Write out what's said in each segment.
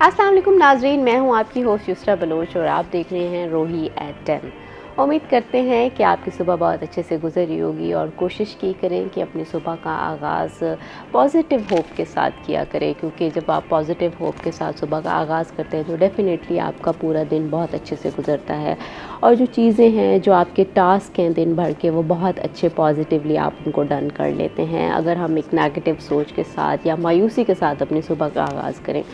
अस्सलाम वालेकुम नाजरीन, मैं हूं आपकी होस्ट युसरा बलोच और आप देख रहे हैं रोही एट 10। उम्मीद करते हैं कि आपकी सुबह बहुत अच्छे से गुजर रही होगी और कोशिश की करें कि अपनी सुबह का आगाज़ पॉजिटिव होप के साथ किया करें, क्योंकि जब आप पॉजिटिव होप के साथ सुबह का आगाज़ करते हैं तो डेफ़िनेटली आपका पूरा दिन बहुत अच्छे से गुजरता है और जो चीज़ें हैं, जो आपके टास्क हैं दिन भर के, वो बहुत अच्छे पॉजिटिवली आप उनको डन कर लेते हैं। अगर हम एक नेगेटिव सोच के साथ या मायूसी के साथ अपनी सुबह का आगाज़ करें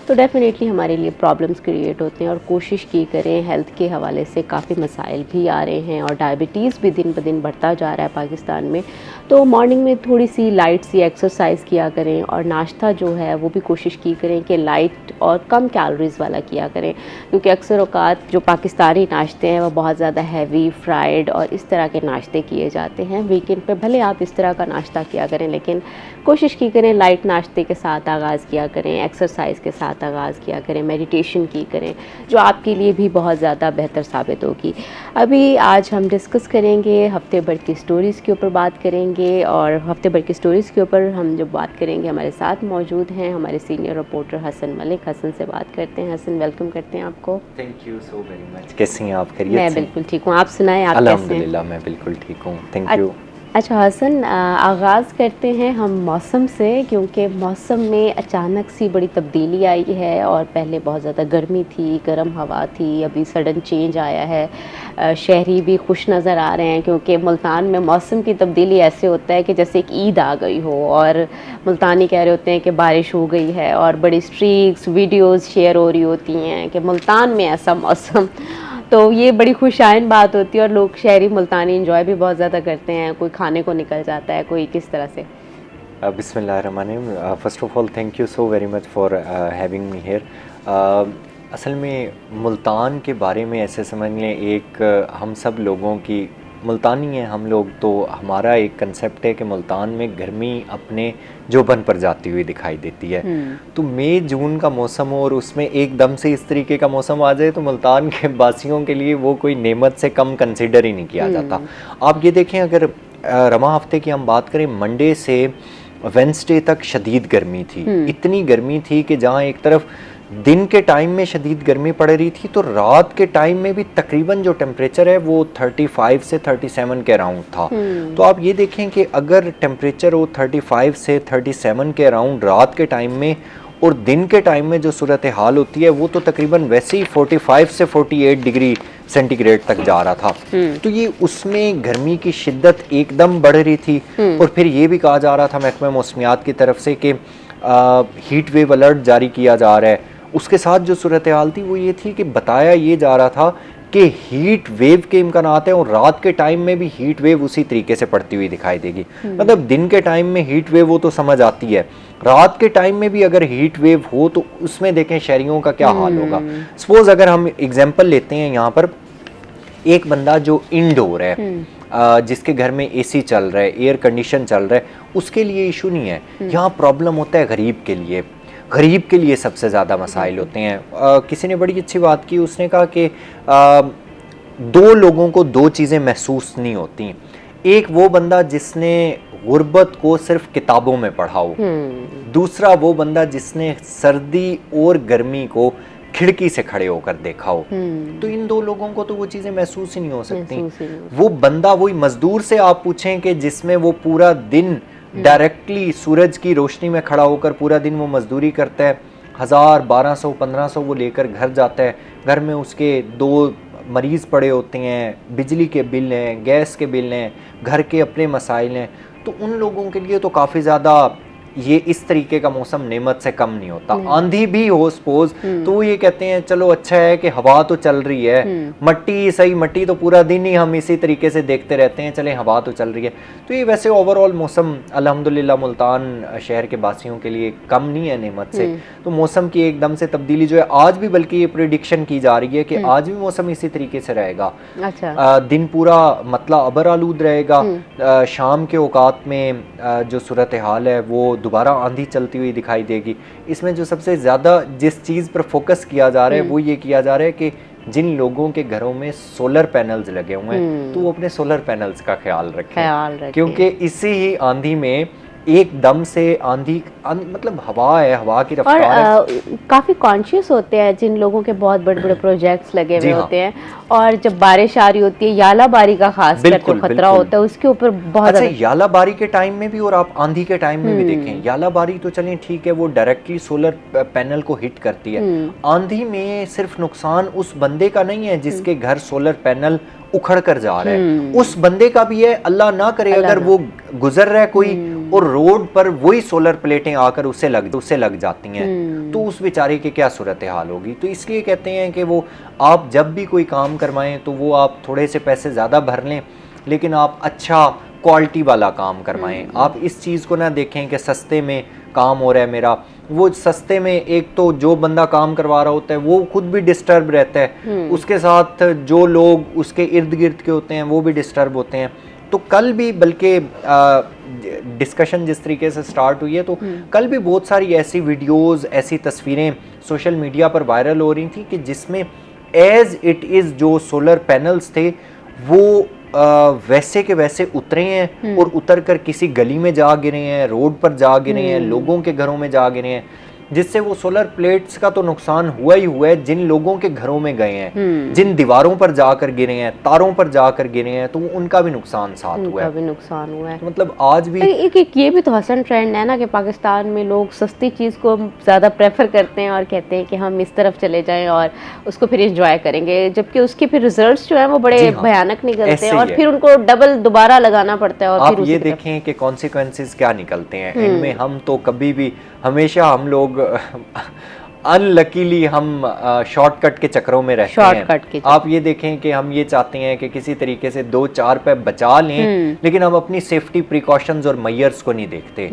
तो डेफ़िनेटली हमारे लिए प्रॉब्लम्स क्रिएट होते हैं। और कोशिश की करें, हेल्थ के हवाले से काफ़ी मसाइल भी आ रहे हैं और डायबिटीज़ भी दिन ब दिन बढ़ता जा रहा है पाकिस्तान में। तो मॉर्निंग में थोड़ी सी लाइट सी एक्सरसाइज किया करें और नाश्ता जो है वो भी कोशिश की करें कि लाइट और कम कैलोरीज़ वाला किया करें, क्योंकि अक्सर औक़ात जो पाकिस्तानी नाश्ते हैं वो बहुत ज़्यादा हैवी फ्राइड और इस तरह के नाश्ते किए जाते हैं। वीकेंड पे भले आप इस तरह का नाश्ता किया करें, लेकिन कोशिश की करें लाइट नाश्ते के साथ आगाज़ किया करें, एक्सरसाइज के साथ आगाज़ किया करें, मेडिटेशन की करें, जो आपके लिए भी बहुत ज़्यादा बेहतर साबित होगी। अभी आज हम डिस्कस करेंगे हफ्ते भर की स्टोरीज़ के ऊपर बात करेंगे और हफ्ते भर की स्टोरीज़ के ऊपर हम जब बात करेंगे हमारे साथ मौजूद हैं हमारे सीनियर रिपोर्टर हसन मलिक। हसन से बात करते हैं। हसन, वेलकम करते हैं आपको। Thank you so very much. कैसी हैं आप? खैरियत मैं से? बिल्कुल ठीक हूँ, आप सुनाएं, आप कैसे हैं? अल्हम्दुलिल्लाह मैं बिल्कुल ठीक हूँ, थैंक यू। अच्छा हसन, आगाज़ करते हैं हम मौसम से, क्योंकि मौसम में अचानक सी बड़ी तब्दीली आई है और पहले बहुत ज़्यादा गर्मी थी, गर्म हवा थी, अभी सडन चेंज आया है। शहरी भी खुश नज़र आ रहे हैं, क्योंकि मुल्तान में मौसम की तब्दीली ऐसे होता है कि जैसे एक ईद आ गई हो और मुल्तानी कह रहे होते हैं कि बारिश हो गई है और बड़ी स्ट्रीक्स वीडियोज़ शेयर हो रही होती हैं कि मुल्तान में ऐसा मौसम। तो ये बड़ी खुशाइन बात होती है और लोग शहरी मुल्तानी एंजॉय भी बहुत ज़्यादा करते हैं। कोई खाने को निकल जाता है, कोई किस तरह से। बिस्मिल्लाहिर्रहमानिर्रहीम। First of all thank you so very much for having me here. असल में मुल्तान के बारे में ऐसे समझ लें, एक हम सब लोगों की मुल्तानी हैं हम लोग, तो हमारा एक कंसेप्ट है कि मुल्तान में गर्मी अपने जोबन पर जाती हुई दिखाई देती है। तो मई जून का मौसम हो और उसमें एकदम से इस तरीके का मौसम आ जाए तो मुल्तान के वासियों के लिए वो कोई नेमत से कम कंसिडर ही नहीं किया जाता। आप ये देखें, अगर रमा हफ्ते की हम बात करें, मंडे से वेंसडे तक शदीद गर्मी थी। इतनी गर्मी थी कि जहाँ एक तरफ दिन के टाइम में शदीद गर्मी पड़ रही थी तो रात के टाइम में भी तकरीबन जो टेम्परेचर है वो 35 से 37 के अराउंड था। तो आप ये देखें कि अगर टेम्परेचर हो 35 से 37 के अराउंड रात के टाइम में और दिन के टाइम में जो सूरत हाल होती है वो तो तकरीबन वैसे ही 45 से 48 डिग्री सेंटीग्रेड तक जा रहा था। तो ये उसमें गर्मी की शिद्दत एकदम बढ़ रही थी। और फिर ये भी कहा जा रहा था महकमा मौसमियात की तरफ से कि हीट वेव अलर्ट जारी किया जा रहा है। उसके साथ जो सूरत हाल थी वो ये थी कि बताया ये जा रहा था कि हीट वेव के इम्कानात हैं और रात के टाइम में भी हीट वेव उसी तरीके से पड़ती हुई दिखाई देगी। मतलब दिन के टाइम में हीट वेव हो तो समझ आती है, रात के टाइम में भी अगर हीट वेव हो तो उसमें देखें शहरियों का क्या हाल होगा। सपोज अगर हम एग्जांपल लेते हैं, यहाँ पर एक बंदा जो इंडोर है, जिसके घर में एसी चल रहा है, एयर कंडीशन चल रहा है, उसके लिए इशू नहीं है। यहाँ प्रॉब्लम होता है गरीब के लिए। गरीब के लिए सबसे ज़्यादा मसाइल होते हैं। किसी ने बड़ी अच्छी बात की, उसने कहा कि दो लोगों को दो चीज़ें महसूस नहीं होती। एक वो बंदा जिसने गुर्बत को सिर्फ किताबों में पढ़ा हो, दूसरा वो बंदा जिसने सर्दी और गर्मी को खिड़की से खड़े होकर देखा हो। तो इन दो लोगों को तो वो चीज़ें महसूस ही नहीं हो सकती। वो बंदा, वही मजदूर से आप पूछें कि जिसमें वो पूरा दिन डायरेक्टली सूरज की रोशनी में खड़ा होकर पूरा दिन वो मजदूरी करता है, 1000, 1200, 1500 वो लेकर घर जाता है, घर में उसके 2 मरीज़ पड़े होते हैं, बिजली के बिल हैं, गैस के बिल हैं, घर के अपने मसाइल हैं। तो उन लोगों के लिए तो काफ़ी ज़्यादा ये इस तरीके का मौसम नेमत से कम नहीं होता। आंधी भी हो सपोज तो वो ये कहते हैं चलो अच्छा है कि हवा तो चल रही है, मट्टी सही, मट्टी तो पूरा दिन ही हम इसी तरीके से देखते रहते हैं, चले हवा तो चल रही है। तो ये वैसे ओवरऑल मौसम अल्हम्दुलिल्लाह मुल्तान शहर के वासियों के लिए कम नहीं है नेमत से। तो मौसम की एकदम से तब्दीली जो है आज भी, बल्कि ये प्रिडिक्शन की जा रही है कि आज भी मौसम इसी तरीके से रहेगा। दिन पूरा मतला अबर आलूद रहेगा। शाम के औकात में जो सूरत हाल है वो दोबारा आंधी चलती हुई दिखाई देगी। इसमें जो सबसे ज़्यादा जिस चीज़ पर फोकस किया जा रहा है वो ये किया जा रहा है कि जिन लोगों के घरों में सोलर पैनल्स लगे हुए हैं तो वो अपने सोलर पैनल्स का ख्याल रखें, क्योंकि इसी ही आंधी में एकदम से मतलब हवा है, हवा की और रफ्तार है। काफ़ी कॉन्शियस होते हैं जिन लोगों के बहुत बड़े बड़े प्रोजेक्ट्स लगे हुए जी हाँ। होते हैं, और जब बारिश आ रही होती है, याला बारी का खास कर तो बिल्कुल, खतरा बिल्कुल। होता है, उसके ऊपर बहुत अच्छा, ज़्यादा। याला बारी के टाइम में भी और आप आंधी के टाइम में भी देखें, याला बारी तो चलिए ठीक है, वो डायरेक्टली सोलर पैनल को हिट करती है। आंधी में सिर्फ नुकसान उस बंदे का नहीं है जिसके घर सोलर पैनल उखड़ कर जा रहा है, उस बंदे का भी है। अल्लाह ना करे अगर वो गुजर रहा है कोई और रोड पर वही सोलर प्लेटें आकर उसे लग जाती हैं, तो उस बेचारे की क्या सूरत हाल होगी। तो इसलिए कहते हैं कि वो आप जब भी कोई काम करवाएं तो वो आप थोड़े से पैसे ज़्यादा भर लें, लेकिन आप अच्छा क्वालिटी वाला काम करवाएं। आप इस चीज़ को ना देखें कि सस्ते में काम हो रहा है मेरा। वो सस्ते में एक तो जो बंदा काम करवा रहा होता है वो खुद भी डिस्टर्ब रहता है, उसके साथ जो लोग उसके इर्द गिर्द के होते हैं वो भी डिस्टर्ब होते हैं। तो कल भी बल्कि डिस्कशन जिस तरीके से स्टार्ट हुई है, तो कल भी बहुत सारी ऐसी वीडियोस, ऐसी तस्वीरें सोशल मीडिया पर वायरल हो रही थी कि जिसमें एज इट इज़ जो सोलर पैनल्स थे वो वैसे के वैसे उतरे हैं और उतर कर किसी गली में जा गिरे हैं, रोड पर जा गिरे हैं, लोगों के घरों में जा गिरे हैं, जिससे वो सोलर प्लेट्स का तो नुकसान हुआ ही हुआ है, जिन लोगों के घरों में गए हैं, जिन दीवारों पर जाकर गिरे हैं, तारों पर जाकर गिरे हैं, तो उनका भी नुकसान साथ हुआ है। भी नुकसान हुआ है। तो मतलब आज भी एक ये भी तो हसन ट्रेंड है ना कि पाकिस्तान में लोग सस्ती चीज़ को ज़्यादा प्रेफर करते हैं और कहते हैं कि हम इस तरफ चले जाएं और उसको फिर एंजॉय करेंगे, जबकि उसके फिर रिजल्ट्स जो है वो बड़े भयानक निकलते हैं और फिर उनको डबल दोबारा लगाना पड़ता है। और आप ये देखें कि कॉन्सिक्वेंसेस क्या निकलते हैं इनमें। हम तो कभी भी हमेशा हम लोग अनलकीली हम शॉर्टकट के चक्रों में रहते हैं। आप ये देखें कि हम ये चाहते हैं कि किसी तरीके से 2-4 पे बचा लें, लेकिन हम अपनी सेफ्टी प्रिकॉशंस और मेजर्स को नहीं देखते।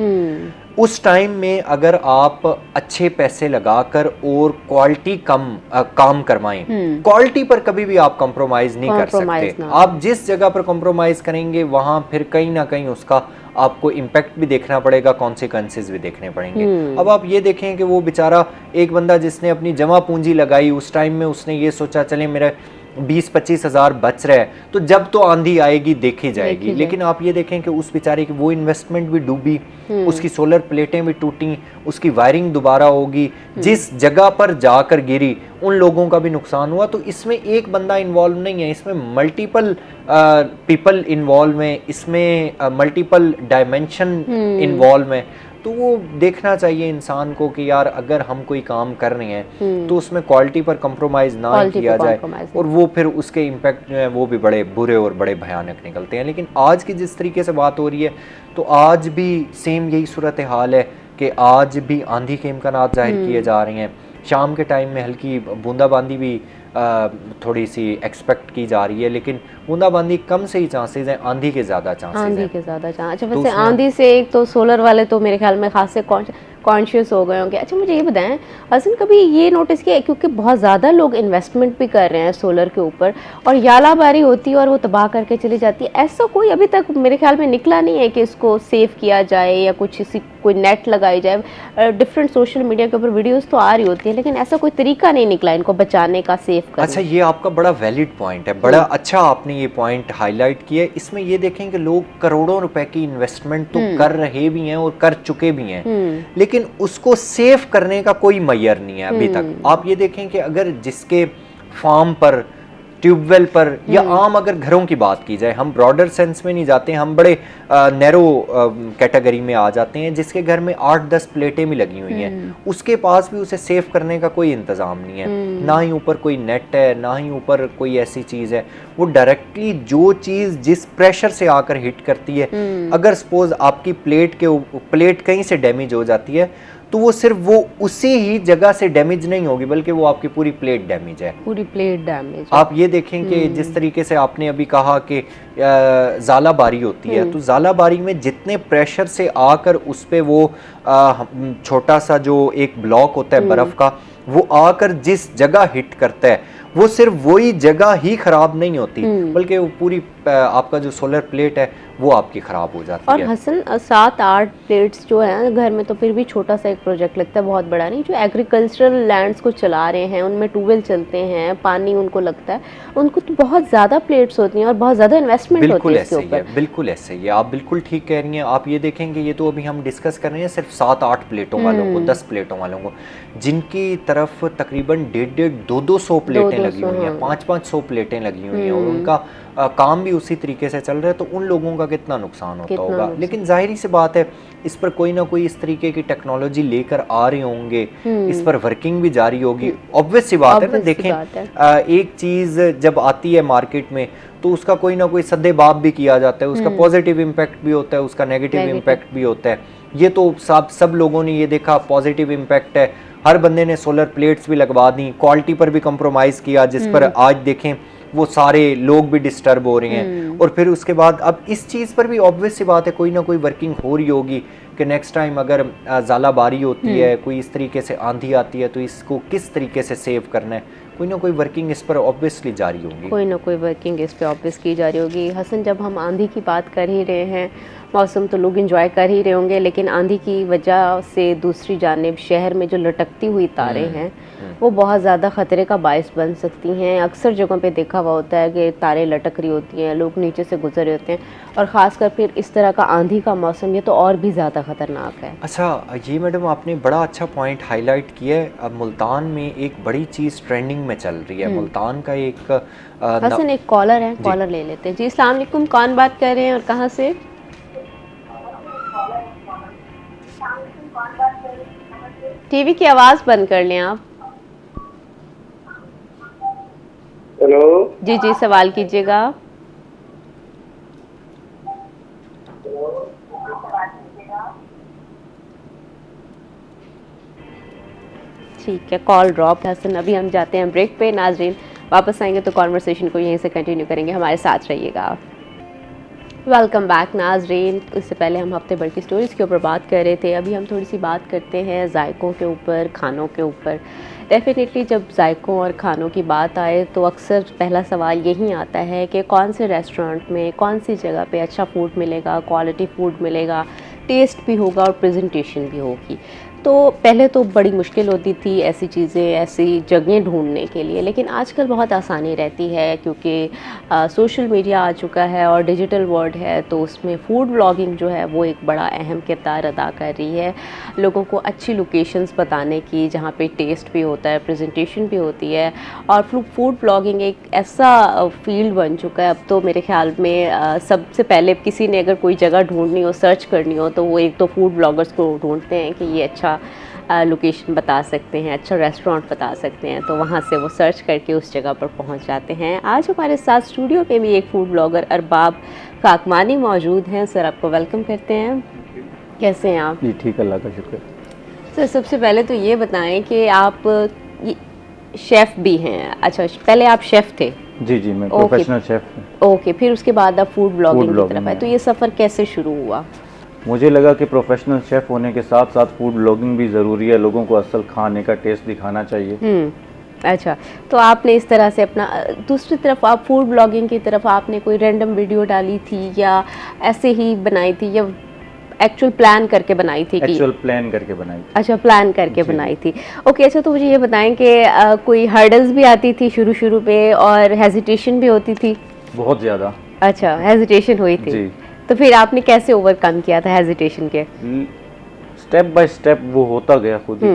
उस टाइम में अगर आप अच्छे पैसे लगाकर और क्वालिटी काम करवाएं, क्वालिटी पर कभी भी आप कॉम्प्रोमाइज़ नहीं कर सकते। आप जिस जगह पर कॉम्प्रोमाइज़ करेंगे वहाँ फिर कहीं ना कहीं उसका आपको इम्पैक्ट भी देखना पड़ेगा, कॉन्सिक्वेंसेस भी देखने पड़ेंगे। अब आप ये देखें कि वो बेचारा एक बंदा जिसने अपनी जमा पूंजी लगाई, उस टाइम में उसने ये सोचा चले मेरा 20-25 हज़ार बच रहा है, तो जब तो आंधी आएगी देखी जाएगी। लेकिन आप ये देखें कि उस बेचारे की वो इन्वेस्टमेंट भी डूबी, उसकी सोलर प्लेटें भी टूटी, उसकी वायरिंग दोबारा होगी, जिस जगह पर जाकर गिरी उन लोगों का भी नुकसान हुआ। तो इसमें एक बंदा इन्वॉल्व नहीं है, इसमें मल्टीपल पीपल इन्वॉल्व हैं, इसमें मल्टीपल डायमेंशन इन्वॉल्व हैं। तो वो देखना चाहिए इंसान को कि यार अगर हम कोई काम कर रहे हैं तो उसमें क्वालिटी पर कंप्रोमाइज़ ना किया जाए, और वो फिर उसके इम्पैक्ट जो है वो भी बड़े बुरे और बड़े भयानक निकलते हैं। लेकिन आज की जिस तरीके से बात हो रही है तो आज भी सेम यही सूरत हाल है कि आज भी आंधी के इम्कानात जाहिर किए जा रहे हैं। शाम के टाइम में हल्की बूंदाबांदी भी थोड़ी सी एक्सपेक्ट की जा रही है, लेकिन बूंदाबांदी कम से ही चांसेस हैं, आंधी के ज़्यादा चांसेस हैं। आंधी के ज़्यादा चांस। अच्छा, वैसे आंधी से एक तो सोलर वाले तो मेरे ख्याल में खास से कॉन्शियस हो गए होंगे। अच्छा, मुझे ये बताएं हसन, कभी ये नोटिस किया, क्योंकि बहुत ज़्यादा लोग इन्वेस्टमेंट भी कर रहे हैं सोलर के ऊपर और यालाबारी होती है और वो तबाह करके चली जाती है, ऐसा कोई अभी तक मेरे ख्याल में निकला नहीं है कि इसको सेव किया जाए या कुछ कोई नेट लगाई जाए। डिफरेंट सोशल मीडिया के ऊपर वीडियोस तो आ रही होती है, लेकिन ऐसा कोई तरीका नहीं निकला इनको बचाने का, सेव करने। अच्छा, ये आपका बड़ा वैलिड पॉइंट है, बड़ा अच्छा आपने ये पॉइंट हाईलाइट किया है। इसमें ये देखें कि लोग करोड़ों रुपए की इन्वेस्टमेंट तो कर रहे भी हैं और कर चुके भी हैं, लेकिन उसको सेव करने का कोई मैयर नहीं है अभी तक। आप ये देखें कि अगर जिसके फार्म पर, ट्यूबवेल पर या आम अगर घरों की बात की जाए, हम ब्रॉडर सेंस में नहीं जाते, हम बड़े नैरो कैटेगरी में आ जाते हैं, जिसके घर में 8-10 प्लेटें भी लगी हुई हैं, उसके पास भी उसे सेव करने का कोई इंतज़ाम नहीं है। ना ही ऊपर कोई नेट है, ना ही ऊपर कोई ऐसी चीज़ है। वो डायरेक्टली जो चीज़ जिस प्रेशर से आकर हिट करती है, अगर सपोज आपकी प्लेट कहीं से डैमेज हो जाती है तो वो सिर्फ वो उसी ही जगह से डैमेज नहीं होगी, बल्कि वो आपकी पूरी प्लेट डैमेज है। पूरी प्लेट डैमेज। आप ये देखें कि जिस तरीके से आपने अभी कहा कि ज़ालाबारी होती है, तो ज़ालाबारी में जितने प्रेशर से आकर उस पर वो छोटा सा जो एक ब्लॉक होता है बर्फ़ का, वो आकर जिस जगह हिट करता है वो सिर्फ वही जगह ही ख़राब नहीं होती, बल्कि वो पूरी आपका जो सोलर प्लेट है वो आपकी ख़राब हो जाती और है। हसन 7-8 प्लेट्स जो है घर में, तो फिर भी छोटा सा एक प्रोजेक्ट लगता है, बहुत बड़ा नहीं। जो एग्रीकल्चरल लैंड्स को चला रहे हैं, उनमें ट्यूबवेल चलते हैं, पानी उनको लगता है, उनको तो बहुत ज़्यादा प्लेट्स होती हैं और बहुत ज़्यादा इन्वेस्टमेंट होती बिल्कुल है इसके ऐसे ही है, ऊपर। बिल्कुल ऐसे ही है, आप बिल्कुल ठीक कह रही हैं। आप ये देखेंगे, ये तो अभी हम डिस्कस कर रहे हैं सिर्फ 7-8 प्लेटों वालों को, 10 प्लेटों वालों को, जिनकी तरफ तकरीबन 150, 200 प्लेटें लगी 200, हुई हैं, हाँ। 500 प्लेटें लगी हुई हैं, और उनका काम भी उसी तरीके से चल रहा है, तो उन लोगों का कितना नुकसान होता कितना होगा। नुकसान। लेकिन जाहिर सी बात है, इस पर कोई ना कोई इस तरीके की टेक्नोलॉजी लेकर आ रहे होंगे, इस पर वर्किंग भी जारी होगी। ऑब्वियस सी बात है ना, Obvious सी देखें बात है। एक चीज़ जब आती है मार्केट में तो उसका कोई ना कोई सद्देबाब भी किया जाता है, उसका पॉजिटिव इम्पैक्ट भी होता है, उसका नेगेटिव इम्पैक्ट भी होता है। ये तो सब लोगों ने ये देखा, पॉजिटिव इम्पैक्ट है, हर बंदे ने सोलर प्लेट्स भी लगवा दी, क्वालिटी पर भी कंप्रोमाइज़ किया, जिस पर आज देखें वो सारे लोग भी डिस्टर्ब हो रहे हैं। और फिर उसके बाद अब इस चीज़ पर भी ऑब्वियस सी बात है, कोई ना कोई वर्किंग हो रही होगी कि नेक्स्ट टाइम अगर ज़ालाबारी होती है, कोई इस तरीके से आंधी आती है, तो इसको किस तरीके से सेव करना है, कोई ना कोई वर्किंग इस पर ऑब्वियसली जारी होगी। कोई ना कोई वर्किंग इस पे ऑब्वियस की जा रही होगी। हसन, जब हम आंधी की बात कर ही रहे हैं, मौसम तो लोग एंजॉय कर ही रहे होंगे, लेकिन आंधी की वजह से दूसरी जानिब शहर में जो लटकती हुई तारें हैं वो बहुत ज़्यादा ख़तरे का बायस बन सकती हैं। अक्सर जगहों पे देखा हुआ होता है कि तारें लटक रही होती हैं, लोग नीचे से गुजर रहे होते हैं, और ख़ासकर फिर इस तरह का आंधी का मौसम, ये तो और भी ज़्यादा ख़तरनाक है। अच्छा, ये मैडम आपने बड़ा अच्छा पॉइंट हाईलाइट किया है। अब मुल्तान में एक बड़ी चीज़ ट्रेंडिंग में चल रही है, मुल्तान का एक हसन, एक कॉलर है, कॉलर ले लेते हैं जी। अस्सलाम वालेकुम, कौन बात कर रहे हैं और कहाँ से? टीवी की आवाज़ बंद कर लें आप। हेलो जी जी, सवाल कीजिएगा। ठीक है, कॉल ड्रॉप। हसन, अभी हम जाते हैं ब्रेक पे। नाजरीन, वापस आएंगे तो कॉन्वर्सेशन को यहीं से कंटिन्यू करेंगे, हमारे साथ रहिएगा। वेलकम बैक नाजरीन। इससे पहले हम हफ्ते भर की स्टोरीज़ के ऊपर बात कर रहे थे, अभी हम थोड़ी सी बात करते हैं जायकों के ऊपर, खानों के ऊपर। डेफिनेटली जब जायकों और खानों की बात आए तो अक्सर पहला सवाल यही आता है कि कौन से रेस्टोरेंट में, कौन सी जगह पे अच्छा फ़ूड मिलेगा, क्वालिटी फ़ूड मिलेगा, टेस्ट भी होगा और प्रेजेंटेशन भी होगी। तो पहले तो बड़ी मुश्किल होती थी ऐसी चीज़ें, ऐसी जगहें ढूंढने के लिए, लेकिन आजकल बहुत आसानी रहती है क्योंकि सोशल मीडिया आ चुका है और डिजिटल वर्ल्ड है, तो उसमें फ़ूड ब्लॉगिंग जो है वो एक बड़ा अहम किरदार अदा कर रही है, लोगों को अच्छी लोकेशंस बताने की जहाँ पे टेस्ट भी होता है, प्रेजेंटेशन भी होती है। और फूड ब्लॉगिंग एक ऐसा फील्ड बन चुका है अब तो मेरे ख्याल में सबसे पहले किसी ने अगर कोई जगह ढूंढनी हो, सर्च करनी हो, तो वो एक तो फूड ब्लॉगर्स को ढूंढते हैं कि ये अच्छा लोकेशन बता सकते हैं, अच्छा रेस्टोरेंट बता सकते हैं, तो वहाँ से वो सर्च करके उस जगह पर पहुँच जाते हैं। आज हमारे साथ स्टूडियो में भी एक फ़ूड ब्लॉगर अरबाब काकमानी मौजूद हैं। सर, आपको वेलकम करते हैं। कैसे हैं आप? जी ठीक, अल्लाह का शुक्र। सर, सबसे पहले तो ये बताएं कि आप शेफ़ भी हैं। अच्छा, पहले आप शेफ़ थे? जी जी, मैं प्रोफेशनल शेफ़ हूँ। ओके, फिर उसके बाद आप फूड ब्लॉगिंग की तरफ आए, में। तो ये सफ़र कैसे शुरू हुआ? मुझे लगा कि प्रोफेशनल शेफ़ होने के साथ साथ फूड ब्लॉगिंग भी ज़रूरी है, लोगों को असल खाने का टेस्ट दिखाना चाहिए। अच्छा, तो आपने इस तरह से अपना, दूसरी तरफ आप फूड ब्लॉगिंग की तरफ आपने कोई रैंडम वीडियो डाली थी या ऐसे ही बनाई थी या एक्चुअल प्लान करके बनाई थी? एक्चुअल प्लान करके बनाई थी। अच्छा, प्लान करके बनाई थी। ओके, अच्छा, तो मुझे ये बताएं कि कोई हर्डल्स भी आती थी शुरू पे और हेजिटेशन भी होती थी? बहुत ज़्यादा। अच्छा, हेजिटेशन हुई थी जी। तो फिर आपने कैसे ओवरकम किया था हेजिटेशन के? स्टेप बाय स्टेप वो होता गया खुद ही।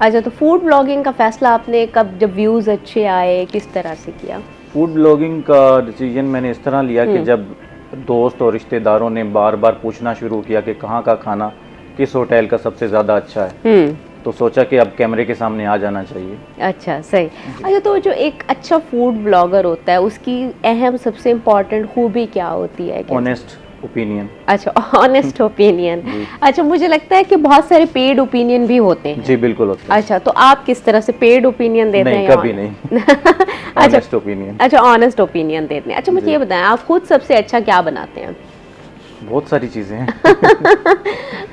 अच्छा, तो फूड ब्लॉगिंग का फैसला आपने कब, जब व्यूज़ अच्छे आए, किस तरह से किया? फूड ब्लॉगिंग का डिसीजन मैंने इस तरह लिया कि जब दोस्त और रिश्तेदारों ने बार बार पूछना शुरू किया कि कहाँ का खाना किस होटल का सबसे ज़्यादा अच्छा है, तो सोचा कि अब कैमरे के सामने आ जाना चाहिए। अच्छा, सही। अच्छा, तो जो एक अच्छा फूड ब्लॉगर होता है उसकी अहम सबसे इम्पोर्टेंट खूबी क्या होती है? Honest opinion. अच्छा, ऑनेस्ट ओपिनियन। अच्छा, मुझे लगता है कि बहुत सारे पेड ओपिनियन भी होते हैं। जी बिल्कुल होते हैं। अच्छा, तो आप किस तरह से पेड ओपिनियन देते हैं? नहीं, कभी नहीं। Honest opinion. अच्छा, ऑनेस्ट ओपिनियन देते हैं। अच्छा, मुझे ये बताएं, आप खुद सबसे अच्छा क्या बनाते हैं? बहुत सारी चीज़ें हैं।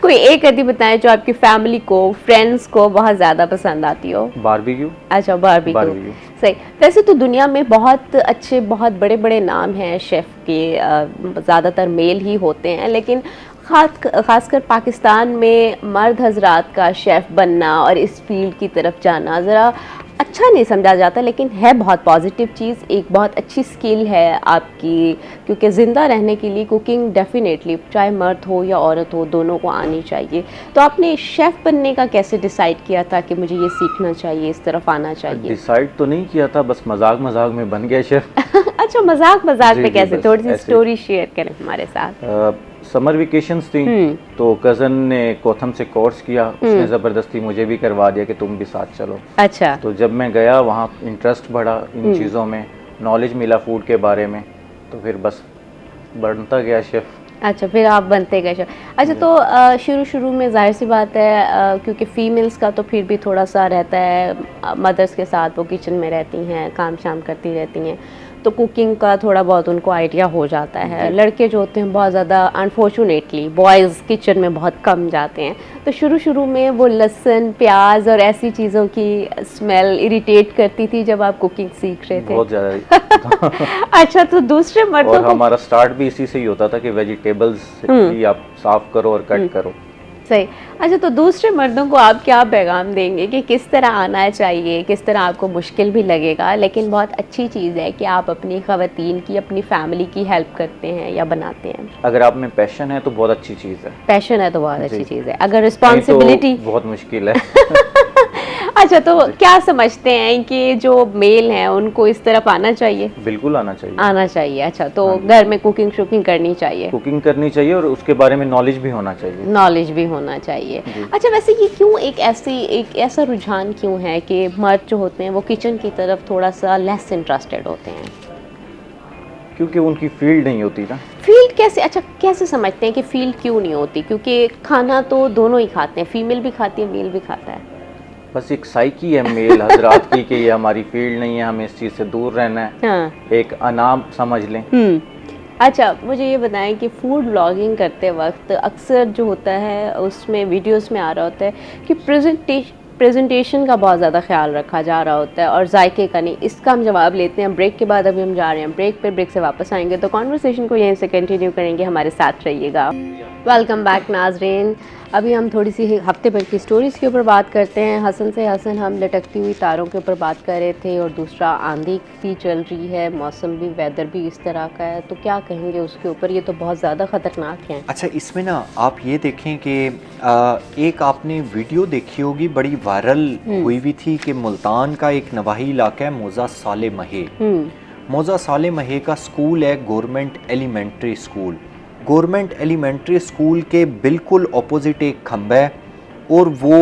कोई एक यदि बताएं जो आपकी फैमिली को, फ्रेंड्स को बहुत ज़्यादा पसंद आती हो। बारबेक्यू। अच्छा, बारबेक्यू। सही। वैसे तो दुनिया में बहुत अच्छे, बहुत बड़े बड़े नाम हैं शेफ़ के, ज़्यादातर मेल ही होते हैं, लेकिन खासकर पाकिस्तान में मर्द हजरात का शेफ़ बनना और इस फील्ड की तरफ जाना ज़रा अच्छा नहीं समझा जाता, लेकिन है बहुत पॉजिटिव चीज़, एक बहुत अच्छी स्किल है आपकी, क्योंकि ज़िंदा रहने के लिए कुकिंग डेफिनेटली, चाहे मर्द हो या औरत हो, दोनों को आनी चाहिए। तो आपने शेफ़ बनने का कैसे डिसाइड किया था कि मुझे ये सीखना चाहिए, इस तरफ आना चाहिए? डिसाइड तो नहीं किया था, बस मजाक मजाक में बन गया शेफ़। अच्छा, मजाक मजाक में कैसे? बस थोड़ी सी ऐसे। स्टोरी शेयर करें हमारे साथ। समर वेकेशंस थी, तो कज़न ने कोथम से कोर्स किया, उसने ज़बरदस्ती मुझे भी करवा दिया कि तुम भी साथ चलो। अच्छा। तो जब मैं गया वहाँ इंटरेस्ट बढ़ा इन चीज़ों में, नॉलेज मिला फूड के बारे में, तो फिर बस बढ़ता गया शेफ़। अच्छा, फिर आप बनते गए शेफ। अच्छा, तो शुरू में जाहिर सी बात है, क्योंकि फ़ीमेल्स का तो फिर भी थोड़ा सा रहता है, मदर्स के साथ वो किचन में रहती हैं, काम शाम करती रहती हैं, तो कुकिंग का थोड़ा बहुत उनको आइडिया हो जाता है। लड़के जो होते हैं बहुत ज़्यादा, अनफॉर्चुनेटली बॉयज़ किचन में बहुत कम जाते हैं, तो शुरू में वो लहसुन, प्याज और ऐसी चीज़ों की स्मेल इरिटेट करती थी जब आप कुकिंग सीख रहे थे? बहुत ज़्यादा। अच्छा, तो दूसरे मर्दों और को हमारा स्टार्ट भी इसी से ही होता था कि वेजिटेबल्स भी आप साफ करो और कट करो। सही। अच्छा, तो दूसरे मर्दों को आप क्या पैगाम देंगे कि किस तरह आना चाहिए, किस तरह आपको मुश्किल भी लगेगा, लेकिन बहुत अच्छी चीज़ है कि आप अपनी ख़वातीन की, अपनी फैमिली की हेल्प करते हैं या बनाते हैं? अगर आप में पैशन है तो बहुत अच्छी चीज़ है। पैशन है तो बहुत अच्छी चीज़ है, अगर नहीं रिस्पॉन्सिबिलिटी तो बहुत मुश्किल है। अच्छा, तो क्या समझते हैं कि जो मेल हैं उनको इस तरफ आना चाहिए? बिल्कुल आना चाहिए। आना चाहिए। अच्छा, तो घर में कुकिंग शुकिंग करनी चाहिए, कुकिंग करनी चाहिए और उसके बारे में नॉलेज भी होना चाहिए। नॉलेज भी होना चाहिए। अच्छा, वैसे ये क्यों एक ऐसा रुझान क्यों है कि मर्द जो होते हैं वो किचन की तरफ थोड़ा सा लेस इंटरेस्टेड होते हैं? क्योंकि उनकी फील्ड नहीं होती ना। फील्ड कैसे? अच्छा, कैसे समझते हैं कि फील्ड क्यों नहीं होती? क्योंकि खाना तो दोनों ही खाते हैं, फीमेल भी खाती है, मेल भी खाता है। बस एक साइकी है मेल हजरात की कि ये हमारी फील्ड नहीं है, हमें इस चीज़ से दूर रहना है। हाँ। एक अनाम समझ लें। अच्छा, मुझे ये बताएं कि फूड ब्लॉगिंग करते वक्त अक्सर जो होता है उसमें वीडियोस में आ रहा होता है कि प्रेजेंटेशन का बहुत ज़्यादा ख्याल रखा जा रहा होता है और जायके का नहीं। इसका हम जवाब लेते हैं ब्रेक के बाद। अभी हम जा रहे हैं ब्रेक से वापस आएंगे तो कॉन्वर्सेशन को यहीं से कंटिन्यू करेंगे, हमारे साथ रहिएगा। वेलकम बैक नाजरीन। अभी हम थोड़ी सी हफ्ते भर की स्टोरीज़ के ऊपर बात करते हैं। हसन से हसन हम लटकती हुई तारों के ऊपर बात कर रहे थे और दूसरा आंधी भी चल रही है, मौसम भी, वेदर भी इस तरह का है, तो क्या कहेंगे उसके ऊपर? ये तो बहुत ज़्यादा ख़तरनाक है। अच्छा, इसमें ना आप ये देखें कि एक आपने वीडियो देखी होगी, बड़ी वायरल हुई हुई थी कि मुल्तान का एक नवाही इलाका है मौज़ा साले महे। मौज़ा साले महे का स्कूल है government elementary school. Government elementary school के बिल्कुल ऑपोजिट एक खंबा है और वो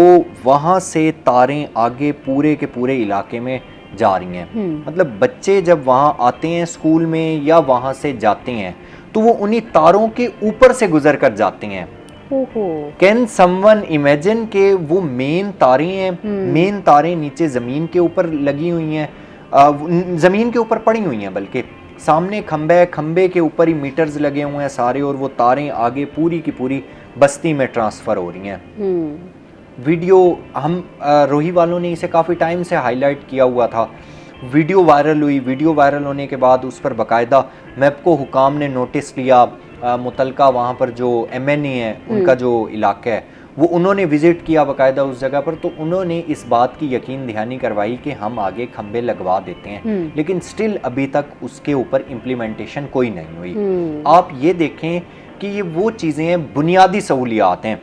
वहाँ से तारें आगे पूरे के पूरे इलाके में जा रही हैं। मतलब बच्चे जब वहाँ आते हैं स्कूल में या वहाँ से जाते हैं तो वो उन्हीं तारों के ऊपर से गुजर कर जाते हैं। कैन समवन इमेजिन के वो मेन तारें हैं, मेन तारें नीचे ज़मीन के ऊपर लगी हुई हैं, ज़मीन के ऊपर पड़ी हुई हैं, बल्कि सामने खंबे है, खंबे के ऊपर ही मीटर्स लगे हुए हैं सारे, और वो तारें आगे पूरी की पूरी बस्ती में ट्रांसफ़र हो रही हैं। वीडियो हम रोही वालों ने इसे काफ़ी टाइम से हाईलाइट किया हुआ था। वीडियो वायरल हुई, वीडियो वायरल होने के बाद उस पर बाकायदा मैपको हुकाम ने नोटिस लिया। मुतलका वहाँ पर जो MNA है उनका जो इलाका है वो उन्होंने विज़िट किया बाकायदा उस जगह पर, तो उन्होंने इस बात की यकीन दहानी करवाई कि हम आगे खंबे लगवा देते हैं, लेकिन स्टिल अभी तक उसके ऊपर इम्प्लीमेंटेशन कोई नहीं हुई। आप ये देखें कि ये वो चीज़ें हैं, बुनियादी सहूलियात हैं।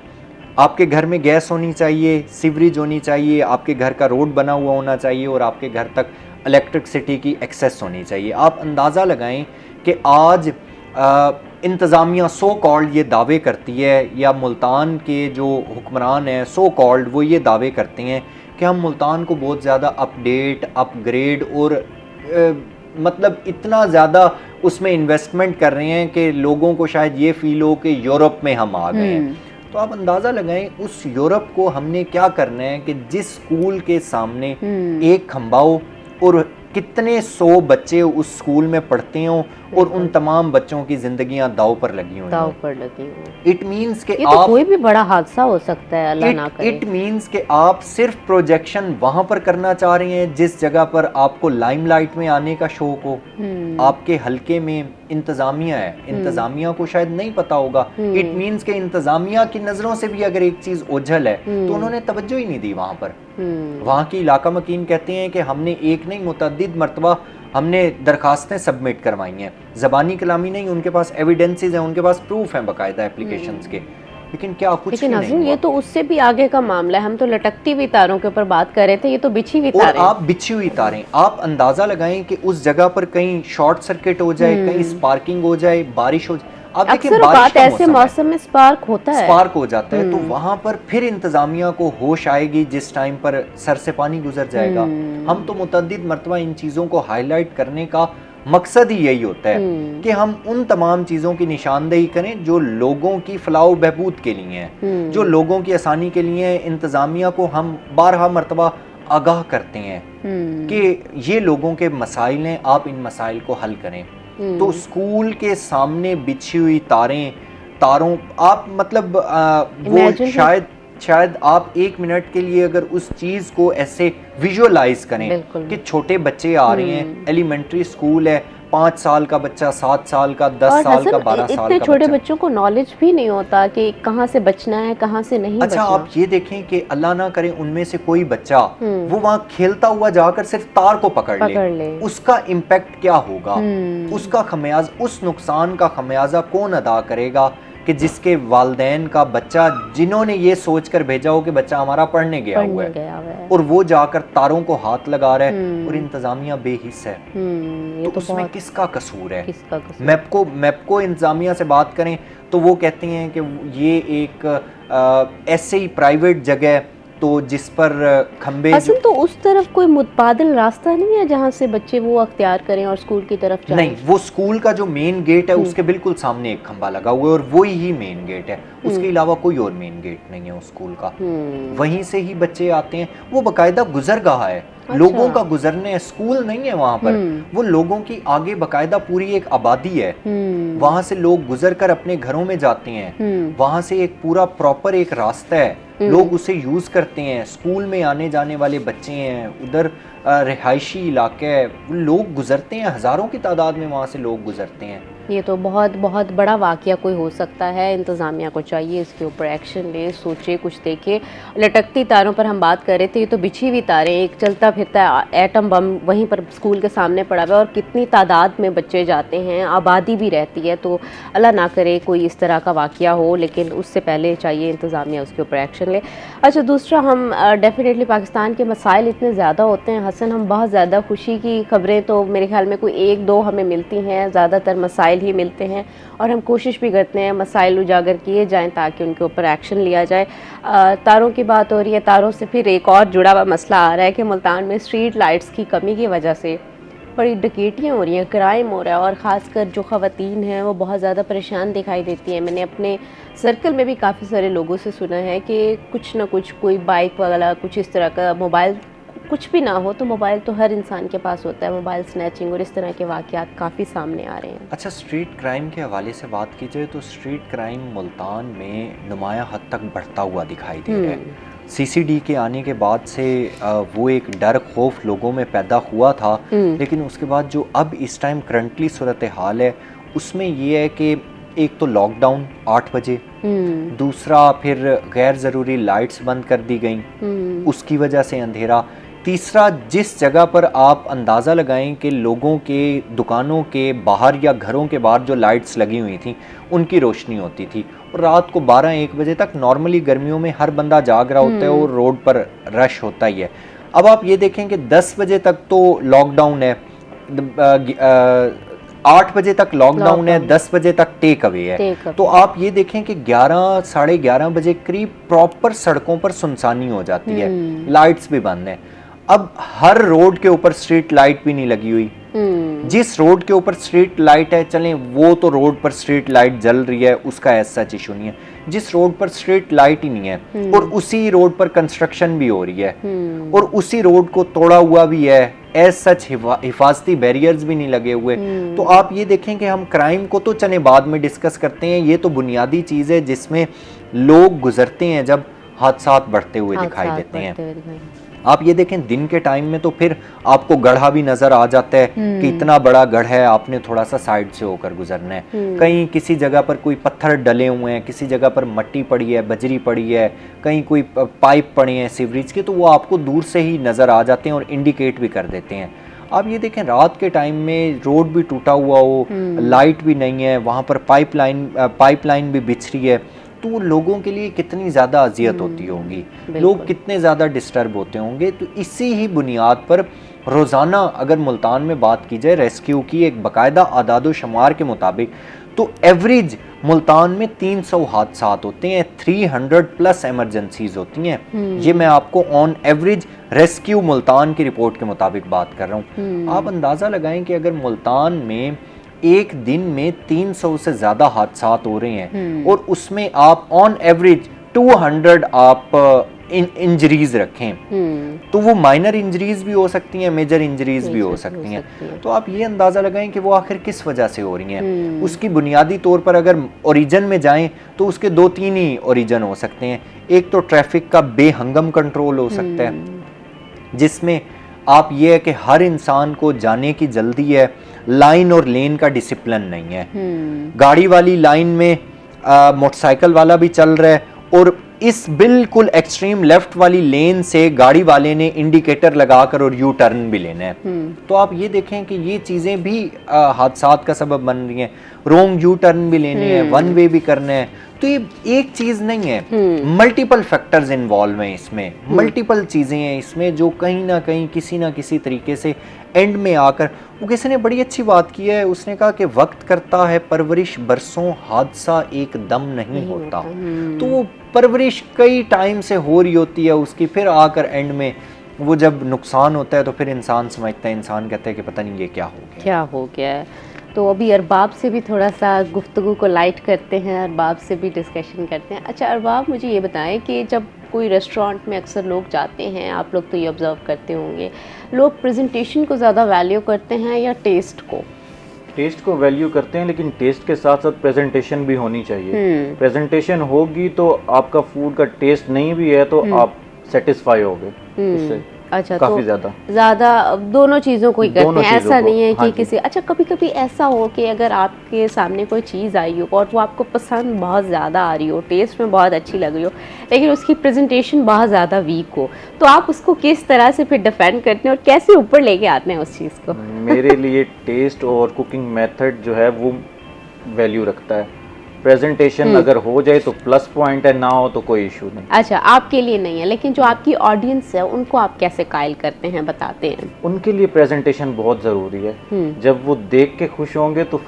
आपके घर में गैस होनी चाहिए, सीवरेज होनी चाहिए, आपके घर का रोड बना हुआ होना चाहिए और आपके घर तक इलेक्ट्रिसिटी की एक्सेस होनी चाहिए। आप अंदाज़ा लगाएं कि आज इंतज़ामिया सो कॉल्ड ये दावे करती है, या मुल्तान के जो हुक्मरान हैं सो कॉल्ड वो ये दावे करते हैं कि हम मुल्तान को बहुत ज़्यादा अपडेट, अपग्रेड और मतलब इतना ज़्यादा उसमें इन्वेस्टमेंट कर रहे हैं कि लोगों को शायद ये फील हो कि यूरोप में हम आ गए हैं। तो आप अंदाज़ा लगाएं उस यूरोप को हमने क्या करना है कि जिस स्कूल के सामने एक खंबा हो और कितने 100 बच्चे उस स्कूल में पढ़ते हों और उन तमाम बच्चों की जिंदगियां दाव पर लगी हुई दाव हैं। पर लगी हुई। इट मीन्स के ये तो कोई भी बड़ा हादसा हो सकता है, अल्लाह ना करे। इट मीन्स कि आप सिर्फ प्रोजेक्शन वहां पर करना चाह रहे हैं जिस जगह पर आपको लाइमलाइट में आने का शौक हो। आपके हलके में इंतजामिया है, इंतजामिया को शायद नहीं पता होगा। इट मीन्स के इंतजामिया की नजरों से भी अगर एक चीज ओझल है तो उन्होंने तवज्जो ही नहीं दी वहां पर। वहां की इलाका मकीन कहते हैं कि हमने एक नहीं मुतअद्दिद मरतबा हमने दरखास्तें सबमिट करवाई हैं, ज़बानी कलामी नहीं, उनके पास एविडेंसेस हैं, उनके पास प्रूफ हैं बाकायदा एप्लीकेशंस के, लेकिन क्या कुछ लेकिन भी नाज़रीन नहीं ये हुआ। तो उससे भी आगे का मामला है। हम तो लटकती हुई तारों के ऊपर बात कर रहे थे, ये तो बिछी हुई और तारें। आप बिछी हुई तारें, आप अंदाजा लगाएं कि उस जगह पर कहीं शॉर्ट सर्किट हो जाए, कहीं स्पार्किंग हो जाए, बारिश हो जाए। आप देखिए अक्सर बारिश बात का ऐसे मौसम है, मौसम में स्पार्क होता है। स्पार्क हो जाता है, तो वहां पर फिर इंतजामिया को होश आएगी जिस टाइम पर सर से पानी गुजर जाएगा। हम तो मुतअद्दिद मरतबा इन चीज़ों को हाईलाइट करने का मकसद ही यही होता है कि हम उन तमाम चीज़ों की निशानदेही करें जो लोगों की फलाह बहबूद के लिए हैं, जो लोगों की आसानी के लिए हैं। इंतज़ामिया को हम बारहा मरतबा आगाह करते हैं कि ये लोगों के मसाइल हैं, आप इन मसाइल को हल करें। तो स्कूल के सामने बिछी हुई तारों आप मतलब वो शायद आप एक मिनट के लिए अगर उस चीज़ को ऐसे विजुअलाइज करें कि छोटे बच्चे आ रहे हैं, एलिमेंट्री स्कूल है, 5 साल का बच्चा, 7 साल का, 10 साल का, 12 साल का, इतने छोटे बच्चों को नॉलेज भी नहीं होता कि कहाँ से बचना है, कहाँ से नहीं अच्छा बचना। आप ये देखें कि अल्लाह ना करे उनमें से कोई बच्चा वो वहाँ खेलता हुआ जाकर सिर्फ तार को पकड़ ले, उसका इम्पैक्ट क्या होगा, उसका खमियाज, उस नुकसान का खमियाजा कौन अदा करेगा कि जिसके वालिदैन का बच्चा, जिन्होंने ये सोचकर भेजा हो कि बच्चा हमारा पढ़ने गया हुआ है और वो जाकर तारों को हाथ लगा रहा है और इंतजामिया बेहिस है। तो उसमें किसका कसूर है? मैपको इंतजामिया से बात करें तो वो कहते हैं कि ये एक ऐसे ही प्राइवेट जगह तो जिस पर खंबे असल तो उस तरफ कोई मुतबादिल रास्ता नहीं है जहाँ से बच्चे वो अख्तियार करें और स्कूल की तरफ जाएं? नहीं, वो स्कूल का जो मेन गेट है उसके बिल्कुल सामने एक खंबा लगा हुआ है और वही ही मेन गेट है, उसके अलावा कोई और मेन गेट नहीं है उस स्कूल का। वहीं से ही बच्चे आते हैं, वो बाकायदा गुजरगाह है। अच्छा। लोगों का गुजरने, स्कूल नहीं है वहाँ पर, वो लोगों की आगे बाकायदा पूरी एक आबादी है, वहाँ से लोग गुजर कर अपने घरों में जाते हैं, वहाँ से एक पूरा प्रॉपर एक रास्ता है, लोग उसे यूज करते हैं, स्कूल में आने जाने वाले बच्चे हैं, उधर रिहायशी इलाके है, लोग गुजरते हैं, हज़ारों की तादाद में वहाँ से लोग गुजरते हैं। ये तो बहुत बहुत बड़ा वाक़या कोई हो सकता है। इंतज़ामिया को चाहिए इसके ऊपर एक्शन ले, सोचे, कुछ देखे। लटकती तारों पर हम बात कर रहे थे, ये तो बिछी हुई तारें, एक चलता फिरता एटम बम वहीं पर स्कूल के सामने पड़ा हुआ है और कितनी तादाद में बच्चे जाते हैं, आबादी भी रहती है। तो अल्लाह ना करे कोई इस तरह का वाक़या हो, लेकिन उससे पहले चाहिए इंतज़ामिया उसके ऊपर एक्शन ले। अच्छा, दूसरा हम डेफिनेटली पाकिस्तान के मसाइल इतने ज़्यादा होते हैं हसन, हम बहुत ज़्यादा खुशी की खबरें तो मेरे ख्याल में कोई 1-2 हमें मिलती हैं, ज़्यादातर मसाइल ही मिलते हैं और हम कोशिश भी करते हैं मसाइल उजागर किए जाएं ताकि उनके ऊपर एक्शन लिया जाए। तारों की बात हो रही है, तारों से फिर एक और जुड़ा हुआ मसला आ रहा है कि मुल्तान में स्ट्रीट लाइट्स की कमी की वजह से बड़ी डकैतियाँ हो रही हैं, क्राइम हो रहा है और ख़ासकर जो ख़वातीन हैं वो बहुत ज़्यादा परेशान दिखाई देती हैं। मैंने अपने सर्कल में भी काफ़ी सारे लोगों से सुना है कि कुछ ना कुछ, कोई बाइक वगैरह कुछ इस तरह का, मोबाइल कुछ भी ना हो तो मोबाइल तो हर इंसान के पास होता है, मोबाइल स्नैचिंग और इस तरह के वाक़यात काफ़ी सामने आ रहे हैं। अच्छा, स्ट्रीट क्राइम के हवाले से बात की जाए तो स्ट्रीट क्राइम मुल्तान में नुमाया हद तक बढ़ता हुआ दिखाई दे रहा है। CCD के आने के बाद से वो एक डर खौफ लोगों में पैदा हुआ था, लेकिन उसके बाद जो अब इस टाइम करंटली सूरत हाल है उसमें ये है कि एक तो लॉकडाउन 8 बजे, दूसरा फिर गैर ज़रूरी लाइट्स बंद कर दी गई, उसकी वजह से अंधेरा, तीसरा जिस जगह पर आप अंदाज़ा लगाएं कि लोगों के दुकानों के बाहर या घरों के बाहर जो लाइट्स लगी हुई थी उनकी रोशनी होती थी और रात को 12-1 बजे तक नॉर्मली गर्मियों में हर बंदा जाग रहा होता है और रोड पर रश होता ही है। अब आप ये देखें कि 10 बजे तक तो लॉकडाउन है, 8 बजे तक लॉकडाउन है, 10 बजे तक टेक अवे है। तो आप ये देखें कि 11 साढ़े 11 बजे करीब प्रॉपर सड़कों पर सुनसानी हो जाती है, लाइट्स भी बंद है। अब हर रोड के ऊपर स्ट्रीट लाइट भी नहीं लगी हुई, जिस रोड के ऊपर स्ट्रीट लाइट है, चलें वो तो रोड पर स्ट्रीट लाइट जल रही है, उसका ऐसा इशू नहीं है। जिस रोड पर स्ट्रीट लाइट ही नहीं है और उसी रोड पर कंस्ट्रक्शन भी हो रही है और उसी रोड को तोड़ा हुआ भी है, एज सच हिफाजती बैरियर्स भी नहीं लगे हुए। तो आप ये देखें कि हम क्राइम को तो चने बाद में डिस्कस करते हैं, ये तो बुनियादी चीज़ है जिसमें लोग गुजरते हैं जब हादसा बढ़ते हुए दिखाई देते हैं। आप ये देखें दिन के टाइम में तो फिर आपको गड्ढा भी नजर आ जाता है कि इतना बड़ा गड्ढा है, आपने थोड़ा सा साइड से होकर गुजरना है। कहीं किसी जगह पर कोई पत्थर डले हुए हैं, किसी जगह पर मट्टी पड़ी है, बजरी पड़ी है, कहीं कोई पाइप पड़े हैं सीवरेज के, तो वो आपको दूर से ही नज़र आ जाते हैं और इंडिकेट भी कर देते हैं। आप ये देखें रात के टाइम में रोड भी टूटा हुआ हो, लाइट भी नहीं है, वहाँ पर पाइपलाइन भी बिछ रही है, तो वो लोगों के लिए कितनी ज़्यादा अजियत होती होगी, लोग कितने ज़्यादा डिस्टर्ब होते होंगे। तो इसी ही बुनियाद पर रोज़ाना अगर मुल्तान में बात की जाए रेस्क्यू की एक बाकायदा आदादो शुमार के मुताबिक, तो एवरेज मुल्तान में 300 हादसात होते हैं, 300 प्लस एमरजेंसीज होती हैं। ये मैं आपको ऑन एवरेज रेस्क्यू मुल्तान की रिपोर्ट के मुताबिक बात कर रहा हूँ। आप अंदाज़ा लगाएं कि अगर मुल्तान में एक दिन में 300 से ज़्यादा हादसात हो रहे हैं और उसमें आप ऑन एवरेज 200 आप इंजरीज रखें, तो वो माइनर इंजरीज भी हो सकती हैं, मेजर इंजरीज भी हो सकती हैं। तो आप ये अंदाज़ा लगाएं कि वो आखिर किस वजह से हो रही हैं। उसकी बुनियादी तौर पर अगर ओरिजिन में जाएं तो उसके 2-3 ही ओरिजिन हो सकते हैं। एक तो ट्रैफिक का बेहंगम कंट्रोल हो सकता है, जिसमें आप ये है कि हर इंसान को जाने की जल्दी है, लाइन और लेन का डिसिप्लिन नहीं है। गाड़ी वाली लाइन में मोटरसाइकिल वाला भी चल रहा है और इस बिल्कुल एक्सट्रीम लेफ्ट वाली लेन से गाड़ी वाले ने इंडिकेटर लगाकर और यू टर्न भी लेना है। तो आप ये देखें कि ये चीज़ें भी हादसात का सबब बन रही हैं। रोंग यू टर्न भी लेने हैं, वन वे भी करना है, तो ये एक चीज़ नहीं है, मल्टीपल फैक्टर्स इन्वॉल्व हैं इसमें, मल्टीपल चीज़ें हैं इसमें जो कहीं ना कहीं किसी ना किसी तरीके से एंड में आकर, वो किसी ने बड़ी अच्छी बात की है, उसने कहा कि वक्त करता है परवरिश बरसों हादसा एकदम नहीं होता। तो वो परवरिश कई टाइम से हो रही होती है उसकी, फिर आकर एंड में वो जब नुकसान होता है तो फिर इंसान समझता है, इंसान कहता है कि पता नहीं ये क्या हो गया है। तो अभी अरबाब से भी थोड़ा सा गुफ्तगू को लाइट करते हैं, अरबाब से भी डिस्कशन करते हैं। अच्छा अरबाब, मुझे ये बताएं कि जब कोई रेस्टोरेंट में अक्सर लोग जाते हैं, आप लोग तो ये ऑब्ज़र्व करते होंगे, लोग प्रेजेंटेशन को ज़्यादा वैल्यू करते हैं या टेस्ट को? टेस्ट को वैल्यू करते हैं, लेकिन टेस्ट के साथ साथ प्रेजेंटेशन भी होनी चाहिए। प्रेजेंटेशन होगी तो आपका फूड का टेस्ट नहीं भी है तो आप सेटिस्फाई होगे उससे। अच्छा, काफी तो ज़्यादा दोनों चीज़ों को ही करते हैं, ऐसा नहीं है कि किसी। अच्छा, कभी कभी ऐसा हो कि अगर आपके सामने कोई चीज़ आई हो और वो आपको पसंद बहुत ज़्यादा आ रही हो, टेस्ट में बहुत अच्छी लग रही हो, लेकिन उसकी प्रेजेंटेशन बहुत ज़्यादा वीक हो, तो आप उसको किस तरह से फिर डिफेंड करते हैं और कैसे ऊपर लेके आते हैं उस चीज़ को? मेरे लिए टेस्ट और कुकिंग मेथड जो है वो वैल्यू रखता है। प्रेजेंटेशन अगर हो जाए तो प्लस पॉइंट है, ना हो तो कोई इशू नहीं। अच्छा, आपके लिए नहीं है, लेकिन जो आपकी ऑडियंस है उनको आप कैसे कायल करते हैं, बताते हैं? उनके लिए प्रेजेंटेशन बहुत ज़रूरी है। जब वो देख के खुश होंगे तो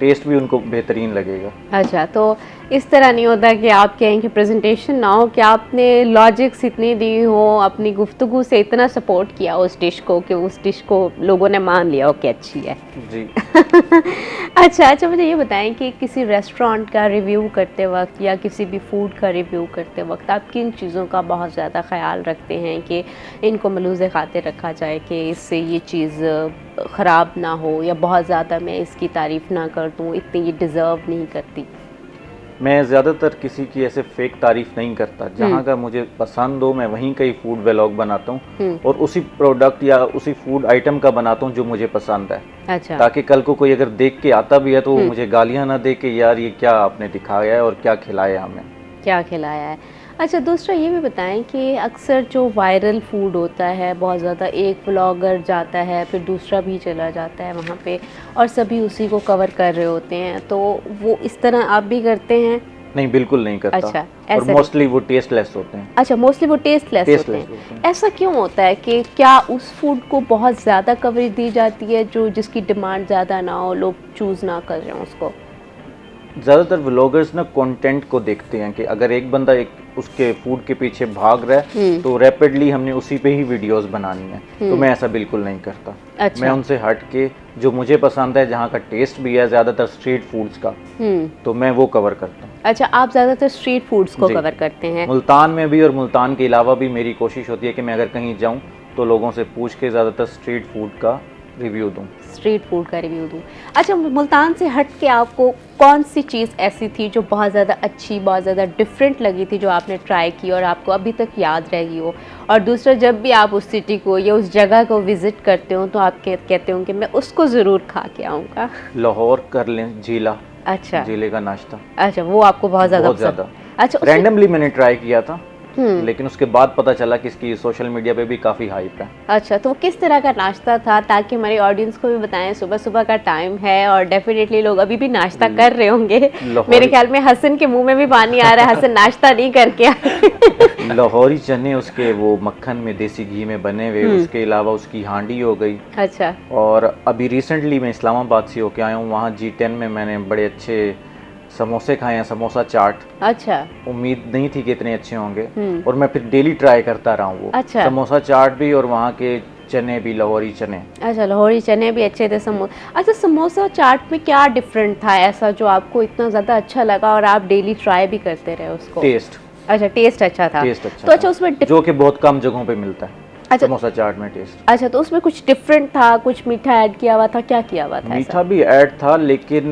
टेस्ट भी उनको बेहतरीन लगेगा। अच्छा, तो इस तरह नहीं होता कि आप कहें कि प्रेजेंटेशन ना हो, कि आपने लॉजिक्स इतनी दी हो, अपनी गुफ्तगू से इतना सपोर्ट किया उस डिश को कि उस डिश को लोगों ने मान लिया हो कि अच्छी है जी। अच्छा, मुझे ये बताएं कि किसी रेस्टोरेंट का रिव्यू करते वक्त या किसी भी फूड का रिव्यू करते वक्त आप किन चीज़ों का बहुत ज़्यादा ख्याल रखते हैं कि इनको मलूज़े खाते रखा जाए कि इससे ये चीज़ ख़राब ना हो, या बहुत ज़्यादा मैं इसकी तारीफ़ ना कर दूँ, इतनी ये डिज़र्व नहीं करती? मैं ज़्यादातर किसी की ऐसे फेक तारीफ़ नहीं करता। जहाँ का मुझे पसंद हो मैं वहीं का ही फूड व्लॉग बनाता हूँ और उसी प्रोडक्ट या उसी फूड आइटम का बनाता हूँ जो मुझे पसंद है। अच्छा। ताकि कल को कोई अगर देख के आता भी है तो वो मुझे गालियाँ ना दे के यार ये क्या आपने दिखाया है और क्या खिलाया हमें, क्या खिलाया है। अच्छा, दूसरा ये भी बताएं कि अक्सर जो वायरल फूड होता है, बहुत ज़्यादा एक व्लॉगर जाता है फिर दूसरा भी चला जाता है वहाँ पे और सभी उसी को कवर कर रहे होते हैं, तो वो इस तरह आप भी करते हैं? नहीं, बिल्कुल नहीं करता। अच्छा, और मोस्टली वो टेस्टलेस होते हैं। अच्छा, मोस्टली वो टेस्टलेस होते हैं। ऐसा क्यों होता है कि क्या उस फूड को बहुत ज़्यादा कवरेज दी जाती है जो जिसकी डिमांड ज़्यादा ना हो, लोग चूज़ ना कर रहे हैं उसको? ज़्यादातर व्लॉगर्स ना कंटेंट को देखते हैं कि अगर एक बंदा एक उसके फूड के पीछे भाग रहा है तो रैपिडली हमने उसी पे ही वीडियोस बनानी है। तो मैं ऐसा बिल्कुल नहीं करता। अच्छा। मैं उनसे हट के जो मुझे पसंद है, जहाँ का टेस्ट भी है ज़्यादातर स्ट्रीट फूड्स का, तो मैं वो कवर करता हूँ। अच्छा, आप ज़्यादातर स्ट्रीट फूड्स को कवर करते हैं? मुल्तान में भी और मुल्तान के अलावा भी मेरी कोशिश होती है कि मैं अगर कहीं जाऊँ तो लोगों से पूछ के ज़्यादातर स्ट्रीट फूड का रिव्यू दूँ। स्ट्रीट फूड का रिव्यू दूँ। अच्छा, मुल्तान से हट के आपको कौन सी चीज़ ऐसी थी जो बहुत ज़्यादा अच्छी, बहुत ज़्यादा डिफरेंट लगी थी, जो आपने ट्राई की और आपको अभी तक याद रहेगी हो? और दूसरा, जब भी आप उस सिटी को या उस जगह को विज़िट करते हो तो आप कहते हो कि मैं उसको ज़रूर खा के आऊँगा? लाहौर कर लें झीला। अच्छा, झीले का नाश्ता अच्छा, वो आपको बहुत ज़्यादा बहुत पसंद? ज़्यादा। अच्छा, उसमें रैंडमली मैंने ट्राई किया था, लेकिन उसके बाद पता चला कि इसकी सोशल मीडिया पे भी काफ़ी हाइप है। अच्छा, तो वो किस तरह का नाश्ता था, ताकि हमारे ऑडियंस को भी बताएं? सुबह सुबह का टाइम है और डेफिनेटली लोग अभी भी नाश्ता कर रहे होंगे। मेरे ख्याल में हसन के मुंह में भी पानी आ रहा है, हसन नाश्ता नहीं करके आए। लाहौरी चने उसके वो मक्खन में देसी घी में बने हुए, उसके अलावा उसकी हांडी हो गई। अच्छा, और अभी रिसेंटली मैं इस्लामाबाद से होके आया हूँ, वहाँ G10 में मैंने बड़े अच्छे समोसे खाए हैं, समोसा चाट। अच्छा, उम्मीद नहीं थी कि इतने अच्छे होंगे, और मैं फिर डेली ट्राई करता रहा हूँ वो। अच्छा। समोसा चाट भी और वहाँ के चने भी, लाहौरी चने। अच्छा, लाहौरी चने भी अच्छे थे। अच्छा, समोसा चाट में क्या डिफरेंट था ऐसा जो आपको इतना ज़्यादा अच्छा लगा और आप डेली ट्राई भी करते रहे उसको? टेस्ट। अच्छा, टेस्ट अच्छा था। टेस्ट अच्छा तो अच्छा, था, उसमें जो कि बहुत कम जगहों पे मिलता है। अच्छा, समोसा चाट में टेस्ट। अच्छा, तो उसमें कुछ डिफरेंट था, कुछ मीठा ऐड किया हुआ था, क्या किया हुआ था? मीठा भी ऐड था, लेकिन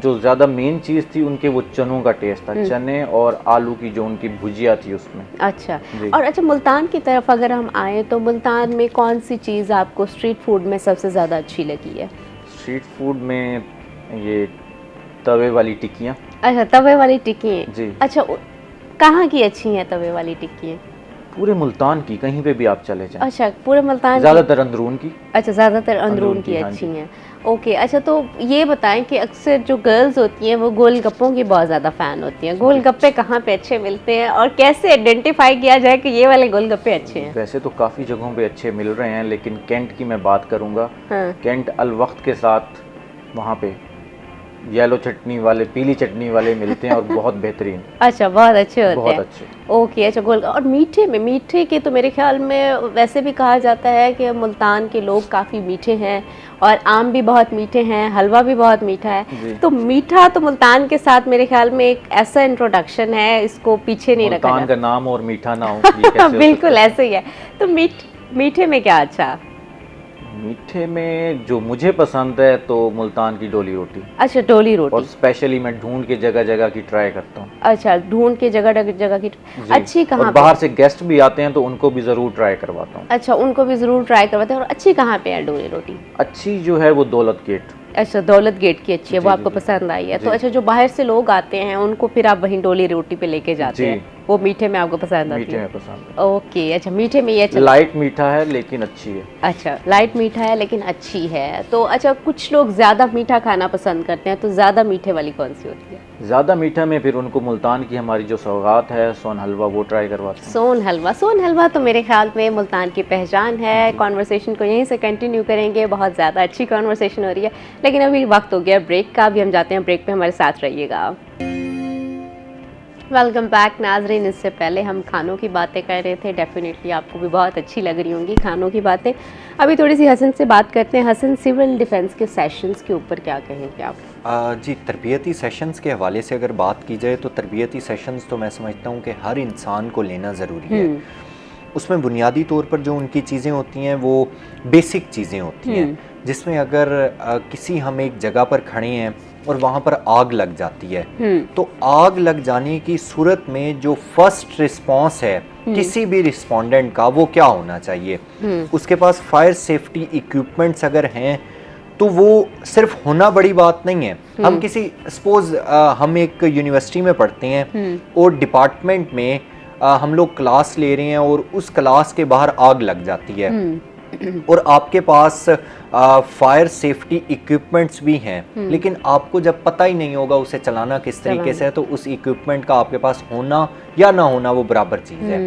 जो ज़्यादा मेन चीज़ थी उनके वो चनों का टेस्ट था। चने और आलू की जो उनकी भुजिया थी उसमें। अच्छा, जी। और अच्छा, मुल्तान की तरफ अगर हम आए तो मुल्तान में कौन सी चीज़ आपको स्ट्रीट फूड में सबसे ज़्यादा अच्छी लगी है? स्ट्रीट फूड में ये तवे वाली टिक्कियाँ। अच्छा, तवे वाली टिक्की। जी। अच्छा, कहाँ की अच्छी हैं तवे वाली टिक्की? पूरे मुल्तान की, कहीं पे भी आप चले जाएं। अच्छा, पूरे मुल्तान की? ज़्यादातर अंदरून की। अच्छा, ज़्यादातर अंदरून की हाँ अच्छी जी। हैं। ओके, अच्छा, तो ये बताएं कि अक्सर जो गर्ल्स होती हैं वो गोलगप्पों की बहुत ज़्यादा फ़ैन होती हैं। गोलगप्पे कहाँ पे अच्छे मिलते हैं और कैसे आइडेंटिफाई किया जाए कि ये वाले गोलगप्पे अच्छे हैं? वैसे तो काफ़ी जगहों पे अच्छे मिल रहे हैं, लेकिन कैंट की मैं बात करूँगा। हाँ। कैंट अल वक्त के साथ वहाँ पे येलो चटनी वाले, पीली चटनी वाले मिलते हैं और बहुत बेहतरीन। अच्छा, बहुत अच्छे होते बहुत हैं। अच्छे। ओके, अच्छा, गोल और मीठे में, मीठे के तो मेरे ख्याल में वैसे भी कहा जाता है कि मुल्तान के लोग काफ़ी मीठे हैं और आम भी बहुत मीठे हैं, हलवा भी बहुत मीठा है। जी। तो मीठा तो मुल्तान के साथ मेरे ख्याल में एक ऐसा इंट्रोडक्शन है, इसको पीछे नहीं रखा मुल्तान जा का नाम और मीठा ना हो, ये कैसे हो बिल्कुल सकता है? ऐसे ही है। तो मीठे में क्या अच्छा? मीठे में जो मुझे पसंद है तो मुल्तान की डोली रोटी, अच्छा, डोली और रोटी। स्पेशली मैं ढूंढ के जगह जगह की ट्राई करता हूँ। अच्छा, ढूंढ के जगह जगह की। जी। अच्छी और कहाँ पे? बाहर से गेस्ट भी आते हैं तो उनको भी ज़रूर ट्राई करवाता हूँ। अच्छा, उनको भी ज़रूर ट्राई करवाते हैं। और अच्छी कहाँ पे है डोली रोटी? अच्छी जो है वो दौलत गेट। अच्छा, दौलत गेट की अच्छी है, जी, वो जी, आपको जी। पसंद आई है। जी। तो अच्छा, जो बाहर से लोग आते हैं उनको फिर आप वहीं डोली रोटी पे लेके जाते जी। हैं, वो मीठे में आपको पसंद आती मीठे है? में पसंद है। ओके, अच्छा, मीठे में ये अच्छा। लाइट मीठा है लेकिन अच्छी है। अच्छा, लाइट मीठा है लेकिन अच्छी है। तो अच्छा, कुछ लोग ज़्यादा मीठा खाना पसंद करते हैं, तो ज़्यादा मीठे वाली कौन सी होती है? ज़्यादा मीठा में फिर उनको मुल्तान की हमारी जो सौगात है, सोन हलवा, वो ट्राई करवाते हैं। सोन हलवा। सोन हलवा तो मेरे ख्याल में मुल्तान की पहचान है। कॉन्वर्सेशन को यहीं से कंटिन्यू करेंगे, बहुत ज़्यादा अच्छी कॉन्वर्सेशन हो रही है, लेकिन अभी वक्त हो गया ब्रेक का। अभी हम जाते हैं ब्रेक पे, हमारे साथ रहिएगा। वेलकम बैक नाजरीन। इससे पहले हम खानों की बातें कर रहे थे, डेफिनेटली आपको भी बहुत अच्छी लग रही होंगी खानों की बातें। अभी थोड़ी सी हसन से बात करते हैं। हसन, सिविल डिफेंस के सेशंस के ऊपर क्या कहेंगे आप? जी, तरबियती सेशंस के हवाले से अगर बात की जाए तो तरबियती सेशंस तो मैं समझता हूँ कि हर इंसान को लेना ज़रूरी है। उसमें बुनियादी तौर पर जो उनकी चीज़ें होती हैं वो बेसिक चीज़ें होती हैं, जिसमें अगर किसी हम एक जगह पर खड़े हैं और वहाँ पर आग लग जाती है, तो आग लग जाने की सूरत में जो फर्स्ट रिस्पांस है किसी भी रिस्पोंडेंट का, वो क्या होना चाहिए? उसके पास फायर सेफ्टी इक्विपमेंट्स अगर हैं तो वो सिर्फ होना बड़ी बात नहीं है। हम किसी सपोज हम एक यूनिवर्सिटी में पढ़ते हैं और डिपार्टमेंट में हम लोग क्लास ले रहे हैं और उस क्लास के बाहर आग लग जाती है और आपके पास फायर सेफ्टी इक्विपमेंट्स भी हैं, लेकिन आपको जब पता ही नहीं होगा उसे चलाना किस तरीके से है, तो उस इक्विपमेंट का आपके पास होना या ना होना वो बराबर चीज़ है।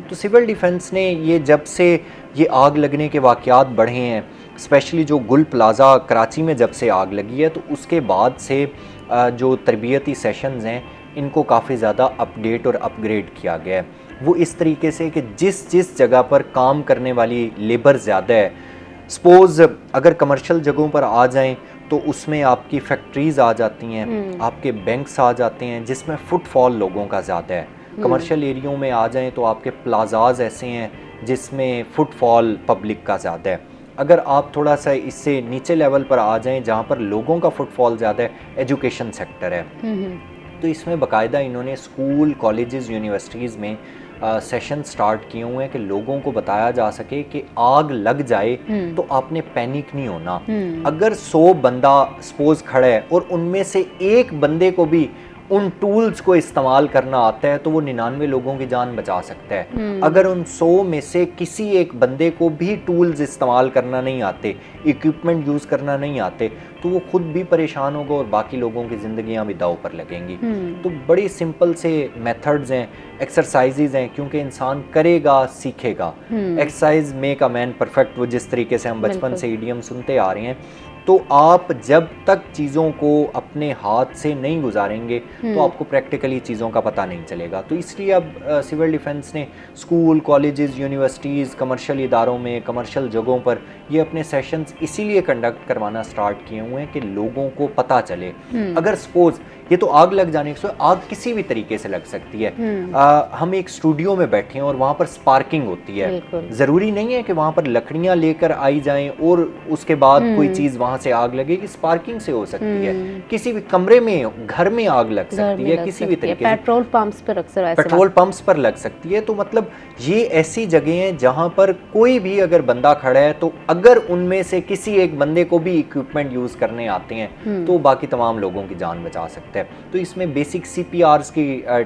तो सिविल डिफेंस ने ये, जब से ये आग लगने के वाक़यात बढ़े हैं, स्पेशली जो गुल प्लाज़ा कराची में जब से आग लगी है, तो उसके बाद से जो तरबियती सेशंस हैं इनको काफ़ी ज़्यादा अपडेट और अपग्रेड किया गया है। वो इस तरीके से कि जिस जगह पर काम करने वाली लेबर ज़्यादा है, सपोज़ अगर कमर्शियल जगहों पर आ जाएं तो उसमें आपकी फैक्ट्रीज़ आ जाती हैं, आपके बैंक्स आ जाते हैं जिसमें फुटफॉल लोगों का ज़्यादा है। कमर्शियल एरियो में आ जाएं तो आपके प्लाजाज ऐसे हैं जिसमें फुटफॉल पब्लिक का ज़्यादा है। अगर आप थोड़ा सा इससे नीचे लेवल पर आ जाएं जहाँ पर लोगों का फुटफॉल ज़्यादा है, एजुकेशन सेक्टर है, तो इसमें बाकायदा इन्होंने स्कूल, कॉलेजेस, यूनिवर्सिटीज़ में सेशन स्टार्ट किए हुए हैं कि लोगों को बताया जा सके कि आग लग जाए तो आपने पैनिक नहीं होना। अगर 100 बंदा सपोज खड़ा है और उनमें से एक बंदे को भी उन टूल्स को इस्तेमाल करना आता है तो वो 99 लोगों की जान बचा सकता है। अगर उन 100 में से किसी एक बंदे को भी टूल्स इस्तेमाल करना नहीं आते, इक्विपमेंट यूज़ करना नहीं आते, तो वो खुद भी परेशान होगा और बाकी लोगों की ज़िंदगियां भी दाव पर लगेंगी। तो बड़ी सिंपल से मेथड्स हैं, एक्सरसाइजेज हैं, क्योंकि इंसान करेगा सीखेगा। Exercise make a man perfect, वो जिस तरीके से हम बचपन से ईडीएम सुनते आ रहे हैं, तो आप जब तक चीज़ों को अपने हाथ से नहीं गुजारेंगे तो आपको प्रैक्टिकली चीज़ों का पता नहीं चलेगा। तो इसलिए अब सिविल डिफेंस ने स्कूल, कॉलेजेस, यूनिवर्सिटीज़, कमर्शियल इदारों में, कमर्शियल जगहों पर ये अपने सेशंस इसीलिए कंडक्ट करवाना स्टार्ट किए हुए हैं कि लोगों को पता चले। अगर सपोज ये तो आग लग जाने से, आग किसी भी तरीके से लग सकती है। हम एक स्टूडियो में बैठे हैं और वहाँ पर स्पार्किंग होती है, ज़रूरी नहीं है कि वहाँ पर लकड़ियाँ लेकर आई जाएं और उसके बाद कोई चीज़ वहाँ से आग लगेगी। स्पार्किंग से हो सकती है, किसी भी कमरे में, घर में आग लग सकती है, किसी भी तरीके से पेट्रोल पंप्स पर अक्सर पेट्रोल पंप्स पर लग सकती है। तो मतलब ये ऐसी जगह हैं जहाँ पर कोई भी अगर बंदा खड़ा है तो अगर उनमें से किसी एक बंदे को भी इक्विपमेंट यूज़ करने आते हैं तो बाकी तमाम लोगों की जान बचा सकते हैं। तो इसमें बेसिक CPRs की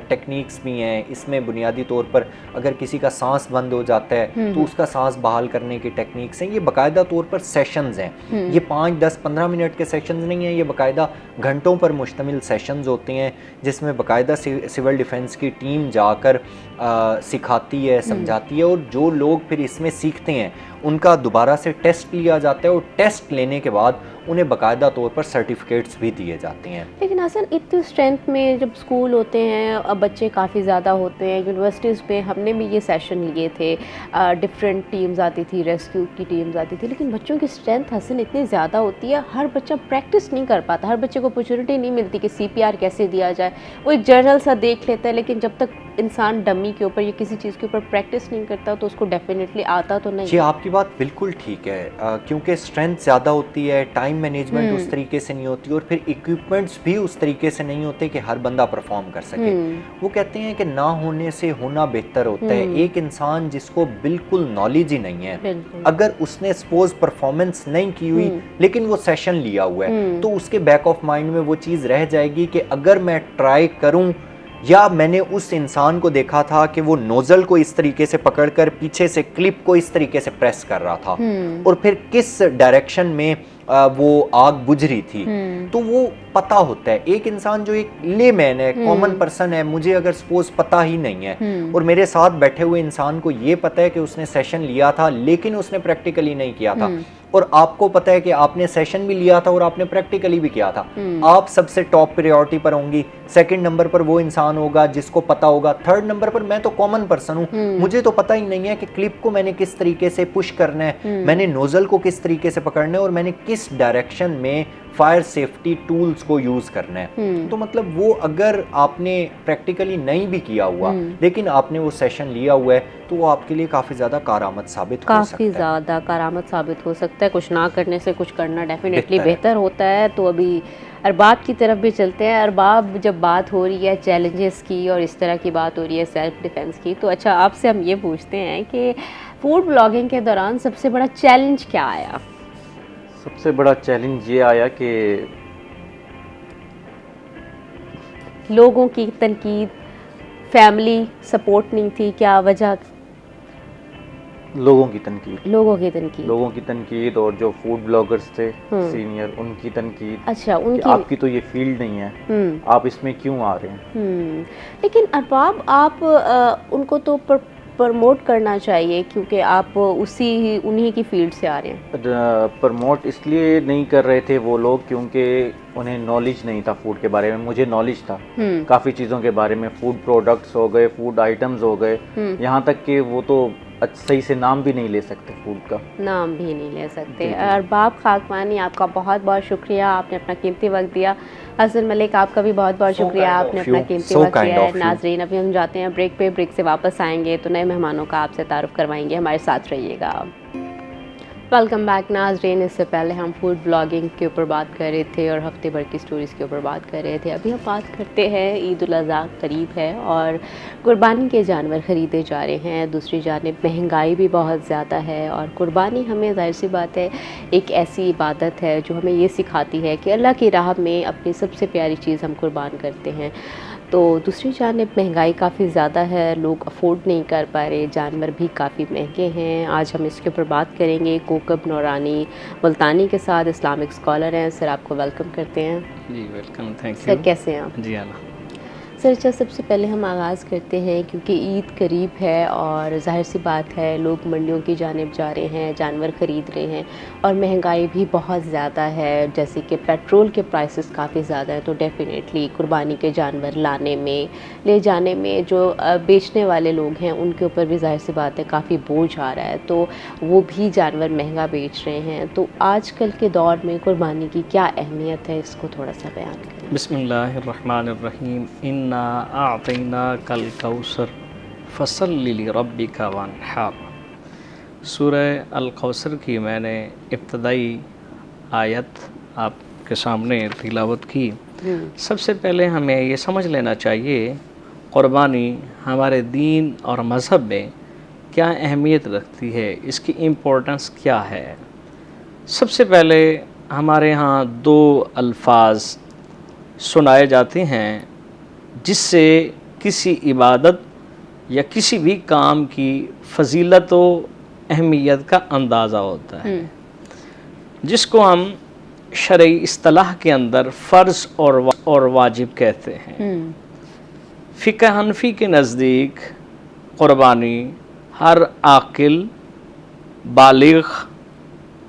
टेक्निक्स भी हैं। इसमें बुनियादी तौर पर अगर किसी का सांस बंद हो जाता है तो उसका सांस बहाल करने की टेक्निक्स हैं। ये बाकायदा तौर पर सेशंस हैं, ये 5, 10, 15 मिनट के सेशंस नहीं हैं, ये बाकायदा घंटों पर मुश्तमिल सेशंस होते हैं जिसमें बाकायदा सिविल डिफेंस की टीम जाकर सिखाती है, समझाती है, और जो लोग फिर इसमें सीखते हैं उनका दोबारा से टेस्ट लिया जाता है और टेस्ट लेने के बाद उन्हें बाकायदा तौर पर सर्टिफिकेट्स भी दिए जाते हैं। लेकिन हसन, इतनी स्ट्रेंथ में जब स्कूल होते हैं, अब बच्चे काफ़ी ज़्यादा होते हैं, यूनिवर्सिटीज़ पे हमने भी ये सेशन लिए थे, डिफरेंट टीम्स आती थी, रेस्क्यू की टीम्स आती थी, लेकिन बच्चों की स्ट्रेंथ हसन इतनी ज़्यादा होती है, हर बच्चा प्रैक्टिस नहीं कर पाता, हर बच्चे को अपॉर्चुनिटी नहीं मिलती कि CPR कैसे दिया जाए। वो एक जर्नल सा देख लेता है, लेकिन जब तक इंसान डमी के ऊपर या किसी चीज़ के ऊपर प्रैक्टिस नहीं करता तो उसको डेफिनेटली आता तो नहीं। जी, आपकी बात बिल्कुल ठीक है, क्योंकि स्ट्रेंथ ज़्यादा होती है, टाइम मैनेजमेंट उस तरीके से नहीं होती और फिर इक्विपमेंट्स भी उस तरीके से नहीं होते कि हर बंदा परफॉर्म कर सके। वो कहते हैं कि ना होने से होना बेहतर होता है। एक इंसान जिसको बिल्कुल नॉलेज ही नहीं है, अगर उसने सपोज परफॉर्मेंस नहीं की हुई लेकिन वो सेशन लिया हुआ है, तो उसके बैक ऑफ माइंड में वो चीज़ रह जाएगी कि अगर मैं ट्राई करूं, या मैंने उस इंसान को देखा था कि वो नोजल को इस तरीके से पकड़कर पीछे से क्लिप को इस तरीके से प्रेस कर रहा था और फिर किस डायरेक्शन में वो आग बुझ रही थी, तो वो पता होता है। एक इंसान जो एक लेमैन है, कॉमन पर्सन है, मुझे अगर सपोज पता ही नहीं है और मेरे साथ बैठे हुए इंसान को ये पता है कि उसने सेशन लिया था लेकिन उसने प्रैक्टिकली नहीं किया था, और आपको पता है कि आपने सेशन भी लिया था और आपने प्रैक्टिकली भी किया था, आप सबसे टॉप प्रायोरिटी पर होंगी, सेकंड नंबर पर वो इंसान होगा जिसको पता होगा, थर्ड नंबर पर मैं तो कॉमन पर्सन हूँ, मुझे तो पता ही नहीं है कि क्लिप को मैंने किस तरीके से पुश करना है, मैंने नोजल को किस तरीके से पकड़ना है और मैंने किस डायरेक्शन में फायर सेफ्टी टूल्स को यूज करना है। तो मतलब वो अगर आपने प्रैक्टिकली नहीं भी किया हुआ लेकिन आपने वो सेशन लिया हुआ है तो वो आपके लिए काफ़ी ज़्यादा कारआमद साबित हो सकता है। काफ़ी ज़्यादा कारआमद साबित हो सकता है। कुछ ना करने से कुछ करना डेफिनेटली बेहतर होता है। तो अभी अरबाब की तरफ भी चलते हैं। अरबाब, जब बात हो रही है चैलेंजेस की और इस तरह की बात हो रही है सेल्फ डिफेंस की, तो अच्छा आपसे हम ये पूछते हैं कि फूड ब्लॉगिंग के दौरान सबसे बड़ा चैलेंज क्या आया? सबसे बड़ा चैलेंज ये आया कि लोगों की तनकीद, फैमिली सपोर्ट नहीं थी, क्या वजह? लोगों की तनकीद और जो फूड ब्लॉगर्स थे सीनियर, उनकी तनकीद। अच्छा, उनकी आपकी तो ये फील्ड नहीं है, आप इसमें क्यों आ रहे हैं? लेकिन अरबाब, आप उनको तो प्रमोट करना चाहिए क्योंकि आप उन्हीं की फील्ड से आ रहे हैं। प्रमोट इसलिए नहीं कर रहे थे वो लोग क्योंकि उन्हें नॉलेज नहीं था फूड के बारे में। मुझे नॉलेज था काफ़ी चीज़ों के बारे में, फूड प्रोडक्ट्स हो गए, फूड आइटम्स हो गए, यहाँ तक कि वो तो सही से नाम भी नहीं ले सकते फूड का। नाम भी नहीं ले सकते। जी, जी। अरबाब खाकवानी, आपका बहुत बहुत शुक्रिया, आपने अपना कीमती वक्त दिया। हसन मलिक, आपका भी बहुत बहुत So शुक्रिया, kind आपने of अपना you. कीमती So वक्त kind दिया है। of you. नाजरीन, अभी हम जाते हैं ब्रेक पे, ब्रेक से वापस आएंगे तो नए मेहमानों का आपसे तारुफ करवाएंगे, हमारे साथ रहिएगा। वेलकम बैक नाजरीन। इससे पहले हम फूड ब्लॉगिंग के ऊपर बात कर रहे थे और हफ्ते भर की स्टोरीज़ के ऊपर बात कर रहे थे। अभी हम बात करते हैं, ईद उल अज़हा करीब है और कुर्बानी के जानवर ख़रीदे जा रहे हैं। दूसरी जानिब महंगाई भी बहुत ज़्यादा है और कुर्बानी हमें ज़ाहिर सी बात है एक ऐसी इबादत है जो हमें ये सिखाती है कि अल्लाह की राह में अपनी सबसे प्यारी चीज़ हम कुर्बान करते हैं। तो दूसरी जानिब महंगाई काफ़ी ज़्यादा है, लोग अफोर्ड नहीं कर पा रहे, जानवर भी काफ़ी महंगे हैं। आज हम इसके ऊपर बात करेंगे कोकब नूरानी मुल्तानी के साथ, इस्लामिक स्कॉलर हैं। सर, आपको वेलकम करते हैं। जी वेलकम, थैंक यू। सर, कैसे हैं आप? जी आला। सर, अच्छा, सबसे पहले हम आगाज़ करते हैं क्योंकि ईद करीब है और ज़ाहिर सी बात है लोग मंडियों की जानिब जा रहे हैं, जानवर ख़रीद रहे हैं और महंगाई भी बहुत ज़्यादा है। जैसे कि पेट्रोल के प्राइसेस काफ़ी ज़्यादा है, तो डेफ़िनेटली कुर्बानी के जानवर लाने में, ले जाने में जो बेचने वाले लोग हैं उनके ऊपर भी ज़ाहिर सी बात है काफ़ी बोझ आ रहा है, तो वो भी जानवर महंगा बेच रहे हैं। तो आजकल के दौर में कुर्बानी की क्या अहमियत है, इसको थोड़ा सा बयान करें। बिस्मिल्लाहिर्रहमानिर्रहीम। इन्ना आतैना कल कौसर फसल्लि लिरब्बिका वन्हर। सूरह अल कौसर की मैंने इब्तदाई आयत आपके सामने तिलावत की। सबसे पहले हमें ये समझ लेना चाहिए कुर्बानी हमारे दीन और मज़हब में क्या अहमियत रखती है, इसकी इम्पोर्टेंस क्या है। सबसे पहले हमारे यहाँ दो अल्फाज सुनाए जाते हैं जिससे किसी इबादत या किसी भी काम की फजीलत व अहमियत का अंदाज़ा होता है, जिसको हम शरई इस्तिलाह के अंदर फ़र्ज़ और वाजिब कहते हैं। फ़िक़्ह हनफ़ी के नज़दीक कुर्बानी हर आकिल, बालिग़,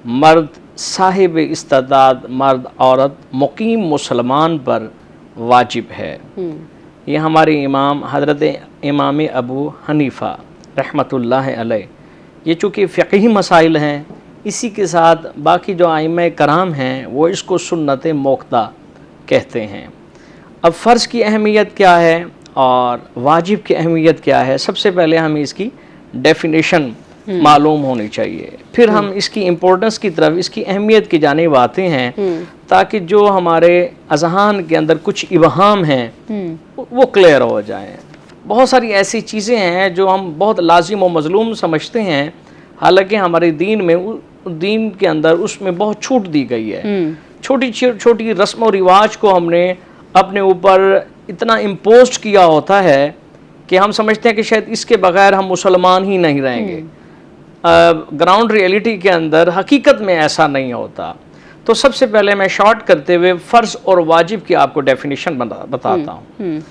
मर्द, साहिब इस्तिताअत, मर्द औरत, मुकीम मुसलमान पर वाजिब है। ये हमारे इमाम हज़रत इमाम अबू हनीफ़ा रहमतुल्लाह अलैह, ये चूँकि फ़िक़ही मसाइल हैं, इसी के साथ बाकी जो आइम्मा कराम हैं वो इसको सुन्नत मौक़दा कहते हैं। अब फ़र्ज़ की अहमियत क्या है और वाजिब की अहमियत क्या है, सबसे पहले हमें इसकी डेफिनेशन मालूम होनी चाहिए, फिर हम इसकी इम्पोर्टेंस की तरफ, इसकी अहमियत की जानिब आते हैं, ताकि जो हमारे अज़हान के अंदर कुछ इबहाम हैं वो क्लियर हो जाएं। बहुत सारी ऐसी चीज़ें हैं जो हम बहुत लाजिम और मज़लूम समझते हैं, हालांकि हमारे दीन के अंदर उसमें बहुत छूट दी गई है। छोटी छोटी रस्म और रिवाज को हमने अपने ऊपर इतना इम्पोज किया होता है कि हम समझते हैं कि शायद इसके बगैर हम मुसलमान ही नहीं रहेंगे। ग्राउंड रियलिटी के अंदर हकीकत में ऐसा नहीं होता। तो सबसे पहले मैं शॉर्ट करते हुए फ़र्ज़ और वाजिब की आपको डेफिनेशन बताता हूँ।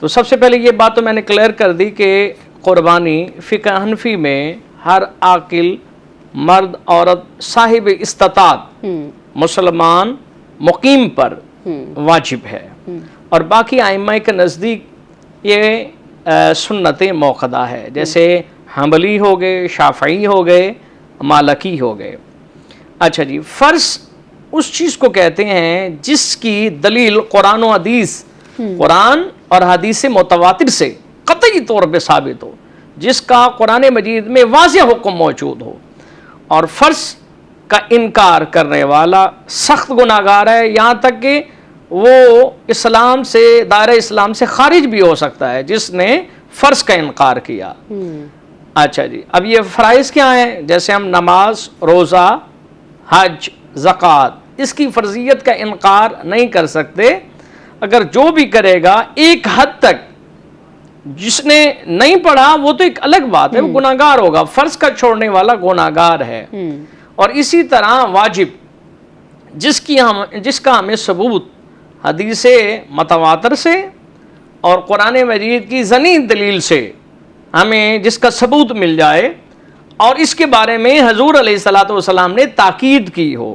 तो सबसे पहले ये बात तो मैंने क्लियर कर दी कि कुर्बानी फ़िक़्ह हनफ़ी में हर आकिल, मर्द, औरत, साहिब इस्तिताअत, मुसलमान, मुकीम पर वाजिब है। और बाकी आइम्मा के नज़दीक ये सुन्नत मौक़दा है, जैसे हम्बली हो गए, शाफ़ई हो गए, मालकी हो गए। अच्छा जी, फ़र्ज़ उस चीज़ को कहते हैं जिसकी दलील कुरान और हदीस, कुरान और हदीस मुतवातिर से कतई तौर पे साबित हो, जिसका कुरान मजीद में वाज़ेह हुक्म मौजूद हो। और फ़र्ज़ का इनकार करने वाला सख्त गुनाहगार है, यहाँ तक कि वो इस्लाम से, दायरा इस्लाम से खारिज भी हो सकता है जिसने फ़र्ज़ का इनकार किया। अच्छा जी, अब ये फ़राइज़ क्या हैं, जैसे हम नमाज, रोज़ा, हज, ज़कात, इसकी फ़र्ज़ियत का इनकार नहीं कर सकते। अगर जो भी करेगा एक हद तक, जिसने नहीं पढ़ा वो तो एक अलग बात है, वो गुनाहगार होगा, फ़र्ज़ का छोड़ने वाला गुनाहगार है। और इसी तरह वाजिब, जिसका हमें सबूत हदीस मुतवातिर से और कुरान मजीद की ज़नी दलील से हमें जिसका सबूत मिल जाए और इसके बारे में हजूर अलैहिस्सलातु वस्सलाम ने ताकीद की हो।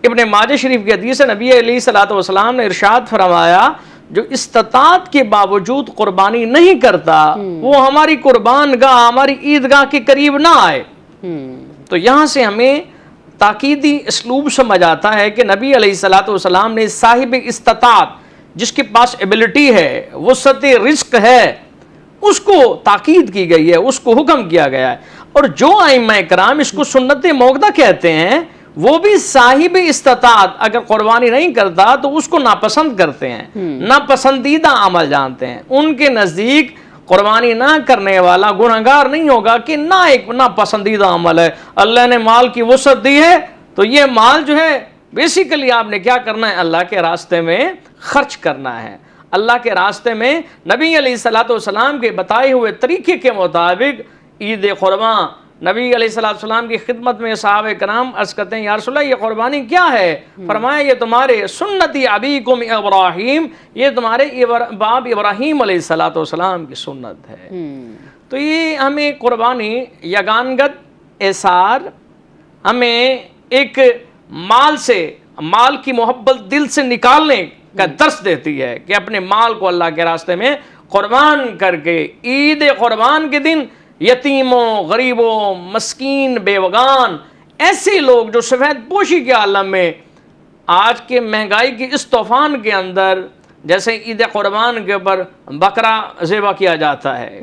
इब्ने माजा शरीफ की हदीस है, नबी अलैहिस्सलातु वस्सलाम ने इरशाद फरमाया, जो इस्तात के बावजूद कुर्बानी नहीं करता वो हमारी कुर्बान गाह, हमारी ईदगाह के करीब ना आए। तो यहाँ से हमें ताकीदी इसलूब समझ आता है कि नबी अलैहिस्सलातु वस्सलाम ने साहिब इस्तात, जिसके पास एबिलिटी है, वसअत रिस्क है, उसको ताकीद की गई है, उसको हुक्म किया गया है। और जो आइम्मा इकराम इसको सुन्नत मौक़दा कहते हैं, वो भी साहिब इस्तात अगर कुर्बानी नहीं करता तो उसको नापसंद करते हैं, नापसंदीदा अमल जानते हैं। उनके नज़दीक कुर्बानी ना करने वाला गुनहगार नहीं होगा कि ना एक ना पसंदीदा अमल है। अल्लाह ने माल की वसअत दी है तो ये माल जो है बेसिकली आपने क्या करना है, अल्लाह के रास्ते में खर्च करना है। अल्लाह के रास्ते में नबी अलैहिस्सलातु वस्सलाम के बताए हुए तरीके के मुताबिक ईद कुर्बां, नबी अलैहिस्सलातु वस्सलाम की खिदमत में सहाबे कराम अर्ज़ करते हैं, या रसूलल्लाह ये कुर्बानी क्या है? फरमाया ये तुम्हारे सुन्नती अबीकुम इब्राहीम, ये तुम्हारे बाप इब्राहीम अलैहिस्सलातु वस्सलाम की सुन्नत है। तो ये हमें कुर्बानी यगानगत एसार हमें एक माल से, माल की मोहब्बत दिल से निकालने का दर्स देती है कि अपने माल को अल्लाह के रास्ते में कुर्बान करके ईद कुर्बान के दिन यतीमों, गरीबों, मस्कीन, बेवगान, ऐसे लोग जो सफ़ेद पोशी के आलम में आज के महंगाई के इस तूफान के अंदर, जैसे ईद कुर्बान के ऊपर बकरा ज़ेबा किया जाता है,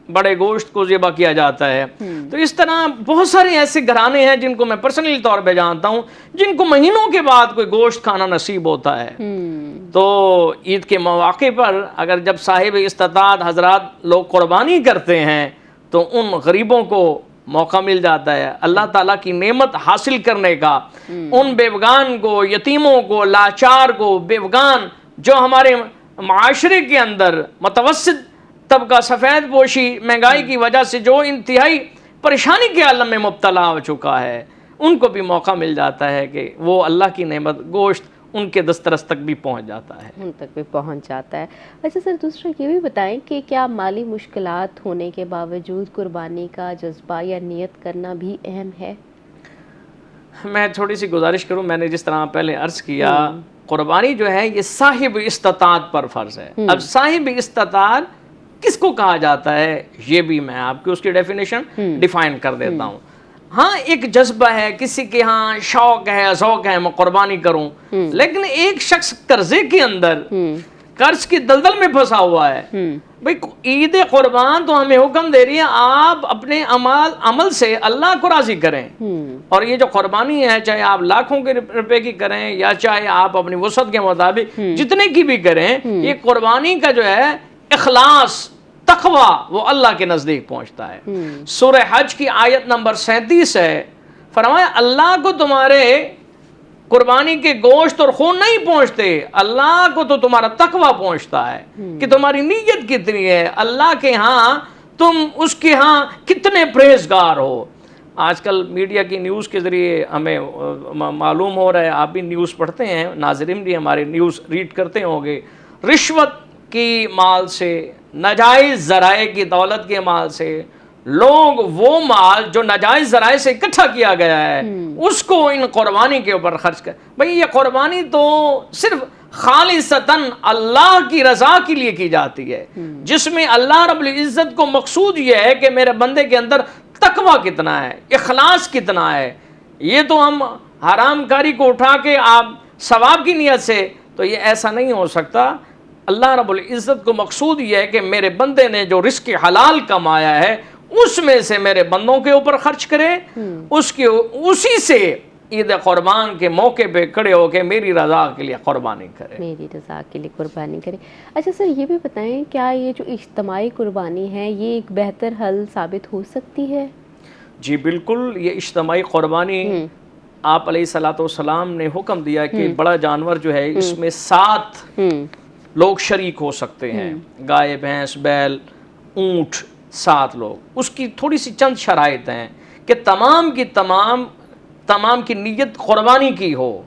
बड़े गोश्त को ज़ेबा किया जाता है, तो इस तरह बहुत सारे ऐसे घराने हैं जिनको मैं पर्सनली तौर पे जानता हूँ, जिनको महीनों के बाद कोई गोश्त खाना नसीब होता है। तो ईद के मौके पर अगर जब साहिब इस्तात हजरात लोग कुर्बानी करते हैं तो उन गरीबों को मौका मिल जाता है अल्लाह ताला की नेमत हासिल करने का। उन बेवगान को, यतीमों को, लाचार को, बेवगान जो हमारे माशरे के अंदर मतवस्सित तबका सफ़ेद पोशी महंगाई की वजह से जो इंतहाई परेशानी के आलम में मुब्तला हो चुका है, उनको भी मौका मिल जाता है कि वो अल्लाह की नेमत गोश्त उनके दस्तरस तक भी पहुंच जाता है, उन तक भी पहुंच जाता है। अच्छा सर, दूसरा ये भी बताएं कि क्या माली मुश्किलात होने के बावजूद कुर्बानी का जज्बा या नियत करना भी अहम है? मैं थोड़ी सी गुजारिश करूं, मैंने जिस तरह पहले अर्ज़ किया, कुर्बानी जो है ये साहिब इस्तात पर फ़र्ज़ है। अब साहिब इस्तात किसको कहा जाता है ये भी मैं आपको उसकी डेफिनेशन डिफाइन कर देता हूँ। हाँ, एक जज्बा है, किसी के यहाँ शौक है, ज़ौक़ है मैं कुर्बानी करूं, लेकिन एक शख्स कर्जे के अंदर कर्ज की दलदल में फंसा हुआ है। भाई ईद कुर्बान तो हमें हुक्म दे रही है आप अपने अमल से अल्लाह को राजी करें। और ये जो कुर्बानी है, चाहे आप लाखों के रुपए की करें या चाहे आप अपनी वसअत के मुताबिक जितने की भी करें, ये कुर्बानी का जो है इखलास, तक़वा, वो अल्लाह के नज़दीक पहुंचता है। सूरह हज की आयत नंबर 37 है, फरमाया अल्लाह को तुम्हारे कुर्बानी के गोश्त और खून नहीं पहुंचते, अल्लाह को तो तुम्हारा तक़वा पहुंचता है कि तुम्हारी नीयत कितनी है, अल्लाह के यहाँ तुम उसके यहाँ कितने परहेज़गार हो। आजकल मीडिया की न्यूज़ के ज़रिए हमें मालूम हो रहा है, आप भी न्यूज़ पढ़ते हैं, नाज़रीन भी हमारे न्यूज़ रीड करते होंगे, रिश्वत की माल से, नाजायज़ ज़राए की दौलत के माल से लोग वो माल जो नाजायज़ ज़राए से इकट्ठा किया गया है उसको इन कुर्बानी के ऊपर खर्च कर। भाई ये कुर्बानी तो सिर्फ खालिसतन अल्लाह की रज़ा के लिए की जाती है, जिसमें अल्लाह रब्बुल इज़्ज़त को मकसूद ये है कि मेरे बंदे के अंदर तक़वा कितना है, इखलास कितना है। ये तो हम हरामकारी को उठा के आप सवाब की नीयत से, तो ये ऐसा नहीं हो सकता। अल्लाह रब्बुल इज़्ज़त को मकसूद ये है कि मेरे बंदे ने जो रिस्क हलाल कमाया है उसमें से मेरे बंदों के ऊपर खर्च करे, उसी से ईद कुर्बान के मौके पे खड़े होकर मेरी रज़ा के लिए कुर्बानी करे, मेरी रज़ा के लिए कुर्बानी करे। अच्छा सर, ये भी बताएं क्या ये जो इज्तिमाई कुर्बानी है ये एक बेहतर हल साबित हो सकती है? जी बिल्कुल, ये इज्तिमाई कुर्बानी आप अलैहिस्सलातु वस्सलाम ने हुक्म दिया कि बड़ा जानवर जो है इसमें 7 लोग शरीक हो सकते हैं, गाय, भैंस, बैल, ऊँट, 7 लोग। उसकी थोड़ी सी चंद शराइत हैं कि तमाम की नीयत कुर्बानी की हो,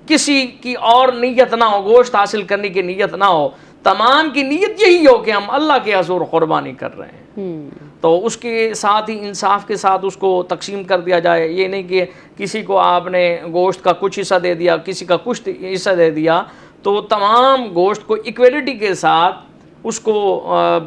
किसी की और नीयत ना हो, गोश्त हासिल करने की नीयत ना हो, तमाम की नीयत यही हो कि हम अल्लाह के हज़ूर कुर्बानी कर रहे हैं। तो उसके साथ ही इंसाफ के साथ उसको तकसीम कर दिया जाए। ये नहीं कि किसी को आपने गोश्त का कुछ हिस्सा दे दिया, किसी का कुछ हिस्सा दे दिया, तो तमाम गोश्त को इक्वलिटी के साथ उसको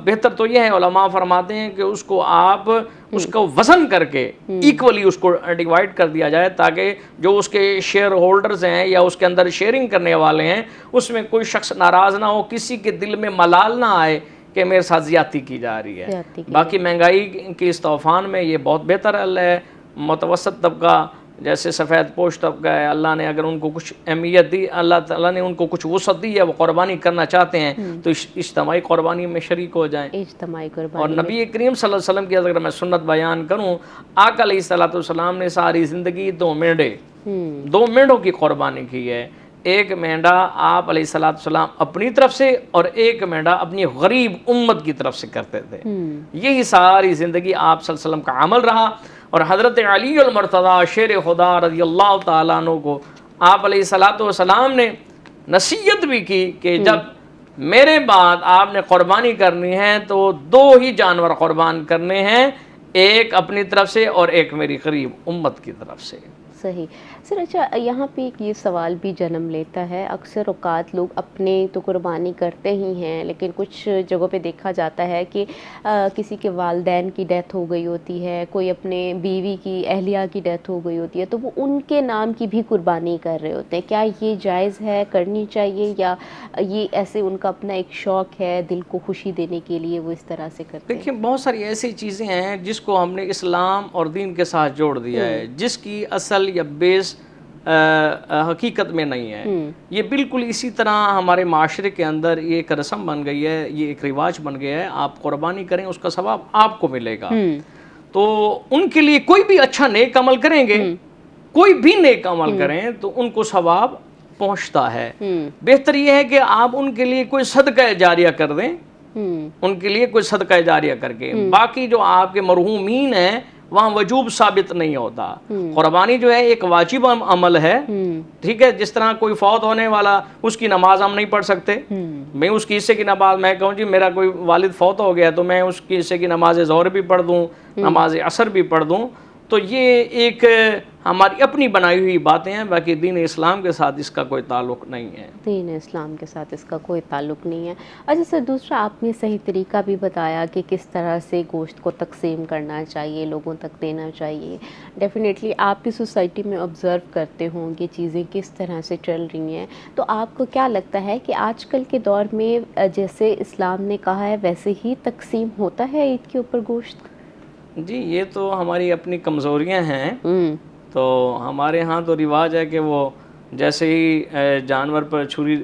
बेहतर तो यह है, उलमा फरमाते हैं कि उसको आप उसको वज़न करके इक्वली उसको डिवाइड कर दिया जाए, ताकि जो उसके शेयर होल्डर्स हैं या उसके अंदर शेयरिंग करने वाले हैं उसमें कोई शख्स नाराज़ ना हो, किसी के दिल में मलाल ना आए कि मेरे साथ ज़्यादती की जा रही है। बाकी महंगाई के इस तूफ़ान में ये बहुत बेहतर हल है। मुतवस्सत तबका जैसे सफ़ेद पोश तबका है, अल्लाह ने अगर उनको कुछ अहमियत दी, अल्लाह ताला ने उनको कुछ वसअत दी है, वो कुर्बानी करना चाहते हैं तो इज्तिमाई कुर्बानी में शरीक हो जाएं। इज्तिमाई कुर्बानी। और नबी करीम सल्लल्लाहु अलैहि वसल्लम की अगर मैं सुन्नत बयान करूँ, आका अलैहिस्सलाम ने सारी ज़िंदगी 2 मेंढों की कुर्बानी की है। एक मेंढा आप अलैहिस्सलाम अपनी तरफ से और एक मेंढा अपनी गरीब उम्मत की तरफ से करते थे। यही सारी ज़िंदगी आप सल्लल्लाहु अलैहि वसल्लम का अमल रहा। और हज़रत अली अल मर्तज़ा शेर खुदा रज़ियल्लाहु ताला अन्हु को आप अलैहिस्सलाम ने नसीहत भी की कि जब मेरे बाद आपने कुर्बानी करनी है तो 2 ही जानवर कुर्बान करने हैं, एक अपनी तरफ से और एक मेरी करीब उम्मत की तरफ से। सही सर। अच्छा, यहाँ पे एक ये सवाल भी जन्म लेता है, अक्सर औकात लोग अपने तो कुर्बानी करते ही हैं, लेकिन कुछ जगहों पे देखा जाता है कि किसी के वालिदैन की डेथ हो गई होती है, कोई अपने बीवी की अहलिया की डेथ हो गई होती है, तो वो उनके नाम की भी कुर्बानी कर रहे होते हैं। क्या ये जायज़ है, करनी चाहिए, या ये ऐसे उनका अपना एक शौक़ है, दिल को खुशी देने के लिए वो इस तरह से करते हैं? देखिए, बहुत सारी ऐसी चीज़ें हैं जिसको हमने इस्लाम और दीन के साथ जोड़ दिया है, जिसकी असल या बेस हकीकत में नहीं है। ये बिल्कुल इसी तरह हमारे माशरे के अंदर ये एक रस्म बन गई है, ये एक रिवाज बन गया है, आप कुर्बानी करें उसका सवाब आपको मिलेगा। तो उनके लिए कोई भी अच्छा नेक अमल करेंगे, कोई भी नेक अमल करें तो उनको सवाब पहुंचता है। बेहतर ये है कि आप उनके लिए कोई सदका जारिया कर दें, उनके लिए कोई सदका जारिया करके। बाकी जो आपके मरहूमीन हैं वहाँ वजूब साबित नहीं होता। कुर्बानी जो है एक वाजिब अमल है, ठीक है। जिस तरह कोई फौत होने वाला, उसकी नमाज हम नहीं पढ़ सकते। मैं उसकी हिस्से की नमाज, मैं कहूँ जी मेरा कोई वालिद फौत हो गया तो मैं उसकी हिस्से की नमाज ज़ोहर भी पढ़ दूँ, नमाज असर भी पढ़ दूँ, तो ये एक हमारी अपनी बनाई हुई बातें हैं। बाकी दीन इस्लाम के साथ इसका कोई ताल्लुक़ नहीं है। दीन इस्लाम के साथ इसका कोई ताल्लुक़ नहीं है। अच्छा सर, दूसरा आपने सही तरीका भी बताया कि किस तरह से गोश्त को तकसीम करना चाहिए, लोगों तक देना चाहिए। डेफिनेटली आपकी सोसाइटी में ऑब्ज़र्व करते होंगे चीज़ें किस तरह से चल रही हैं, तो आपको क्या लगता है कि आजकल के दौर में जैसे इस्लाम ने कहा है वैसे ही तकसीम होता है ईद के ऊपर गोश्त? जी, ये तो हमारी अपनी कमज़ोरियाँ हैं। तो हमारे यहाँ तो रिवाज है कि वो जैसे ही जानवर पर छुरी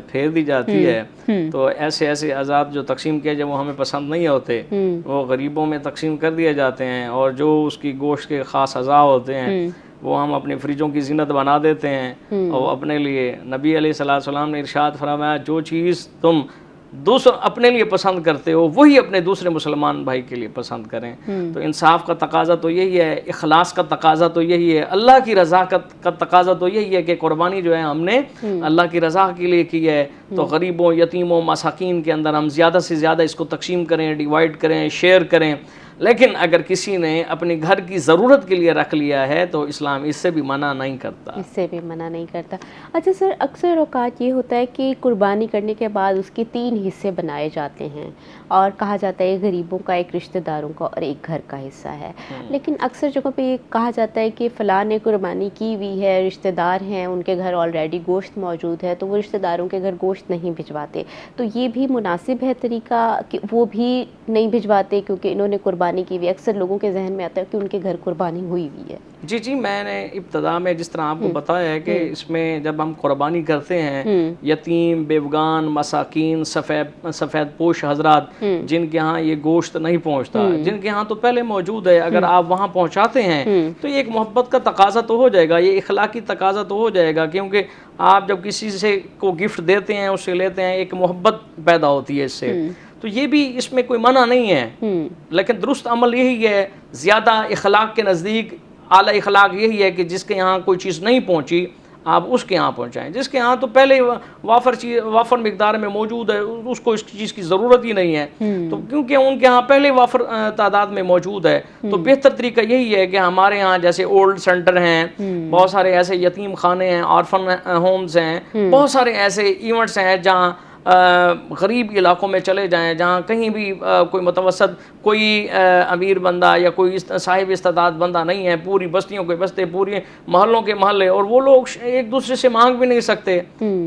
फेर दी जाती है तो ऐसे ऐसे अज़ाब जो तकसीम किए जाए वो हमें पसंद नहीं होते, वो गरीबों में तकसीम कर दिए जाते हैं। और जो उसकी गोश्त के ख़ास अज़ा होते हैं वो हम अपने फ्रिजों की ज़ीनत बना देते हैं और अपने लिए। नबी अलैहिस्सलाम ने इरशाद फरमाया, जो चीज़ तुम दूसरों अपने लिए पसंद करते हो वही अपने दूसरे मुसलमान भाई के लिए पसंद करें। तो इंसाफ का तकाजा तो यही है, इखलास का तकाजा तो यही है, अल्लाह की रज़ा का तकाजा तो यही है कि कुर्बानी जो है हमने अल्लाह की रज़ा के लिए की है। तो गरीबों, यतीमों, मसाकीन के अंदर हम ज़्यादा से ज़्यादा इसको तकसीम करें, डिवाइड करें, शेयर करें। लेकिन अगर किसी ने अपने घर की ज़रूरत के लिए रख लिया है तो इस्लाम इससे भी मना नहीं करता। इससे भी मना नहीं करता। अच्छा सर, अक्सर औकात ये होता है कि कुर्बानी करने के बाद उसके 3 हिस्से बनाए जाते हैं और कहा जाता है गरीबों का, एक रिश्तेदारों का और एक घर का हिस्सा है। लेकिन अक्सर जगहों पे ये कहा जाता है कि फ़लाँ ने कुर्बानी की हुई है, रिश्तेदार हैं, उनके घर ऑलरेडी गोश्त मौजूद है, तो वो रिश्तेदारों के घर गोश्त नहीं भिजवाते। तो ये भी मुनासिब है तरीका कि वो भी नहीं भिजवाते क्योंकि इन्होंने कुर्बानी की हुई? अक्सर लोगों के जहन में आता है कि उनके घर कुर्बानी हुई हुई है। जी जी, मैंने इब्तदा में जिस तरह आपको बताया है कि इसमें जब हम कुर्बानी करते हैं, यतीम, बेवगान, मसाकीन, सफ़ेद पोश हजरात जिनके यहाँ ये गोश्त नहीं पहुँचता, जिनके यहाँ तो पहले मौजूद है, अगर आप वहाँ पहुँचाते हैं तो ये एक मोहब्बत का तकाजा तो हो जाएगा, ये इखलाकी तकाजा तो हो जाएगा। क्योंकि आप जब किसी से को गिफ्ट देते हैं, उससे लेते हैं, एक मोहब्बत पैदा होती है इससे। तो ये भी इसमें कोई मना नहीं है। लेकिन दुरुस्त अमल यही है, ज़्यादा इखलाक के नज़दीक आला इखलाक यही है कि जिसके यहाँ कोई चीज़ नहीं पहुँची आप उसके यहाँ पहुँचाएँ। जिसके यहाँ तो पहले ही वाफर मिकदार में मौजूद है, उसको इस चीज़ की ज़रूरत ही नहीं है, तो क्योंकि उनके यहाँ पहले ही वाफर तादाद में मौजूद है, तो बेहतर तरीका यही है कि हमारे यहाँ जैसे ओल्ड सेंटर हैं, बहुत सारे ऐसे यतीम खाने हैं, ऑर्फन होम्स हैं, बहुत सारे ऐसे इवेंट्स हैं जहाँ गरीब इलाकों में चले जाएं, जहाँ कहीं भी कोई मुतवसत कोई अमीर बंदा या कोई साहिब इस्तादाद बंदा नहीं है, पूरी बस्तियों के बस्ते, पूरी मोहल्लों के मोहल्ले, और वो लोग एक दूसरे से मांग भी नहीं सकते।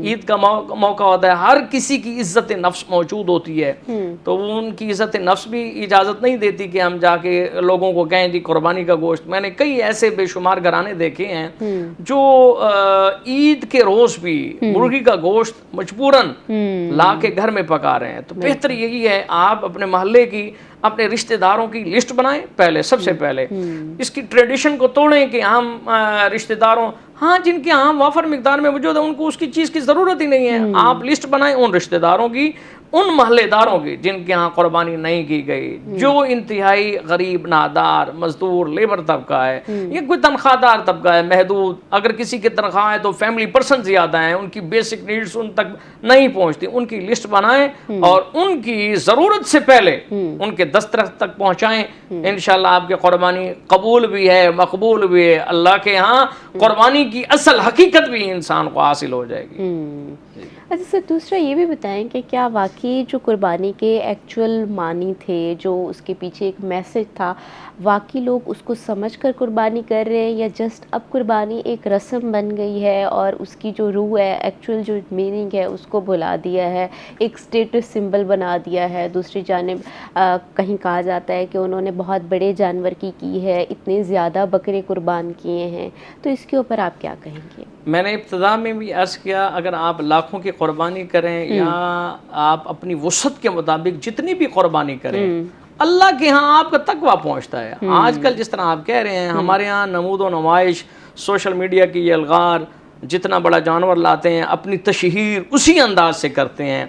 ईद का मौका होता है, हर किसी की इज्जत नफ्स मौजूद होती है, तो उनकी इज्जत नफ्स भी इजाज़त नहीं देती कि हम जाके लोगों को कहें जी कुर्बानी का गोश्त। मैंने कई ऐसे बेशुमार घराने देखे हैं जो ईद के रोज़ भी मुर्गी का गोश्त मजबूरन ला के घर में पका रहे हैं। तो बेहतर यही है आप अपने मोहल्ले की, अपने रिश्तेदारों की लिस्ट बनाएं पहले, सबसे पहले इसकी ट्रेडिशन को तोड़ें कि हम रिश्तेदारों, हाँ जिनके यहाँ वाफर मिकदार में मौजूद है उनको उसकी चीज़ की ज़रूरत ही नहीं है, आप लिस्ट बनाएं उन रिश्तेदारों की, उन महल्लेदारों की जिनके यहाँ कुर्बानी नहीं की गई, जो इंतहाई गरीब, नादार, मजदूर, लेबर तबका है, या कोई तनख्वाहदार तबका है महदूद, अगर किसी की तनख्वाह है तो फैमिली पर्सन ज़्यादा हैं, उनकी बेसिक नीड्स उन तक नहीं पहुँचती, उनकी लिस्ट बनाएं और उनकी ज़रूरत से पहले उनके दस्तरस तक पहुँचाएँ। इंशाल्लाह आपकी कुर्बानी कबूल भी है, मकबूल भी है, अल्लाह के यहाँ कुर्बानी की असल हकीकत भी इंसान को हासिल हो जाएगी। अच्छा सर, दूसरा ये भी बताएं कि क्या वाकई जो कुर्बानी के एक्चुअल मानी थे, जो उसके पीछे एक मैसेज था, वाकई लोग उसको समझकर कुर्बानी कर रहे हैं, या जस्ट अब कुर्बानी एक रस्म बन गई है और उसकी जो रूह है, एक्चुअल जो मीनिंग है उसको भुला दिया है, एक स्टेटस सिंबल बना दिया है। दूसरी जानिब कहीं कहा जाता है कि उन्होंने बहुत बड़े जानवर की है, इतने ज़्यादा बकरे कुर्बान किए हैं, तो इसके ऊपर आप क्या कहेंगे? मैंने इब्तिदा में भी अर्ज़ किया, अगर आप लाखों की कुर्बानी करें या आप अपनी वसअत के मुताबिक जितनी भी कुर्बानी करें, अल्लाह के यहाँ आपका तकवा पहुँचता है। आजकल जिस तरह आप कह रहे हैं, हमारे यहाँ नमूद व नुमाइश, सोशल मीडिया की ये अलगार, जितना बड़ा जानवर लाते हैं अपनी तशहीर उसी अंदाज से करते हैं,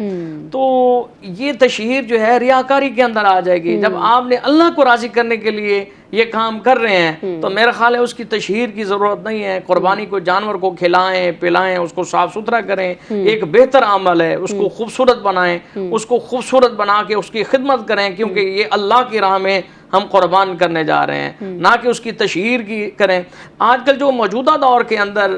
तो ये तशहीर जो है रियाकारी के अंदर आ जाएगी। जब आपने अल्लाह को राज़ी करने के लिए ये काम कर रहे हैं तो मेरा ख्याल है उसकी तशहीर की ज़रूरत नहीं है। कुर्बानी को, जानवर को खिलाएं पिलाएं, उसको साफ़ सुथरा करें, एक बेहतर अमल है, उसको खूबसूरत बनाएं, उसको खूबसूरत बना के उसकी खिदमत करें, क्योंकि ये अल्लाह की राह में हम कुर्बान करने जा रहे हैं, ना कि उसकी तशहीर की करें। आजकल जो मौजूदा दौर के अंदर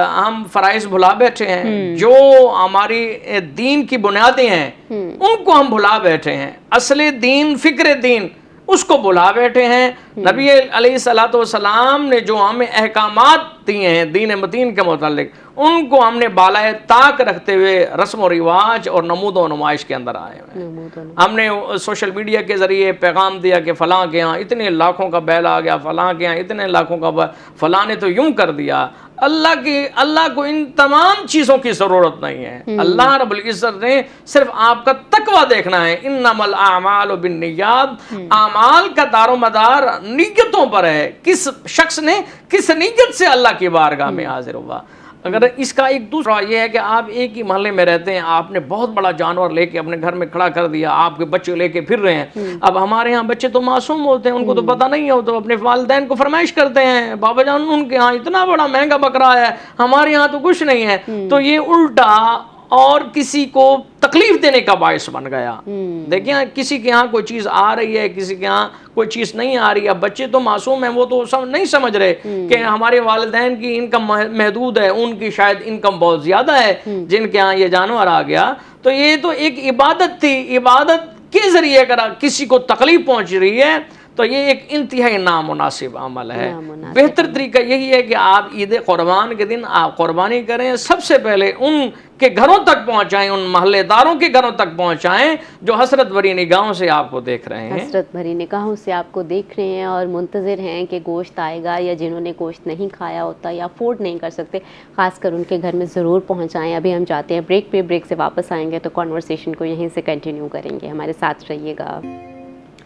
हम फ़राइज़ भुला बैठे हैं, जो हमारी दीन की बुनियादें हैं उनको हम भुला बैठे हैं। असले दीन, फ़िक्र दीन, उसको भुला बैठे हैं। नबी अलैहिस्सलातु वस्सलाम ने जो हमें अहकामात दिए हैं दीन मतीन के मुतालिक, उनको हमने बालाए ताक रखते हुए रस्म व रिवाज और नमूद व नुमाइश के अंदर आए हुए हैं। हमने सोशल मीडिया के ज़रिए पैगाम दिया कि फ़लाँ के यहाँ इतने लाखों का बैल आ गया, फ़लाँ के यहाँ इतने लाखों का, फ़लाँ ने तो यूँ कर दिया। अल्लाह को इन तमाम चीज़ों की ज़रूरत नहीं है। अल्लाह रब्बुल इज़्ज़त ने सिर्फ आपका तकवा देखना है। इन्नमल आमालु बिन्नियात, आमाल का दारोमदार नीयतों पर है। किस शख्स ने किस नीयत से अल्लाह की बारगाह में हाजिर हुआ। अगर इसका एक दूसरा ये है कि आप एक ही मोहल्ले में रहते हैं, आपने बहुत बड़ा जानवर लेके अपने घर में खड़ा कर दिया, आपके बच्चे लेके फिर रहे हैं। अब हमारे यहाँ बच्चे तो मासूम होते हैं, उनको तो पता नहीं हो, तो अपने वालिदैन को फरमाइश करते हैं, बाबा जान उनके यहाँ इतना बड़ा महंगा बकरा है, हमारे यहाँ तो कुछ नहीं है। तो ये उल्टा और किसी को तकलीफ देने का बायस बन गया। देखिए, किसी के यहाँ कोई चीज़ आ रही है, किसी के यहाँ कोई चीज़ नहीं आ रही है। बच्चे तो मासूम हैं, वो तो नहीं समझ रहे कि हमारे वालिदैन की इनकम महदूद है, उनकी शायद इनकम बहुत ज़्यादा है, जिनके यहाँ ये जानवर आ गया। तो ये तो एक इबादत थी, इबादत के ज़रिए अगर किसी को तकलीफ पहुँच रही है तो ये एक इंतहाई नामुनासिब अमल है। बेहतर तरीका यही है कि आप ईद कुर्बान के दिन आप कुर्बानी करें, सबसे पहले उनके घरों तक पहुंचाएं, उन महल्लेदारों के घरों तक पहुंचाएं जो हसरत भरी निगाहों से आपको देख रहे हैं, हसरत भरी निगाहों से आपको देख रहे हैं और मुंतज़िर हैं कि गोश्त आएगा, या जिन्होंने गोश्त नहीं खाया होता या अफोर्ड नहीं कर सकते, ख़ासकर उनके घर में ज़रूर पहुँचाएँ। अभी हम जाते हैं ब्रेक पे, ब्रेक से वापस आएँगे तो कॉन्वर्सेशन को यहीं से कंटिन्यू करेंगे। हमारे साथ रहिएगा।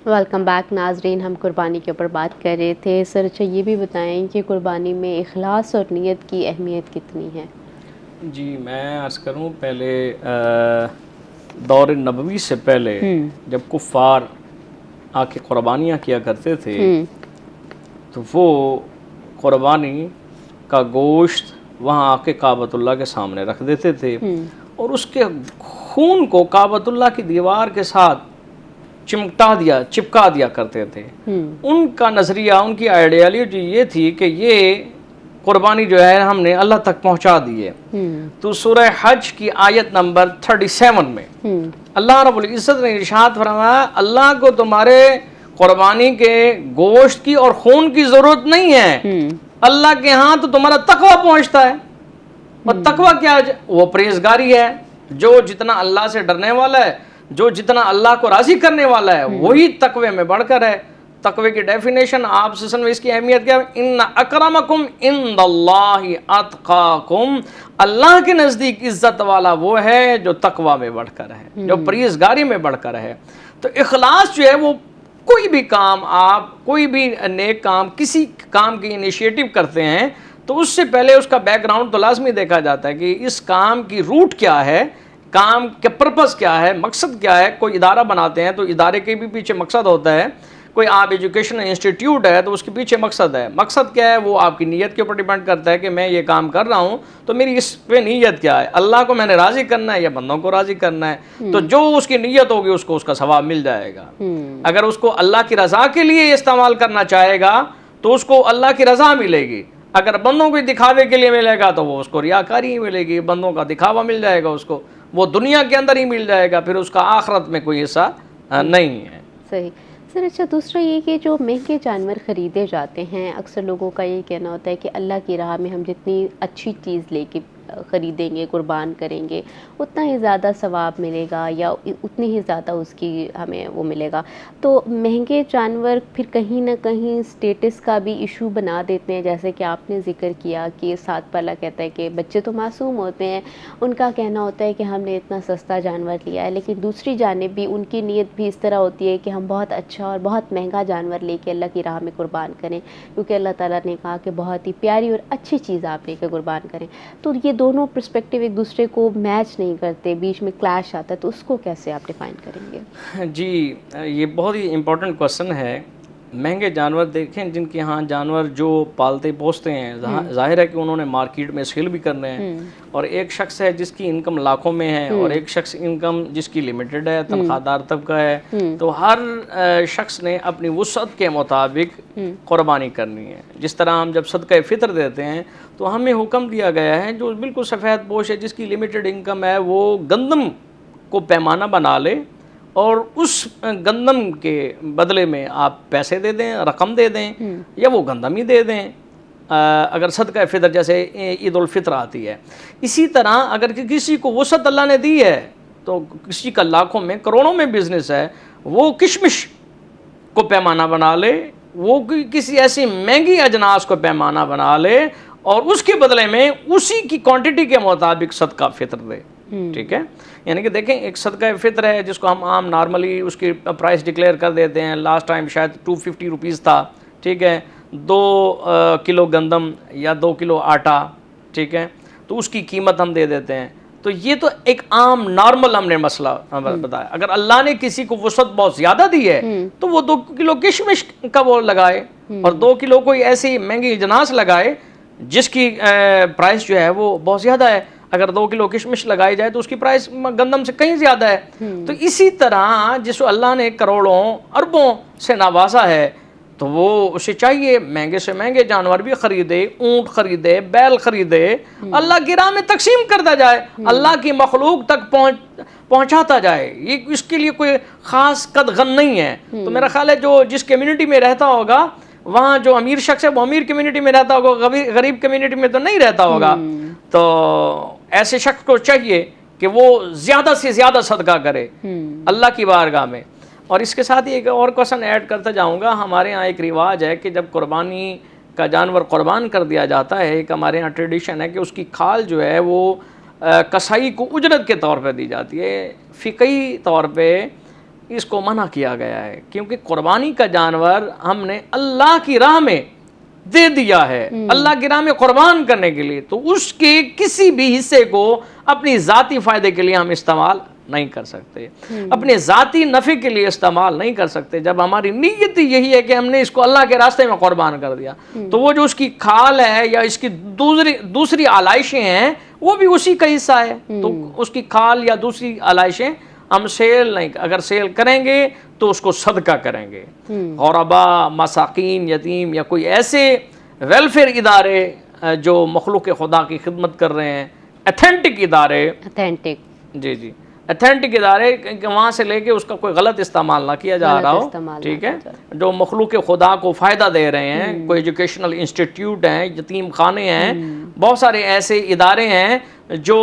वेलकम बैक नाजरीन, हम कुर्बानी के ऊपर बात कर रहे थे। सर अच्छा ये भी बताएं कि कुर्बानी में इखलास और नीयत की अहमियत कितनी है? जी, मैं अर्ज़ करूं, पहले दौर नबवी से पहले जब कुफ़ार आके कुर्बानियाँ किया करते थे तो वो कुर्बानी का गोश्त वहाँ आके काबतुल्लाह के सामने रख देते थे और उसके खून को काबतुल्लाह की दीवार के साथ चिपका दिया करते थे। उनका नज़रिया, उनकी आइडियालॉजी ये थी कि ये कुर्बानी जो है हमने अल्लाह तक पहुंचा दी है। तो सूरह हज की आयत नंबर 37 में अल्लाह रब्बुल इज़्ज़त ने इरशाद फरमाया, अल्लाह को तुम्हारे कुर्बानी के गोश्त की और खून की ज़रूरत नहीं है, अल्लाह के यहाँ तो तुम्हारा तकवा पहुंचता है। और तकवा क्या है? वो परहेज़गारी है। जो जितना अल्लाह से डरने वाला है, जो जितना अल्लाह को राज़ी करने वाला है, वही तकवे में बढ़कर है। तकवे की डेफिनेशन आप में इसकी अहमियत क्या है? इन्ना अकरमकुम इंदल्लाहि अतकाकुम, अल्लाह के नज़दीक इज़्ज़त वाला वो है जो तकवा में बढ़कर है, जो परहेज़गारी में बढ़कर है। तो इखलास जो है वो कोई भी काम, आप कोई भी नेक काम, किसी काम की इनिशिएटिव करते हैं तो उससे पहले उसका बैकग्राउंड तो लाजमी देखा जाता है कि इस काम की रूट क्या है, काम के पर्पस क्या है, मकसद क्या है। कोई इदारा बनाते हैं तो इदारे के भी पीछे मकसद होता है। कोई आप एजुकेशन इंस्टीट्यूट है तो उसके पीछे मकसद है। मकसद क्या है? वो आपकी नीयत के ऊपर डिपेंड करता है कि मैं ये काम कर रहा हूँ तो मेरी इस पे नीयत क्या है, अल्लाह को मैंने राज़ी करना है या बंदों को राज़ी करना है। तो जो उसकी नीयत होगी उसको उसका सवाब मिल जाएगा। अगर उसको अल्लाह की रज़ा के लिए इस्तेमाल करना चाहेगा तो उसको अल्लाह की रज़ा मिलेगी। अगर बंदों को दिखावे के लिए मिलेगा तो वो उसको रियाकारी ही मिलेगी, बंदों का दिखावा मिल जाएगा उसको, वो दुनिया के अंदर ही मिल जाएगा, फिर उसका आखिरत में कोई हिस्सा नहीं है। सही सर। अच्छा, दूसरा ये कि जो महंगे जानवर ख़रीदे जाते हैं, अक्सर लोगों का ये कहना होता है कि अल्लाह की राह में हम जितनी अच्छी चीज़ लेके ख़रीदेंगे, कुर्बान करेंगे, उतना ही ज़्यादा सवाब मिलेगा या उतनी ही ज़्यादा उसकी हमें वो मिलेगा। तो महंगे जानवर फिर कहीं ना कहीं स्टेटस का भी इशू बना देते हैं। जैसे कि आपने ज़िक्र किया कि सात पाला कहता है कि बच्चे तो मासूम होते हैं, उनका कहना होता है कि हमने इतना सस्ता जानवर लिया है, लेकिन दूसरी जानिब भी उनकी नीयत भी इस तरह होती है कि हम बहुत अच्छा और बहुत महंगा जानवर लेके अल्लाह की राह में कुर्बान करें, क्योंकि अल्लाह ताला ने कहा कि बहुत ही प्यारी और अच्छी चीज़ आप लेकर कुर्बान करें। तो ये दोनों पर्सपेक्टिव एक दूसरे को मैच नहीं करते, बीच में क्लैश आता है, तो उसको कैसे आप डिफाइन करेंगे? जी, ये बहुत ही इम्पोर्टेंट क्वेश्चन है। महंगे जानवर देखें जिनके यहाँ जानवर जो पालते पोसते हैं, जाहिर है कि उन्होंने मार्केट में सेल भी करने हैं। और एक शख्स है जिसकी इनकम लाखों में है और एक शख्स इनकम जिसकी लिमिटेड है, तनख्वाहदार तबका है। तो हर शख्स ने अपनी वुसअत के मुताबिक कुर्बानी करनी है। जिस तरह हम जब सदका फितर देते हैं तो हमें हुक्म दिया गया है जो बिल्कुल सफ़ेद पोश है, जिसकी लिमिटेड इनकम है, वो गंदम को पैमाना बना ले और उस गंदम के बदले में आप पैसे दे दें, रकम दे दें या वो गंदम ही दे दें। अगर सदका फितर जैसे ईद उल फितर आती है, इसी तरह अगर किसी को वसअत अल्लाह ने दी है तो किसी का लाखों में करोड़ों में बिजनेस है, वो किशमिश को पैमाना बना ले, वो किसी ऐसी महंगी अजनास को पैमाना बना ले और उसके बदले में उसी की क्वांटिटी के मुताबिक सदका फितर दे। ठीक है, यानी कि देखें एक सदका फितर है जिसको हम आम नॉर्मली उसकी प्राइस डिक्लेयर कर देते हैं। लास्ट टाइम शायद 250 रुपीज़ था। ठीक है, 2 किलो गंदम या 2 किलो आटा, ठीक है, तो उसकी कीमत हम दे देते हैं। तो ये तो एक आम नॉर्मल हमने मसला बताया। अगर अल्लाह ने किसी को वसअत बहुत ज़्यादा दी है तो वो 2 किलो किशमिश का वो लगाए और 2 किलो कोई ऐसी महंगी अजनास लगाए जिसकी प्राइस जो है वो बहुत ज़्यादा है। अगर 2 किलो किशमिश लगाई जाए तो उसकी प्राइस गंदम से कहीं ज़्यादा है। तो इसी तरह जिसको अल्लाह ने करोड़ों अरबों से नवाजा है तो वो उसे चाहिए महंगे से महंगे जानवर भी खरीदे, ऊँट खरीदे, बैल खरीदे, अल्लाह की राह में तकसीम करता जाए, अल्लाह की मखलूक तक पहुँचाता जाए। ये इसके लिए कोई ख़ास कदगन नहीं है। तो मेरा ख्याल है जो जिस कम्युनिटी में रहता होगा वहाँ जो अमीर शख्स है वो अमीर कम्युनिटी में रहता होगा, गरीब कम्युनिटी में तो नहीं रहता होगा। तो ऐसे शख्स को चाहिए कि वो ज़्यादा से ज़्यादा सदका करे अल्लाह की बारगाह में। और इसके साथ ही एक और क्वेश्चन ऐड करता जाऊँगा। हमारे यहाँ एक रिवाज है कि जब कुर्बानी का जानवर कुर्बान कर दिया जाता है, एक हमारे यहाँ ट्रेडिशन है कि उसकी खाल जो है वो कसाई को उजरत के तौर पर दी जाती है। फ़िक़ही तौर पे इसको मना किया गया है क्योंकि कुर्बानी का जानवर हमने अल्लाह की राह में दे दिया है, अल्लाह की राह में कुर्बान करने के लिए, तो उसके किसी भी हिस्से को अपनी ज़ाती फ़ायदे के लिए हम इस्तेमाल नहीं कर सकते, अपने ज़ाती नफ़े के लिए इस्तेमाल नहीं कर सकते। जब हमारी नीयत यही है कि हमने इसको अल्लाह के रास्ते में कुर्बान कर दिया, तो वो जो उसकी खाल है या इसकी दूसरी आलाइशें हैं वो भी उसी का हिस्सा है। तो उसकी खाल या दूसरी आलाइशें हम सेल नहीं, अगर सेल करेंगे तो उसको सदका करेंगे। गौरबा, मसाकीन, यतीम या कोई ऐसे वेलफेयर इदारे जो मखलूक खुदा की खिदमत कर रहे हैं, अथेंटिक इदारे, अथेंटिक, जी जी, अथेंटिक इदारे, वहाँ से लेके उसका कोई गलत इस्तेमाल ना किया जा रहा हो, ठीक है, जो मखलूक खुदा को फ़ायदा दे रहे हैं। कोई एजुकेशनल इंस्टीट्यूट हैं, यतीम खाने हैं, बहुत सारे ऐसे इदारे हैं जो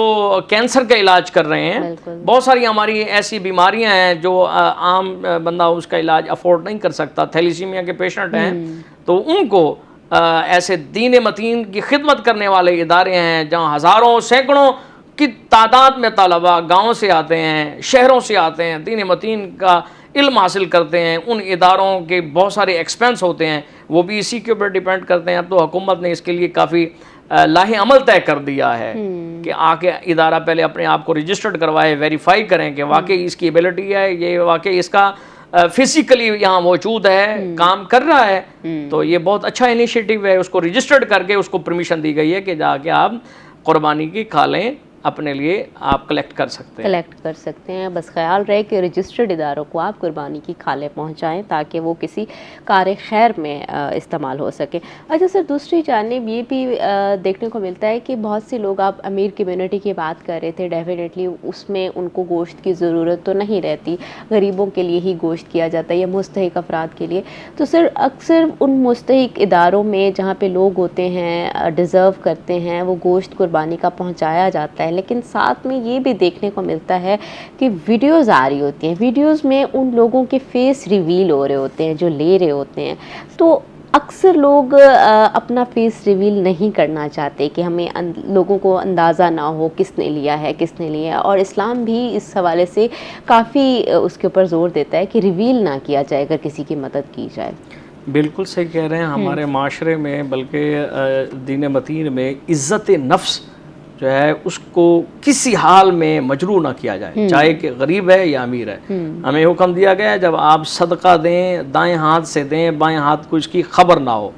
कैंसर का इलाज कर रहे हैं। बहुत सारी हमारी ऐसी बीमारियां हैं जो आम बंदा उसका इलाज अफोर्ड नहीं कर सकता। थैलीसीमिया के पेशेंट हैं तो उनको ऐसे दीन मतीन की खिदमत करने वाले इदारे हैं जहाँ हज़ारों सैकड़ों की तादाद में तलबा गाँव से आते हैं, शहरों से आते हैं, दीन मतीन का इल्म हासिल करते हैं। उन इदारों के बहुत सारे एक्सपेंस होते हैं, वो भी इसी के ऊपर डिपेंड करते हैं। अब तो हुकूमत ने इसके लिए काफ़ी लाहे अमल तय कर दिया है कि आके इदारा पहले अपने आप को रजिस्टर्ड करवाए, वेरीफाई करें कि वाकई इसकी एबिलिटी है, ये वाकई इसका फिजिकली यहाँ मौजूद है, काम कर रहा है। तो ये बहुत अच्छा इनिशिएटिव है। उसको रजिस्टर्ड करके उसको परमिशन दी गई है कि जाके आप कुर्बानी की खालें अपने लिए आप कलेक्ट कर सकते हैं। बस ख्याल रहे कि रजिस्टर्ड इदारों को आप कुर्बानी की खालें पहुंचाएं ताकि वो किसी कार खैर में इस्तेमाल हो सके। अच्छा सर, दूसरी जानिब ये भी देखने को मिलता है कि बहुत से लोग, आप अमीर कम्युनिटी की बात कर रहे थे, डेफिनेटली उसमें उनको गोश्त की ज़रूरत तो नहीं रहती, गरीबों के लिए ही गोश्त किया जाता है या मुस्तहिक अफराद के लिए। तो सर अक्सर उन मुस्तहिक इदारों में जहाँ पे लोग होते हैं, डिज़र्व करते हैं, वो गोश्त कुर्बानी का पहुँचाया जाता है, लेकिन साथ में ये भी देखने को मिलता है कि वीडियोज़ आ रही होती हैं, वीडियोज़ में उन लोगों के फेस रिवील हो रहे होते हैं जो ले रहे होते हैं। तो अक्सर लोग अपना फेस रिवील नहीं करना चाहते कि हमें लोगों को अंदाज़ा ना हो किसने लिया है, किसने लिया है। और इस्लाम भी इस हवाले से काफ़ी उसके ऊपर ज़ोर देता है कि रिवील ना किया जाए अगर किसी की मदद की जाए। बिल्कुल सही कह रहे हैं। हमारे माशरे में, बल्कि दीन मतीन में, इज़्ज़त नफ्स जो है उसको किसी हाल में मजरूह ना किया जाए, चाहे कि गरीब है या अमीर है। हमें हुक्म दिया गया है जब आप सदका दें दाएं हाथ से दें, बाएं हाथ को इसकी खबर ना हो।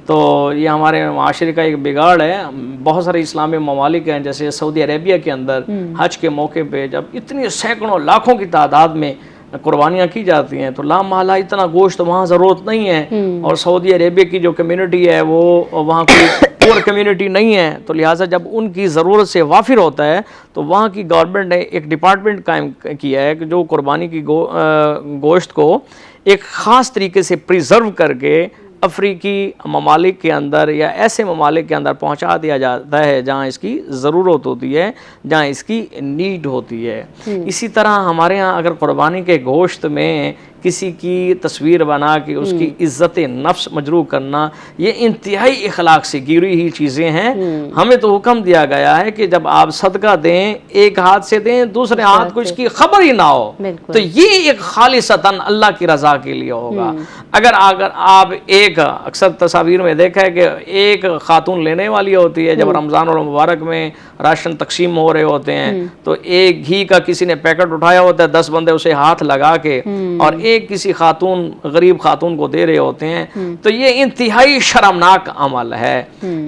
तो ये हमारे माशरे का एक बिगाड़ है। बहुत सारे इस्लामी ममालिक हैं, जैसे सऊदी अरेबिया के अंदर हज के मौके पे जब इतनी सैकड़ों लाखों की तादाद में कुर्बानियाँ की जाती हैं तो लामहला इतना गोश्त वहाँ ज़रूरत नहीं है। और सऊदी अरेबिया की जो कम्युनिटी है वो वहाँ कोई पुअर कम्युनिटी नहीं है, तो लिहाजा जब उनकी ज़रूरत से वाफिर होता है तो वहाँ की गवर्नमेंट ने एक डिपार्टमेंट कायम किया है कि जो कुर्बानी की गोश्त को एक ख़ास तरीके से प्रिजर्व करके अफ्रीकी ममालिक के अंदर या ऐसे ममालिक के अंदर पहुंचा दिया जाता है जहां इसकी ज़रूरत होती है, जहां इसकी नीड होती है। इसी तरह हमारे यहाँ अगर कुर्बानी के गोश्त में किसी की तस्वीर बना के उसकी इज़्ज़त नफ्स मजरूह करना, ये इंतहाई इखलाक से गिरी हुई चीज़ें हैं। हमें तो हुक्म दिया गया है कि जब आप सदका दें एक हाथ से दें, दूसरे हाथ को इसकी खबर ही ना हो, तो ये एक खालिसतन अल्लाह की रज़ा के लिए होगा। अगर आप एक, अक्सर तस्वीर में देखा है कि एक खातून लेने वाली होती है, जब रमज़ान और मुबारक में राशन तकसीम हो रहे होते हैं तो एक घी का किसी ने पैकेट उठाया होता है, 10 बंदे उसे हाथ लगा के और एक किसी खातून, गरीब खातून को दे रहे होते हैं। तो ये इंतहाई शर्मनाक अमल है,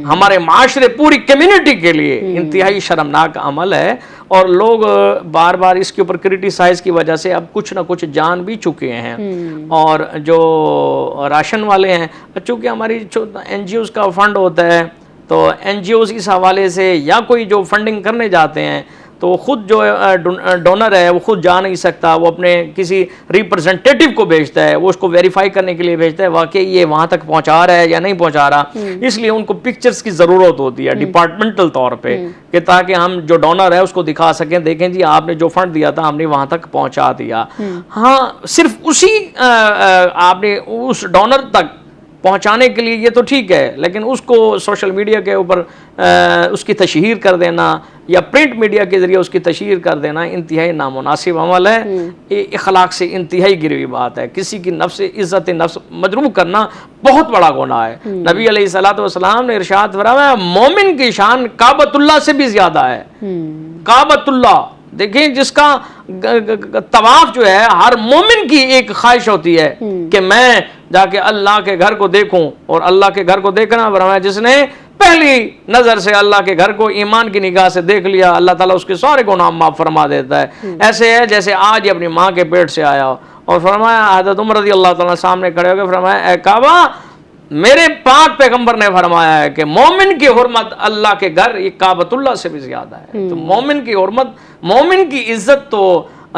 हमारे माशरे पूरी कम्युनिटी के लिए इंतहाई शर्मनाक अमल है। और लोग बार बार इसके ऊपर क्रिटिसाइज की वजह से अब कुछ ना कुछ जान भी चुके हैं। और जो राशन वाले हैं, चूँकि हमारी NGOs का फंड होता है तो NGOs इस हवाले से या कोई जो फंडिंग करने जाते हैं तो खुद जो डोनर है वो खुद जा नहीं सकता, वो अपने किसी रिप्रेजेंटेटिव को भेजता है, वो उसको वेरीफाई करने के लिए भेजता है वाकई ये वहाँ तक पहुँचा रहा है या नहीं पहुँचा रहा। इसलिए उनको पिक्चर्स की ज़रूरत होती है डिपार्टमेंटल तौर पे कि ताकि हम जो डोनर है उसको दिखा सकें, देखें जी आपने जो फंड दिया था हमने वहाँ तक पहुँचा दिया। हाँ, सिर्फ उसी आपने उस डोनर तक पहुंचाने के लिए ये तो ठीक है, लेकिन उसको सोशल मीडिया के ऊपर उसकी तशहीर कर देना या प्रिंट मीडिया के ज़रिए उसकी तशहीर कर देना इंतहाई नामुनासिब अमल है। ये अखलाक से इंतहाई गिरी हुई बात है। किसी की नफ्स इज़्ज़त नफ्स मजरूह करना बहुत बड़ा गुनाह है। नबी अलैहिस्सलातु वस्सलाम ने इरशाद फरमाया मोमिन की शान काबतुल्लाह से भी ज़्यादा है। काबतुल्लाह, देखें, जिसका तवाफ जो है हर मोमिन की एक ख्वाहिश होती है कि मैं जाके अल्लाह के घर को देखूं, और अल्लाह के घर को देखना फरमाया जिसने पहली नजर से अल्लाह के घर को ईमान की निगाह से देख लिया, अल्लाह ताला उसके सारे गुनाह माफ फरमा देता है। ऐसे है जैसे आज ही अपनी माँ के पेट से आया हो, और फरमाया हज़रत उमर रज़ी अल्लाह ताला सामने खड़े होकर फरमाया, ए काबा, मेरे पाक पैगंबर ने फरमाया है कि मोमिन की हुर्मत अल्लाह के घर ये काबतुल्लाह से भी ज्यादा है। तो मोमिन की हुर्मत, मोमिन की इज्जत तो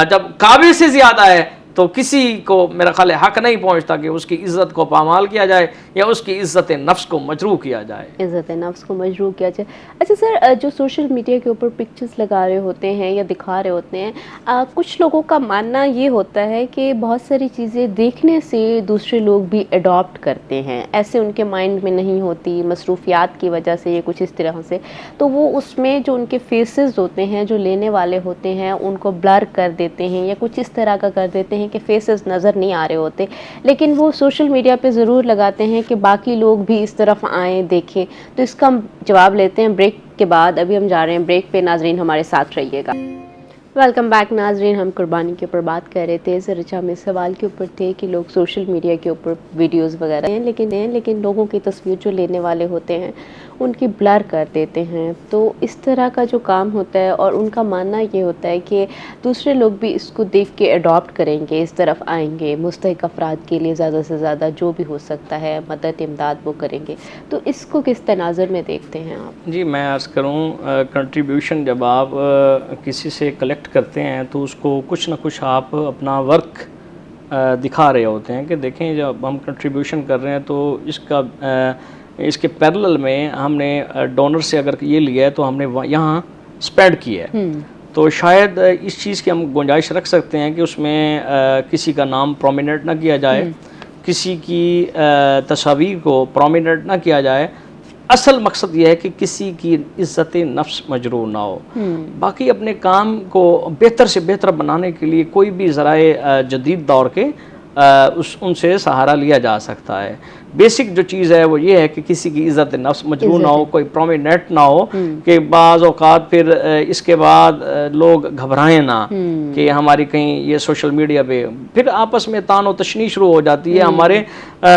जब काबे से ज्यादा है तो किसी को मेरा ख्याल हक नहीं पहुंचता कि उसकी इज्जत को पामाल किया जाए या उसकी इज्जत नफ्स को मजरूह किया जाए, इज़्ज़त नफ्स को मजरूह किया जाए। अच्छा सर, जो सोशल मीडिया के ऊपर पिक्चर्स लगा रहे होते हैं या दिखा रहे होते हैं, कुछ लोगों का मानना ये होता है कि बहुत सारी चीज़ें देखने से दूसरे लोग भी अडॉप्ट करते हैं, ऐसे उनके माइंड में नहीं होती, मसरूफियात की वजह से या कुछ इस तरह से, तो वो उसमें जो उनके फेसेस होते हैं, जो लेने वाले होते हैं, उनको ब्लर कर देते हैं या कुछ इस तरह का कर देते हैं कि फेसेस नज़र नहीं आ रहे होते, लेकिन वो सोशल मीडिया पे ज़रूर लगाते हैं कि बाकी लोग भी इस तरफ आएँ देखें। तो इसका हम जवाब लेते हैं ब्रेक के बाद। अभी हम जा रहे हैं ब्रेक पे, नाजरीन हमारे साथ रहिएगा। वेलकम बैक नाजरीन, हम कुर्बानी के ऊपर बात कर रहे थे। ज़रा हम इस सवाल के ऊपर थे कि लोग सोशल मीडिया के ऊपर वीडियोस वगैरह हैं, लेकिन लोगों की तस्वीर जो लेने वाले होते हैं उनकी ब्लर कर देते हैं। तो इस तरह का जो काम होता है, और उनका मानना ये होता है कि दूसरे लोग भी इसको देख के अडॉप्ट करेंगे, इस तरफ आएंगे, मुस्तहिक अफराद के लिए ज़्यादा से ज़्यादा जो भी हो सकता है मदद इमदाद वो करेंगे। तो इसको किस तनाज़ुर में देखते हैं आप? जी मैं अर्ज़ करूँ, कंट्रीब्यूशन जब आप किसी से कलेक्ट करते हैं तो उसको कुछ ना कुछ आप अपना वर्क दिखा रहे होते हैं कि देखें जब हम कंट्रीब्यूशन कर रहे हैं तो इसके पैरेलल में हमने डोनर से अगर ये लिया है तो हमने यहाँ स्पेंड किया है। तो शायद इस चीज़ की हम गुंजाइश रख सकते हैं कि उसमें किसी का नाम प्रोमिनेंट ना किया जाए, किसी की तस्वीर को प्रोमिनेंट ना किया जाए। असल मकसद यह है कि किसी की इज़्ज़त नफ्स मजरूह ना हो। बाकी अपने काम को बेहतर से बेहतर बनाने के लिए कोई भी ज़राए जदीद दौर के उनसे सहारा लिया जा सकता है। बेसिक जो चीज़ है वो ये है कि किसी की इज़्ज़त नफ्स मजरूह ना हो, कोई प्रोमिनेंट ना हो कि बाज़ औक़ात फिर इसके बाद लोग घबराएं ना कि हमारी कहीं ये सोशल मीडिया पे फिर आपस में तानो तशनी शुरू हो जाती है। हमारे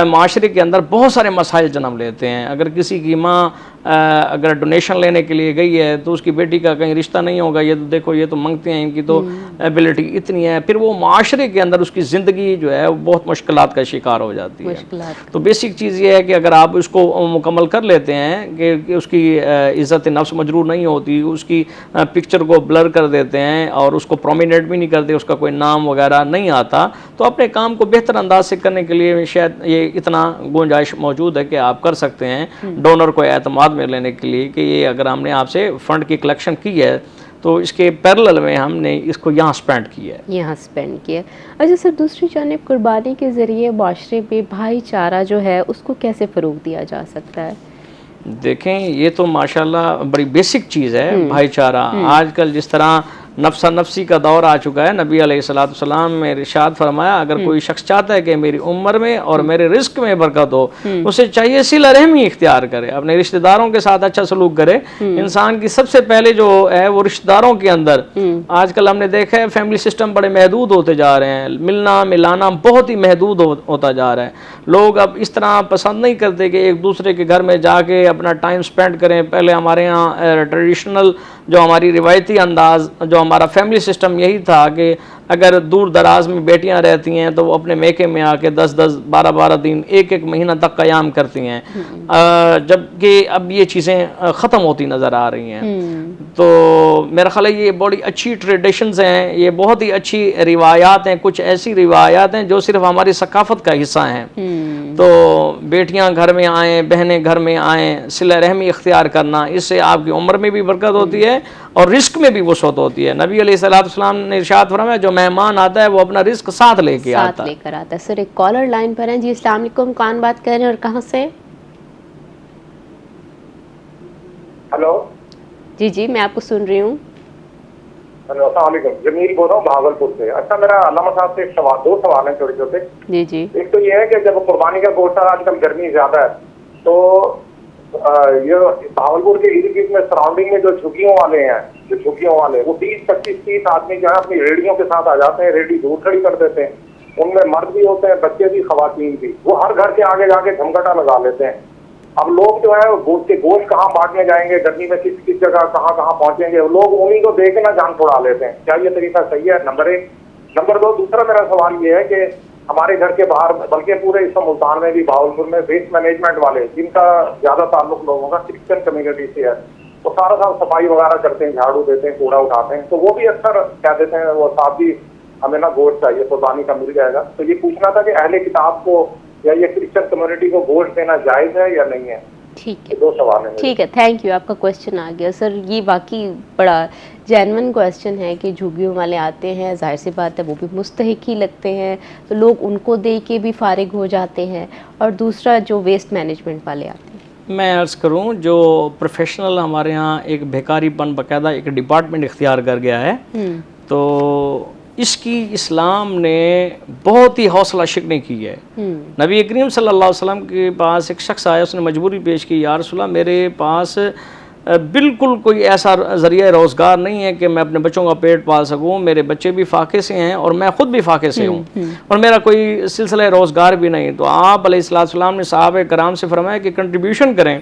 माशरे के अंदर बहुत सारे मसाइल जन्म लेते हैं। अगर किसी की माँ अगर डोनेशन लेने के लिए गई है तो उसकी बेटी का कहीं रिश्ता नहीं होगा, ये तो देखो ये तो मांगते हैं, इनकी तो एबिलिटी इतनी है, फिर वो माशरे के अंदर उसकी ज़िंदगी जो है वो बहुत मुश्किलात का शिकार हो जाती है। तो बेसिक चीज़ ये है कि अगर आप उसको मुकम्मल कर लेते हैं कि उसकी इज़्ज़त नफ्स मजरूह नहीं होती, उसकी पिक्चर को ब्लर कर देते हैं और उसको प्रोमिनेंट भी नहीं करते, उसका कोई नाम वगैरह नहीं आता, तो अपने काम को बेहतर अंदाज से करने के लिए शायद ये इतना गुंजाइश मौजूद है कि आप कर सकते हैं डोनर को एतमाद में लेने के लिए कि ये अगर हमने आपसे फ़ंड की कलेक्शन की है तो इसके पैरेलल में हमने इसको यहाँ स्पेंड किया है, यहाँ स्पेंड किया। अच्छा सर, दूसरी जानिब कुर्बानी के ज़रिए माशरे में भाईचारा जो है उसको कैसे फ़रोग़ दिया जा सकता है? देखें ये तो माशाल्लाह बड़ी बेसिक चीज़ है भाईचारा। आजकल जिस तरह नफ्सा नफ्सी का दौर आ चुका है, नबी अलैहिस्सलाम ने इरशाद फरमाया अगर कोई शख्स चाहता है कि मेरी उम्र में और मेरे रिस्क में बरकत हो, उसे चाहिए सिला रहमी इख्तियार करे, अपने रिश्तेदारों के साथ अच्छा सलूक करे। इंसान की सबसे पहले जो है वो रिश्तेदारों के अंदर, आजकल हमने देखा है फैमिली सिस्टम बड़े महदूद होते जा रहे हैं, मिलना मिलाना बहुत ही महदूद होता जा रहा है। लोग अब इस तरह पसंद नहीं करते कि एक दूसरे के घर में जाके अपना टाइम स्पेंड करें। पहले हमारे यहाँ ट्रेडिशनल जो हमारी रिवायती अंदाज, जो हमारा फैमिली सिस्टम यही था कि अगर दूर दराज में बेटियां रहती हैं तो वो अपने मेके में आके 10-10, 12-12 दिन, एक महीना तक क़याम करती हैं, जबकि अब ये चीज़ें ख़त्म होती नज़र आ रही हैं। तो मेरा ख्याल है ये बड़ी अच्छी ट्रेडिशंस हैं, ये बहुत ही अच्छी रिवायात हैं। कुछ ऐसी रिवायात हैं जो सिर्फ हमारी सकाफ़त का हिस्सा हैं। तो बेटियां घर में आएँ, बहनें घर में आएँ, सिला रहमी इख्तियार करना, इससे आपकी उम्र में भी बरकत होती है और रिस्क में भी वसअत होती है। नबी अलैहिस्सलाम ने इरशाद फरमाया जो मेहमान आता है वो अपना रिस्क साथ लेकर आता है। सर एक कॉलर लाइन पर हैं जी। अस्सलाम वालेकुम, कौन बात कर रहे हैं और कहाँ से? हेलो जी जी मैं आपको सुन रही हूँ। हेलो अस्सलाम वालेकुम, जमील बोल रहा हूँ भागलपुर से। अच्छा मेरा अल्लामा साहब से दो सवाल हैं छोटे छोटे। जी जी। एक तो ये है कि जब कुर्बानी का गोश्त आजकल गर्मी ज्यादा है तो ये भावलपुर के इर्द गिर्द में सराउंडिंग में जो झुग्गियों वाले हैं, जो झुग्गियों वाले वो 20-25-30 आदमी जो है अपनी रेडियों के साथ आ जाते हैं, रेडी दूर खड़ी कर देते हैं। उनमें मर्द भी होते हैं, बच्चे भी, खवातीन भी। वो हर घर के आगे जाके झमकटा लगा लेते हैं। अब लोग जो है गोश्त कहाँ बांटने जाएंगे, गर्मी में किस किस जगह कहाँ कहाँ पहुंचेंगे, लोग उन्हीं को देख के ना जान छुड़ा लेते हैं। क्या ये तरीका सही है? नंबर 1। नंबर 2, दूसरा मेरा सवाल ये है कि हमारे घर के बाहर, बल्कि पूरे इस मुल्तान में भी, भावलपुर में वेस्ट मैनेजमेंट वाले, जिनका ज्यादा ताल्लुक लोगों का क्रिश्चियन कम्युनिटी से है, वो सारा साल सफाई वगैरह करते हैं, झाड़ू देते हैं, कूड़ा उठाते हैं, तो वो भी अक्सर कह देते हैं वो साहब जी हमें ना गोश्त चाहिए, कुर्बानी का मिल जाएगा। तो ये पूछना था कि अहले किताब को या ये क्रिश्चियन कम्युनिटी को गोश्त देना जायज है या नहीं है? ठीक ये है, 2 सवाल हैं। ठीक है, थैंक यू। आपका क्वेश्चन आ गया सर। ये वाकई बड़ा जेन्युइन क्वेश्चन है कि झुग्गियों वाले आते हैं, जाहिर सी बात है वो भी मुस्तहिक ही लगते हैं, तो लोग उनको दे के भी फारिग हो जाते हैं। और दूसरा जो वेस्ट मैनेजमेंट वाले आते हैं, मैं अर्ज़ करूं, जो प्रोफेशनल हमारे यहाँ एक बेकारीपन बाकायदा एक डिपार्टमेंट इख्तियार कर गया है, तो इसकी इस्लाम ने बहुत ही हौसला शिकनी की है। नबी करीम सल्लल्लाहु अलैहि वसल्लम के पास एक शख्स आया, उसने मजबूरी पेश की, या रसूलल्लाह मेरे पास बिल्कुल कोई ऐसा ज़रिया रोज़गार नहीं है कि मैं अपने बच्चों का पेट पाल सकूं, मेरे बच्चे भी फाके से हैं और मैं ख़ुद भी फाके से हूं और मेरा कोई सिलसिला रोज़गार भी नहीं। तो आप अलैहिस्सलाम ने साहबे कराम से फरमाया कि कंट्रीब्यूशन करें।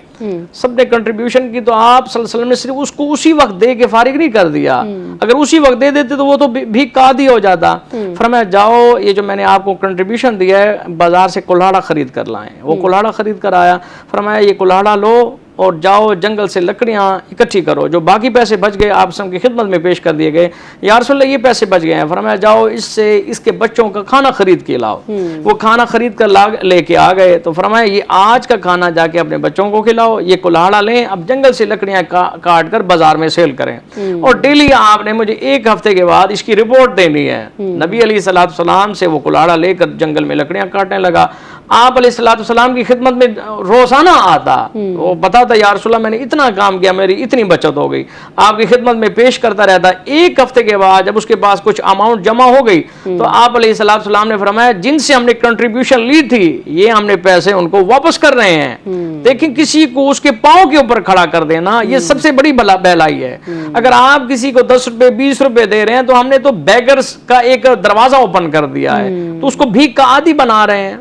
सब ने कंट्रीब्यूशन की, तो आप सल्लल्लाहु अलैहि वसल्लम ने सिर्फ उसको उसी वक्त दे के फारिग नहीं कर दिया। अगर उसी वक्त दे देते तो वो तो भीख का आदी हो जाता। फरमाया जाओ, ये जो मैंने आपको कंट्रीब्यूशन दिया है, बाजार से कुल्हाड़ा खरीद कर लाएं। वो कुल्हाड़ा खरीद कर आया, फरमाया ये कुल्हाड़ा लो और जाओ जंगल से लकड़ियाँ इकट्ठी करो, जो बाकी पैसे बच गए आप सबकी खिदमत में पेश कर दिए गए। या रसूलल्लाह ये पैसे बच गए हैं, फरमाया जाओ इससे इसके बच्चों का खाना खरीद के लाओ। वो खाना खरीद कर लेके आ गए, तो फरमाया ये आज का खाना जाके अपने बच्चों को खिलाओ, ये कुल्हाड़ा लें, अब जंगल से लकड़ियाँ काट कर बाजार में सेल करें और डेली आपने मुझे 1 हफ्ते के बाद इसकी रिपोर्ट देनी है। नबी अलैहिस्सलाम से वो कुल्हाड़ा लेकर जंगल में लकड़ियाँ काटने लगा। आप अलैहिस्सलाम की खिदमत में रोजाना आता, वो बताता या रसूलल्लाह मैंने इतना काम किया, मेरी इतनी बचत हो गई, आपकी खिदमत में पेश करता रहता। 1 हफ्ते के बाद जब उसके पास कुछ अमाउंट जमा हो गई तो आप अलैहिस्सलाम ने फरमाया जिनसे हमने कंट्रीब्यूशन ली थी ये हमने पैसे उनको वापस कर रहे हैं। देखिए, किसी को उसके पाँव के ऊपर खड़ा कर देना ये सबसे बड़ी बहलाई है। अगर आप किसी को 10 रुपए 20 रुपए दे रहे हैं तो हमने तो बेगर्स का एक दरवाजा ओपन कर दिया है, तो उसको भीख का आदी बना रहे हैं।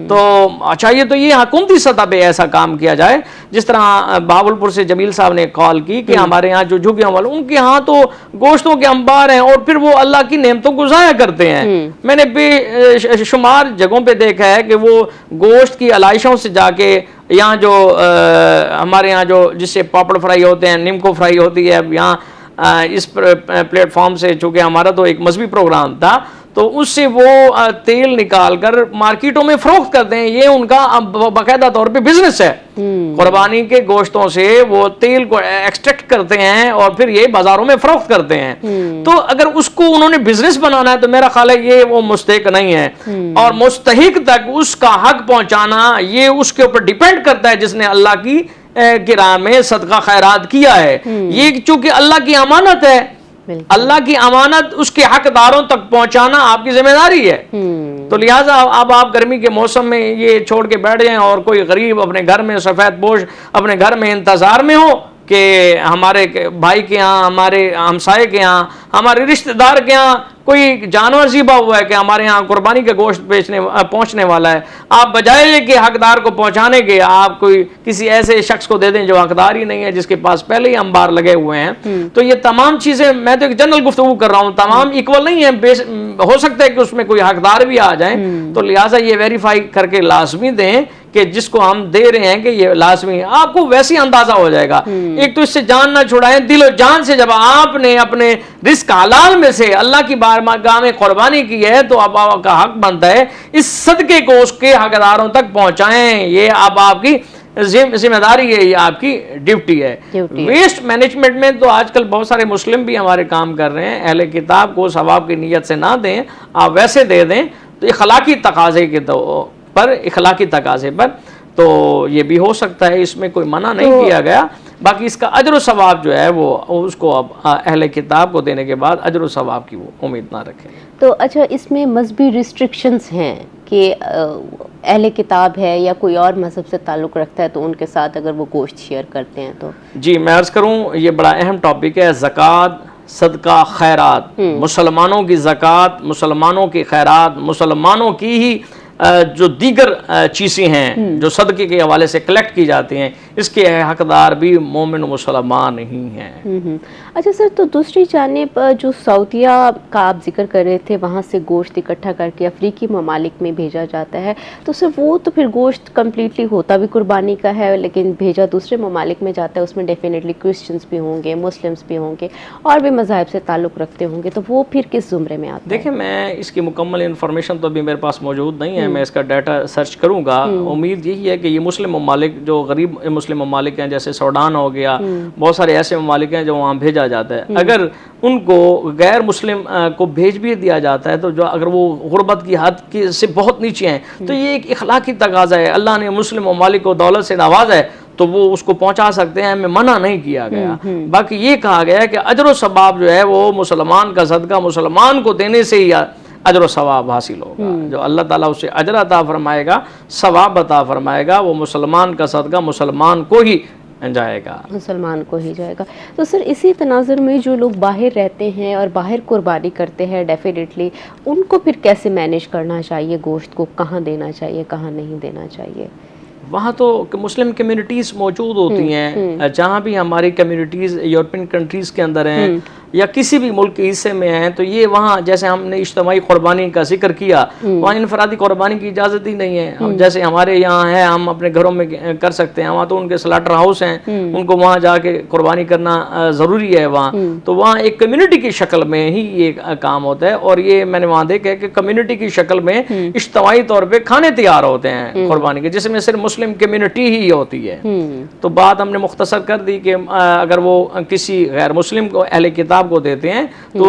तो चाहिए तो ये हुकूमती सतह पे ऐसा काम किया जाए, जिस तरह भावलपुर से जमील साहब ने कॉल की कि हमारे यहाँ जो झुग्गियों वाले, उनके यहाँ तो गोश्तों के अंबार हैं और फिर वो अल्लाह की नेमतों को ज़ाया करते हैं। मैंने बेशुमार जगहों पे देखा है कि वो गोश्त की अलाइशों से जाके यहाँ जो हमारे यहाँ जो जिससे पापड़ फ्राई होते हैं, निम्को फ्राई होती है, अब यहाँ इस प्लेटफॉर्म से, चूँकि हमारा तो एक मजहबी प्रोग्राम था, तो उससे वो तेल निकाल कर मार्केटों में फरोख्त करते हैं। ये उनका बाकायदा तौर पे बिजनेस है। कुर्बानी के गोश्तों से वो तेल को एक्सट्रैक्ट करते हैं और फिर ये बाजारों में फरोख्त करते हैं। तो अगर उसको उन्होंने बिजनेस बनाना है तो मेरा ख्याल है ये वो मुस्तहिक नहीं है, और मुस्तहिक तक उसका हक पहुंचाना ये उसके ऊपर डिपेंड करता है जिसने अल्लाह की राह में सदका खैरात किया है। ये चूंकि अल्लाह की अमानत है, अल्लाह की अमानत उसके हकदारों तक पहुंचाना आपकी जिम्मेदारी है। तो लिहाजा अब आप गर्मी के मौसम में ये छोड़ के बैठ जाएं और कोई गरीब अपने घर में सफ़ेद पोश अपने घर में इंतजार में हो कि हमारे भाई के यहाँ, हमारे हमसाये के यहाँ, हमारे रिश्तेदार के यहाँ कोई जानवर ज़िबा हुआ है कि हमारे यहाँ कुर्बानी का गोश्त पहुँचने वाला है, आप बजाय कि हकदार को पहुँचाने के आप कोई किसी ऐसे शख्स को दे दें जो हकदार ही नहीं है, जिसके पास पहले ही अंबार लगे हुए हैं। तो ये तमाम चीज़ें, मैं तो एक जनरल गुफ्तगू कर रहा हूँ, तमाम इक्वल नहीं है, हो सकता है कि उसमें कोई हकदार भी आ जाए। तो लिहाजा ये वेरीफाई करके लाजमी दें कि जिसको हम दे रहे हैं कि ये लाजमी है, आपको वैसे ही अंदाजा हो जाएगा। एक तो इससे जान ना छुड़ाएं, दिलो जान से जब आपने अपने रिस्क हलाल में से अल्लाह की बारगाह में कुर्बानी की है तो अब आपका हक बनता है इस सदके को उसके हकदारों तक पहुंचाएं। ये अब आपकी जिम्मेदारी है, ये आपकी ड्यूटी है। वेस्ट मैनेजमेंट में तो आजकल बहुत सारे मुस्लिम भी हमारे काम कर रहे हैं। अहले किताब को सवाब की नीयत से ना दें, आप वैसे दे दें तो इखलाकी तकाजे के पर, इखलाकी तकाजे पर तो ये भी हो सकता है, इसमें कोई मना नहीं किया गया। बाकी इसका अजर सवाब जो है वो उसको अब अहले किताब को देने के बाद अजर सवाब की वो उम्मीद ना रखें। तो अच्छा, इसमें मजहबी रिस्ट्रिक्शंस हैं कि अहले किताब है या कोई और मज़हब से ताल्लुक़ रखता है तो उनके साथ अगर वो गोश्त शेयर करते हैं तो? जी, मैं अर्ज़ करूँ, ये बड़ा अहम टॉपिक है। ज़कात, सदका, खैरात, मुसलमानों की ज़कात, मुसलमानों की खैरात, मुसलमानों की ही जो दीगर चीज़ें हैं जो सदक़े के हवाले से कलेक्ट की जाती हैं, इसके हकदार भी मोमिन मुसलमान ही हैं। अच्छा सर, तो दूसरी जानिब जो सऊदीया का आप जिक्र कर रहे थे, वहाँ से गोश्त इकट्ठा करके अफ्रीकी ममालिक में भेजा जाता है, तो सर वो तो फिर गोश्त कम्प्लीटली होता भी कुर्बानी का है, लेकिन भेजा दूसरे ममालिक में जाता है, उसमें डेफिनेटली क्रिश्चियंस भी होंगे, मुस्लिम्स भी होंगे और भी मज़ाहिब से ताल्लुक़ रखते होंगे, तो वो फिर किस ज़ुमरे में आता है? देखिए, मैं इसकी मुकम्मल इन्फॉर्मेशन तो अभी मेरे पास मौजूद नहीं है, मैं इसका डाटा सर्च करूँगा। उम्मीद यही है कि ये मुस्लिम ममालिक, जो गरीब मुस्लिम ममालिक हैं, जैसे सूडान हो गया, बहुत सारे ऐसे ममालिक हैं जो वहाँ भेजा जाता है। अगर उनको गैर मुस्लिम को भेज भी दिया जाता है तो जो अगर वो गुर्बत की हद की से बहुत नीचे हैं, तो ये एक इखलाकी तकाज़ा है। अल्लाह ने मुस्लिम ममालिक को दौलत से नवाजा है तो वो उसको पहुंचा सकते हैं, हमें मना नहीं किया गया। बाकी ये कहा गया है कि अजर व सवाब जो है वो मुसलमान का सदका मुसलमान को देने से ही अजर व सवाब हासिल होगा। जो अल्लाह ताला उसे अजर अता फरमाएगा, सवाब अता फरमाएगा, वो मुसलमान का सदका मुसलमान को ही जाएगा, मुसलमान को ही जाएगा। तो सर, इसी तनाजुर में जो लोग बाहर रहते हैं और बाहर कुर्बानी करते हैं, डेफिनेटली उनको फिर कैसे मैनेज करना चाहिए? गोश्त को कहाँ देना चाहिए, कहाँ नहीं देना चाहिए? वहाँ तो मुस्लिम कम्युनिटीज़ मौजूद होती हैं। जहाँ भी हमारी कम्युनिटीज़ यूरोपियन कंट्रीज़ के अंदर हैं या किसी भी मुल्क के हिस्से में हैं, तो ये वहाँ जैसे हमने इज्तिमाई कुर्बानी का जिक्र किया, वहाँ इनफरादी कुर्बानी की इजाज़त ही नहीं है। हम जैसे हमारे यहाँ है, हम अपने घरों में कर सकते हैं, वहाँ तो उनके स्लाटर हाउस हैं, उनको वहाँ जाके कुर्बानी करना ज़रूरी है वहाँ। तो वहाँ एक कम्युनिटी की शक्ल में ही ये काम होता है, और ये मैंने वहाँ देखा है कि कम्युनिटी की शक्ल में इज्तिमाई तौर पर खाने तैयार होते हैं कुर्बानी के, जिसमें सिर्फ मुस्लिम कम्युनिटी ही होती है। तो बात हमने मुख्तसर कर दी कि अगर वो किसी गैर मुस्लिम को, अहले किताब को देते हैं तो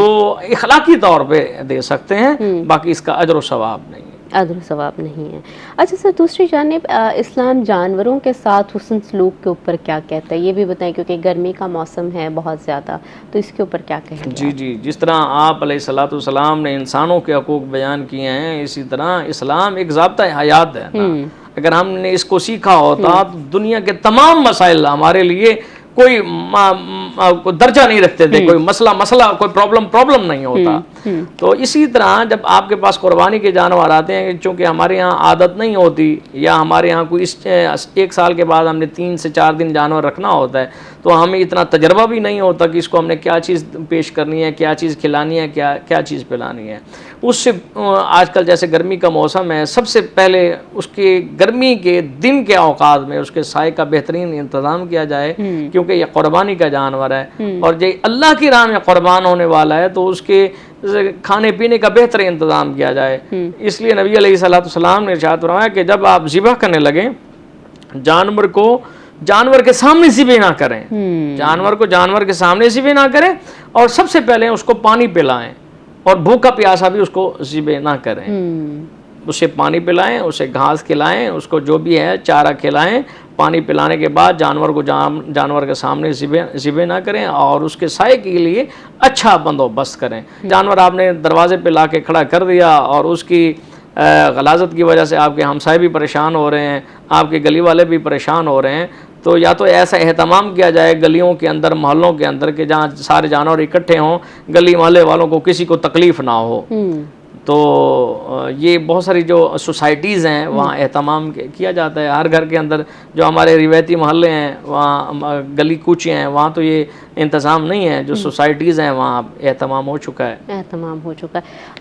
इखलाकी तौर पे दे सकते हैं, बाकी इसका अजर व सवाब नहीं है। अजर सवाब नहीं है। अच्छा सर, दूसरी जानिब इस्लाम जानवरों के साथ हुस्न सलूक के ऊपर क्या कहता है, ये भी बताएं, क्योंकि गर्मी का मौसम है बहुत ज़्यादा, तो इसके ऊपर क्या कहेंगे? जी जी, जिस तरह आप अलैहिस्सलाम ने इंसानों के हकूक़ बयान किए हैं, इसी तरह इस्लाम एक ज़ाब्ता हयात है ना। अगर हमने इसको सीखा होता तो दुनिया के तमाम मसाइल हमारे लिए कोई दर्जा नहीं रखते थे, कोई मसला कोई प्रॉब्लम नहीं होता। तो इसी तरह जब आपके पास कुर्बानी के जानवर आते हैं, चूँकि हमारे यहाँ आदत नहीं होती, या हमारे यहाँ कोई एक साल के बाद हमने 3 से 4 दिन जानवर रखना होता है, तो हमें इतना तजर्बा भी नहीं होता कि इसको हमने क्या चीज़ पेश करनी है, क्या चीज़ खिलानी है, क्या चीज़ पिलानी है। उससे आजकल जैसे गर्मी का मौसम है, सबसे पहले उसके गर्मी के दिन के औकात में उसके साए का बेहतरीन इंतज़ाम किया जाए, क्योंकि यह कुर्बानी का जानवर है और जो अल्लाह की राह में कुर्बान होने वाला है, तो उसके खाने पीने का बेहतर इंतज़ाम किया जाए। इसलिए नबी अलैहिस्सलाम ने इरशाद फरमाया कि जब आप ज़िबह करने लगें, जानवर के सामने ज़िबह ना करें, जानवर के सामने ज़िबह ना करें, और सबसे पहले उसको पानी पिलाएं, और भूखा प्यासा भी उसको ज़िबह ना करें। उसे पानी पिलाएं, उसे घास खिलाएं, उसको जो भी है चारा खिलाएं। पानी पिलाने के बाद जानवर के सामने ज़िबह ना करें, और उसके साए के लिए अच्छा बंदोबस्त करें। जानवर आपने दरवाजे पे ला के खड़ा कर दिया और उसकी गलाजत की वजह से आपके हमसाए भी परेशान हो रहे हैं, आपके गली वाले भी परेशान हो रहे हैं, तो या तो ऐसा एहतमाम किया जाए गलियों के अंदर, मोहल्लों के अंदर, कि जहाँ सारे जानवर इकट्ठे हों, गली मोहल्ले वालों को किसी को तकलीफ़ ना हो। तो ये बहुत सारी जो सोसाइटीज़ हैं वहाँ एहतमाम किया जाता है। हर घर के अंदर जो हमारे रिवायती मोहल्ले हैं, वहाँ गली कूचे हैं, वहाँ तो ये इंतज़ाम नहीं है। जो सोसाइटीज़ हैं वहाँ एहतमाम हो चुका है।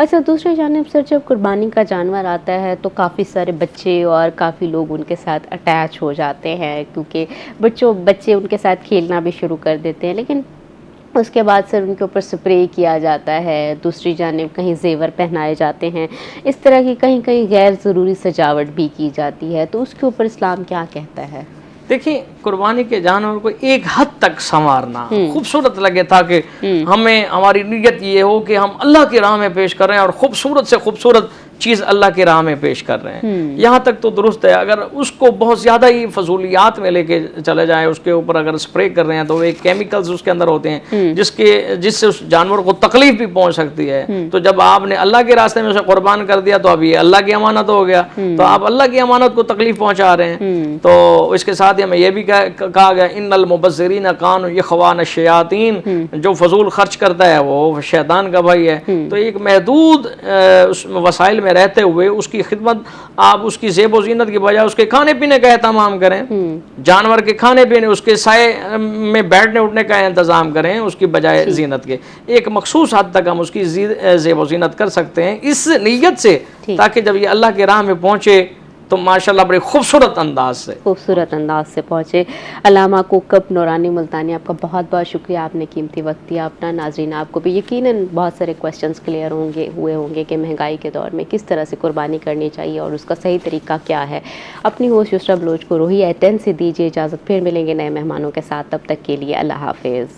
अच्छा, दूसरी जानिब सर, जब कुर्बानी का जानवर आता है तो काफ़ी सारे बच्चे और काफ़ी लोग उनके साथ अटैच हो जाते हैं, क्योंकि बच्चे उनके साथ खेलना भी शुरू कर देते हैं, लेकिन उसके बाद सर उनके ऊपर स्प्रे किया जाता है, दूसरी जानिब कहीं जेवर पहनाए जाते हैं, इस तरह की कहीं गैर ज़रूरी सजावट भी की जाती है, तो उसके ऊपर इस्लाम क्या कहता है? देखिए, कुर्बानी के जानवर को एक हद तक संवारना खूबसूरत लगे, ताकि हमें हमारी नीयत ये हो कि हम अल्लाह की राह में पेश करें और खूबसूरत से खूबसूरत चीज़ अल्लाह के राह में पेश कर रहे हैं, यहाँ तक तो दुरुस्त है। अगर उसको बहुत ज़्यादा ही फजूलियात में लेके चले जाएं, उसके ऊपर अगर स्प्रे कर रहे हैं तो एक केमिकल्स उसके अंदर होते हैं जिससे उस जानवर को तकलीफ भी पहुंच सकती है। तो जब आपने अल्लाह के रास्ते में उसे कुर्बान कर दिया तो अब ये अल्लाह की अमानत हो गया, तो आप अल्लाह की अमानत को तकलीफ पहुंचा रहे हैं। तो इसके साथ ही हमें यह भी कहा गया इन्नल मुबज़्ज़िरीन कानू इख़वान शयातीन, जो फजूल खर्च करता है वो शैतान का भाई है। तो एक महदूद उस वसाइल में रहते हुए उसकी खिदमत, आप उसकी ज़ेब व ज़ीनत की बजाय उसके खाने पीने का एहतमाम करें, जानवर के खाने पीने, उसके साए में बैठने उठने का इंतज़ाम करें उसकी बजाय ज़ीनत के। एक मखसूस हद तक हम उसकी ज़ेब व ज़ीनत कर सकते हैं इस नीयत से, ताकि जब ये अल्लाह के राह में पहुँचे तो माशाल्लाह बड़े खूबसूरत अंदाज से पहुँचे। अल्लामा कोकब नूरानी मुल्तानी, आपका बहुत बहुत शुक्रिया, आपने कीमती वक्त दिया अपना। नाज़रीन, आपको भी यकीनन बहुत सारे क्वेश्चंस क्लियर हुए होंगे कि महंगाई के दौर में किस तरह से कुर्बानी करनी चाहिए और उसका सही तरीका क्या है। अपनी होस्ट युसरा बलोच को रोही एट10 से दीजिए इजाज़त, फिर मिलेंगे नए मेहमानों के साथ, तब तक के लिए अल्लाह हाफिज़।